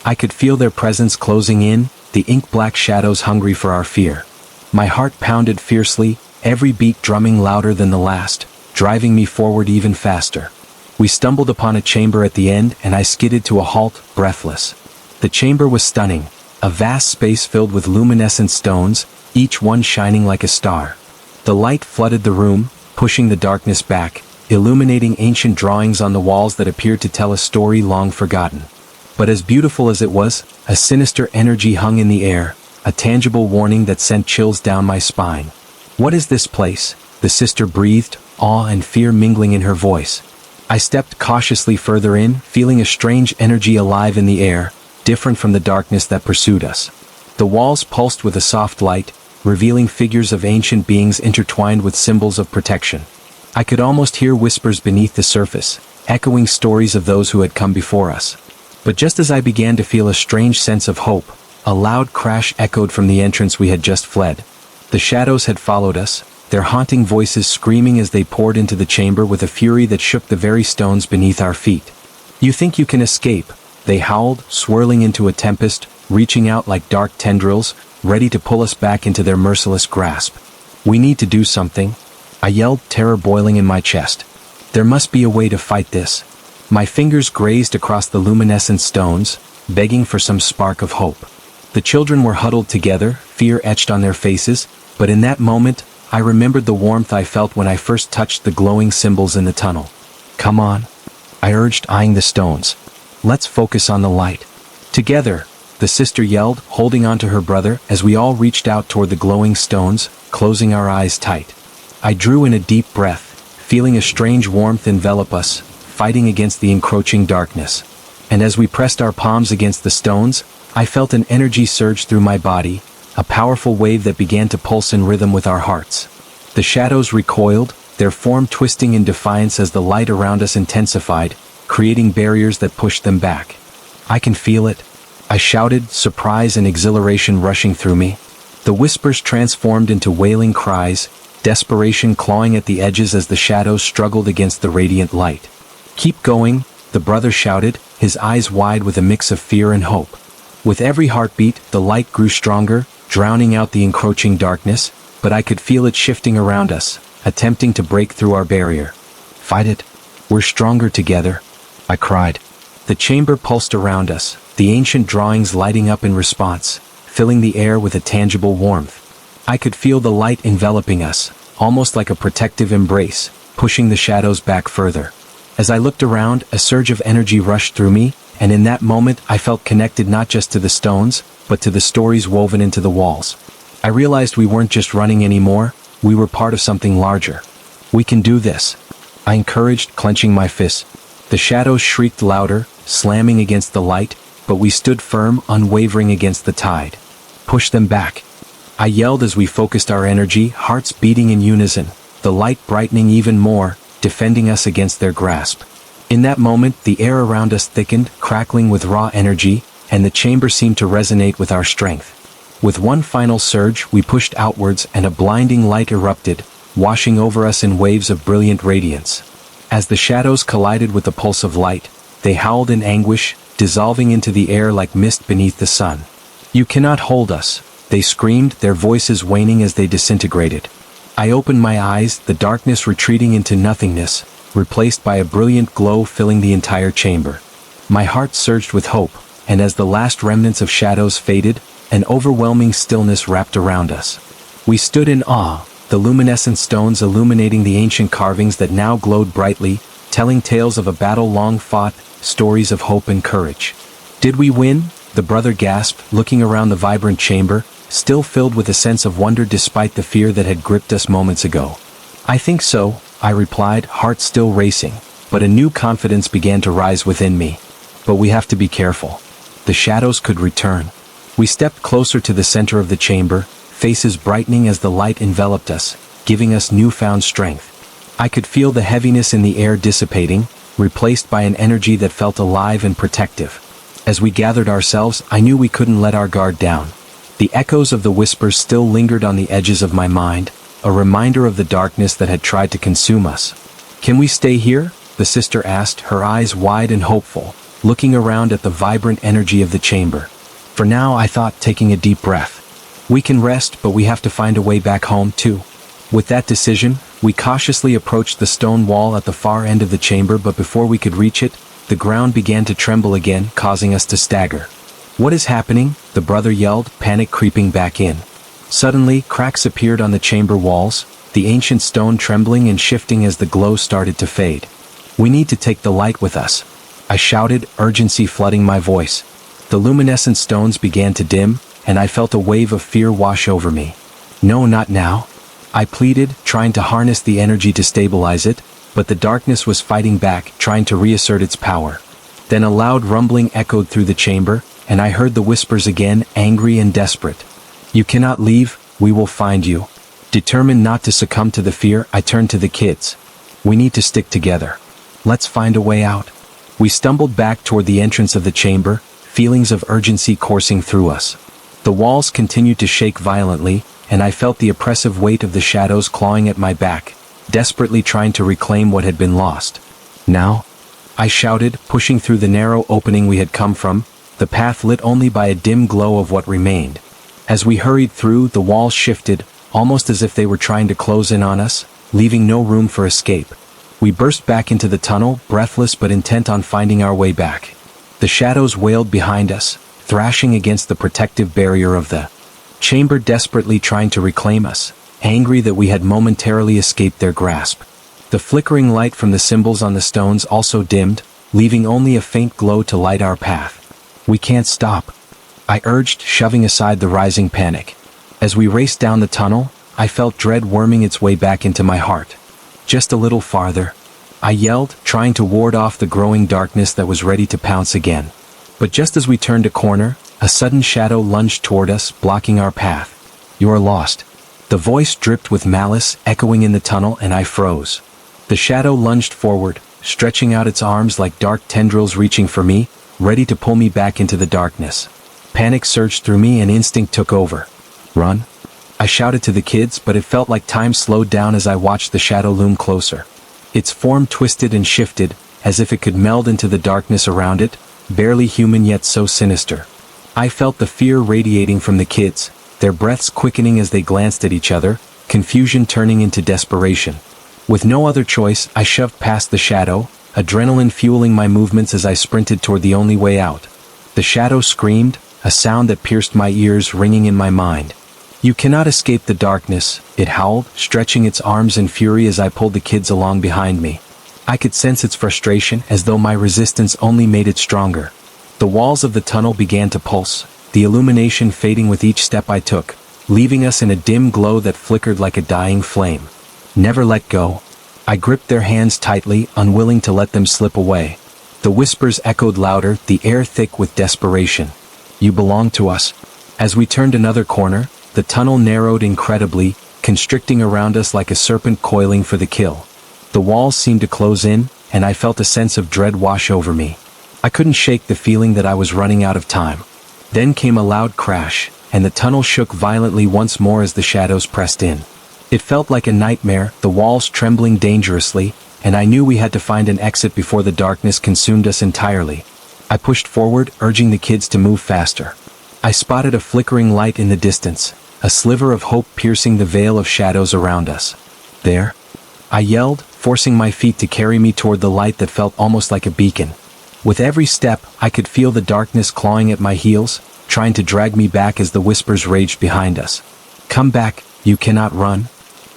I could feel their presence closing in, the ink-black shadows hungry for our fear. My heart pounded fiercely, every beat drumming louder than the last, driving me forward even faster. We stumbled upon a chamber at the end, and I skidded to a halt, breathless. The chamber was stunning, a vast space filled with luminescent stones, each one shining like a star. The light flooded the room, pushing the darkness back, illuminating ancient drawings on the walls that appeared to tell a story long forgotten. But as beautiful as it was, a sinister energy hung in the air, a tangible warning that sent chills down my spine. What is this place? The sister breathed, awe and fear mingling in her voice. I stepped cautiously further in, feeling a strange energy alive in the air, different from the darkness that pursued us. The walls pulsed with a soft light, revealing figures of ancient beings intertwined with symbols of protection. I could almost hear whispers beneath the surface, echoing stories of those who had come before us. But just as I began to feel a strange sense of hope, a loud crash echoed from the entrance we had just fled. The shadows had followed us, their haunting voices screaming as they poured into the chamber with a fury that shook the very stones beneath our feet. You think you can escape? They howled, swirling into a tempest, reaching out like dark tendrils, ready to pull us back into their merciless grasp. We need to do something, I yelled, terror boiling in my chest. There must be a way to fight this. My fingers grazed across the luminescent stones, begging for some spark of hope. The children were huddled together, fear etched on their faces, but in that moment, I remembered the warmth I felt when I first touched the glowing symbols in the tunnel. Come on, I urged, eyeing the stones. Let's focus on the light. Together, the sister yelled, holding on to her brother as we all reached out toward the glowing stones, closing our eyes tight. I drew in a deep breath, feeling a strange warmth envelop us, fighting against the encroaching darkness. And as we pressed our palms against the stones, I felt an energy surge through my body, a powerful wave that began to pulse in rhythm with our hearts. The shadows recoiled, their form twisting in defiance as the light around us intensified, creating barriers that pushed them back. I can feel it, I shouted, surprise and exhilaration rushing through me. The whispers transformed into wailing cries, desperation clawing at the edges as the shadows struggled against the radiant light. Keep going, the brother shouted, his eyes wide with a mix of fear and hope. With every heartbeat, the light grew stronger, drowning out the encroaching darkness, but I could feel it shifting around us, attempting to break through our barrier. Fight it. We're stronger together, I cried. The chamber pulsed around us, the ancient drawings lighting up in response, filling the air with a tangible warmth. I could feel the light enveloping us, almost like a protective embrace, pushing the shadows back further. As I looked around, a surge of energy rushed through me, and in that moment I felt connected not just to the stones, but to the stories woven into the walls. I realized we weren't just running anymore, we were part of something larger. We can do this, I encouraged, clenching my fists. The shadows shrieked louder, slamming against the light, but we stood firm, unwavering against the tide. Push them back, I yelled as we focused our energy, hearts beating in unison, the light brightening even more, defending us against their grasp. In that moment, the air around us thickened, crackling with raw energy, and the chamber seemed to resonate with our strength. With one final surge, we pushed outwards and a blinding light erupted, washing over us in waves of brilliant radiance. As the shadows collided with the pulse of light, they howled in anguish, dissolving into the air like mist beneath the sun. You cannot hold us, they screamed, their voices waning as they disintegrated. I opened my eyes, the darkness retreating into nothingness, replaced by a brilliant glow filling the entire chamber. My heart surged with hope, and as the last remnants of shadows faded, an overwhelming stillness wrapped around us. We stood in awe, the luminescent stones illuminating the ancient carvings that now glowed brightly, telling tales of a battle long fought, stories of hope and courage. Did we win? The brother gasped, looking around the vibrant chamber, still filled with a sense of wonder despite the fear that had gripped us moments ago. I think so, I replied, heart still racing, but a new confidence began to rise within me. But we have to be careful. The shadows could return. We stepped closer to the center of the chamber, faces brightening as the light enveloped us, giving us newfound strength. I could feel the heaviness in the air dissipating, replaced by an energy that felt alive and protective. As we gathered ourselves, I knew we couldn't let our guard down. The echoes of the whispers still lingered on the edges of my mind, a reminder of the darkness that had tried to consume us. "Can we stay here?" the sister asked, her eyes wide and hopeful, looking around at the vibrant energy of the chamber. "For now," I thought, taking a deep breath. "We can rest, but we have to find a way back home, too." With that decision, we cautiously approached the stone wall at the far end of the chamber, but before we could reach it, the ground began to tremble again, causing us to stagger. "What is happening?" the brother yelled, panic creeping back in. Suddenly, cracks appeared on the chamber walls, the ancient stone trembling and shifting as the glow started to fade. "We need to take the light with us," I shouted, urgency flooding my voice. The luminescent stones began to dim, and I felt a wave of fear wash over me. "No, not now," I pleaded, trying to harness the energy to stabilize it, but the darkness was fighting back, trying to reassert its power. Then a loud rumbling echoed through the chamber, and I heard the whispers again, angry and desperate. "You cannot leave, we will find you." Determined not to succumb to the fear, I turned to the kids. "We need to stick together. Let's find a way out." We stumbled back toward the entrance of the chamber, feelings of urgency coursing through us. The walls continued to shake violently, and I felt the oppressive weight of the shadows clawing at my back, desperately trying to reclaim what had been lost. "Now," I shouted, pushing through the narrow opening we had come from, the path lit only by a dim glow of what remained. As we hurried through, the walls shifted, almost as if they were trying to close in on us, leaving no room for escape. We burst back into the tunnel, breathless but intent on finding our way back. The shadows wailed behind us, thrashing against the protective barrier of the chamber, desperately trying to reclaim us, angry that we had momentarily escaped their grasp. The flickering light from the symbols on the stones also dimmed, leaving only a faint glow to light our path. "We can't stop," I urged, shoving aside the rising panic. As we raced down the tunnel, I felt dread worming its way back into my heart. "Just a little farther," I yelled, trying to ward off the growing darkness that was ready to pounce again. But just as we turned a corner, a sudden shadow lunged toward us, blocking our path. "You are lost." The voice dripped with malice, echoing in the tunnel, and I froze. The shadow lunged forward, stretching out its arms like dark tendrils reaching for me, ready to pull me back into the darkness. Panic surged through me and instinct took over. "Run!" I shouted to the kids, but it felt like time slowed down as I watched the shadow loom closer. Its form twisted and shifted, as if it could meld into the darkness around it, barely human yet so sinister. I felt the fear radiating from the kids, their breaths quickening as they glanced at each other, confusion turning into desperation. With no other choice, I shoved past the shadow, adrenaline fueling my movements as I sprinted toward the only way out. The shadow screamed, a sound that pierced my ears, ringing in my mind. "You cannot escape the darkness," it howled, stretching its arms in fury as I pulled the kids along behind me. I could sense its frustration, as though my resistance only made it stronger. The walls of the tunnel began to pulse, the illumination fading with each step I took, leaving us in a dim glow that flickered like a dying flame. "Never let go." I gripped their hands tightly, unwilling to let them slip away. The whispers echoed louder, the air thick with desperation. "You belong to us." As we turned another corner, the tunnel narrowed incredibly, constricting around us like a serpent coiling for the kill. The walls seemed to close in, and I felt a sense of dread wash over me. I couldn't shake the feeling that I was running out of time. Then came a loud crash, and the tunnel shook violently once more as the shadows pressed in. It felt like a nightmare, the walls trembling dangerously, and I knew we had to find an exit before the darkness consumed us entirely. I pushed forward, urging the kids to move faster. I spotted a flickering light in the distance, a sliver of hope piercing the veil of shadows around us. "There!" I yelled, forcing my feet to carry me toward the light that felt almost like a beacon. With every step, I could feel the darkness clawing at my heels, trying to drag me back as the whispers raged behind us. "Come back, you cannot run."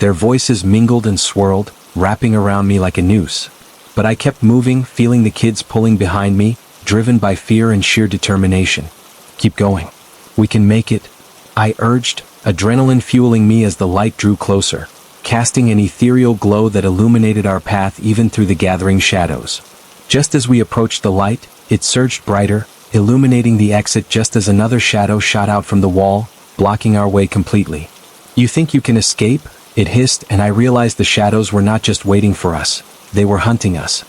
Their voices mingled and swirled, wrapping around me like a noose. But I kept moving, feeling the kids pulling behind me, driven by fear and sheer determination. "Keep going. We can make it," I urged, adrenaline fueling me as the light drew closer, casting an ethereal glow that illuminated our path even through the gathering shadows. Just as we approached the light, it surged brighter, illuminating the exit just as another shadow shot out from the wall, blocking our way completely. "You think you can escape?" it hissed, and I realized the shadows were not just waiting for us, they were hunting us.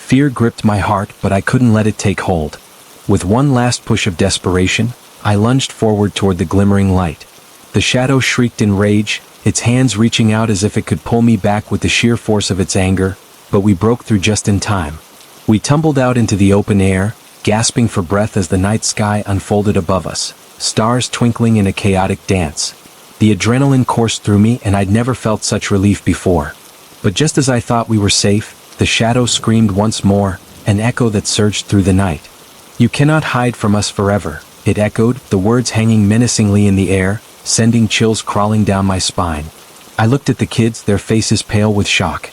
Fear gripped my heart, but I couldn't let it take hold. With one last push of desperation, I lunged forward toward the glimmering light. The shadow shrieked in rage, its hands reaching out as if it could pull me back with the sheer force of its anger, but we broke through just in time. We tumbled out into the open air, gasping for breath as the night sky unfolded above us, stars twinkling in a chaotic dance. The adrenaline coursed through me, and I'd never felt such relief before. But just as I thought we were safe, the shadow screamed once more, an echo that surged through the night. "You cannot hide from us forever," it echoed, the words hanging menacingly in the air, sending chills crawling down my spine. I looked at the kids, their faces pale with shock.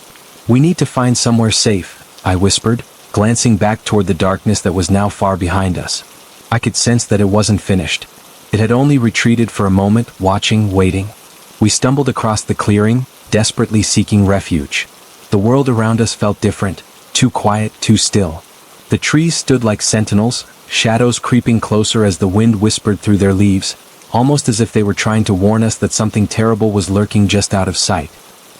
"We need to find somewhere safe," I whispered, glancing back toward the darkness that was now far behind us. I could sense that it wasn't finished. It had only retreated for a moment, watching, waiting. We stumbled across the clearing, desperately seeking refuge. The world around us felt different, too quiet, too still. The trees stood like sentinels, shadows creeping closer as the wind whispered through their leaves, almost as if they were trying to warn us that something terrible was lurking just out of sight.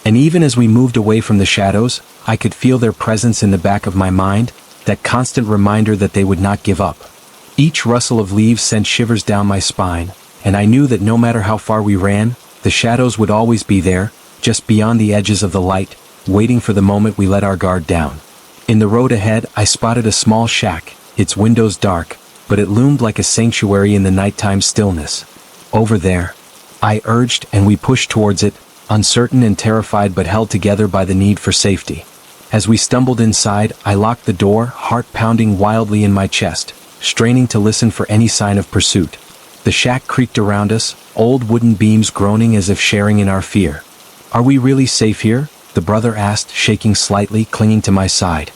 And even as we moved away from the shadows, I could feel their presence in the back of my mind, that constant reminder that they would not give up. Each rustle of leaves sent shivers down my spine, and I knew that no matter how far we ran, the shadows would always be there, just beyond the edges of the light, waiting for the moment we let our guard down. In the road ahead, I spotted a small shack, its windows dark, but it loomed like a sanctuary in the nighttime stillness. "Over there," I urged, and we pushed towards it, uncertain and terrified but held together by the need for safety. As we stumbled inside, I locked the door, heart pounding wildly in my chest, straining to listen for any sign of pursuit. The shack creaked around us, old wooden beams groaning as if sharing in our fear. "Are we really safe here?" the brother asked, shaking slightly, clinging to my side.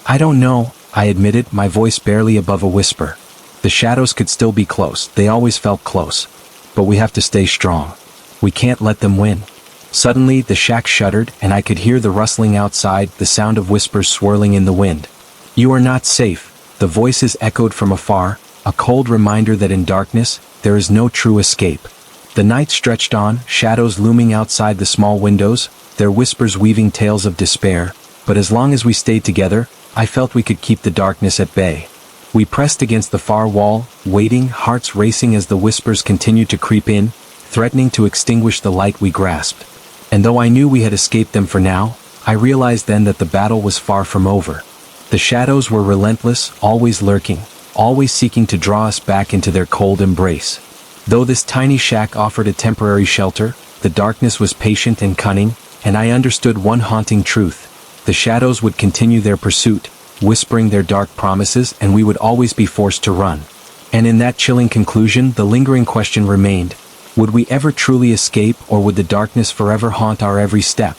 "I don't know," I admitted, my voice barely above a whisper. The shadows could still be close, they always felt close. But we have to stay strong. We can't let them win. Suddenly, the shack shuddered, and I could hear the rustling outside, the sound of whispers swirling in the wind. "You are not safe," the voices echoed from afar, a cold reminder that in darkness, there is no true escape. The night stretched on, shadows looming outside the small windows, their whispers weaving tales of despair, but as long as we stayed together, I felt we could keep the darkness at bay. We pressed against the far wall, waiting, hearts racing as the whispers continued to creep in, threatening to extinguish the light we grasped. And though I knew we had escaped them for now, I realized then that the battle was far from over. The shadows were relentless, always lurking, always seeking to draw us back into their cold embrace. Though this tiny shack offered a temporary shelter, the darkness was patient and cunning, and I understood one haunting truth. The shadows would continue their pursuit, whispering their dark promises, and we would always be forced to run. And in that chilling conclusion, the lingering question remained: would we ever truly escape, or would the darkness forever haunt our every step?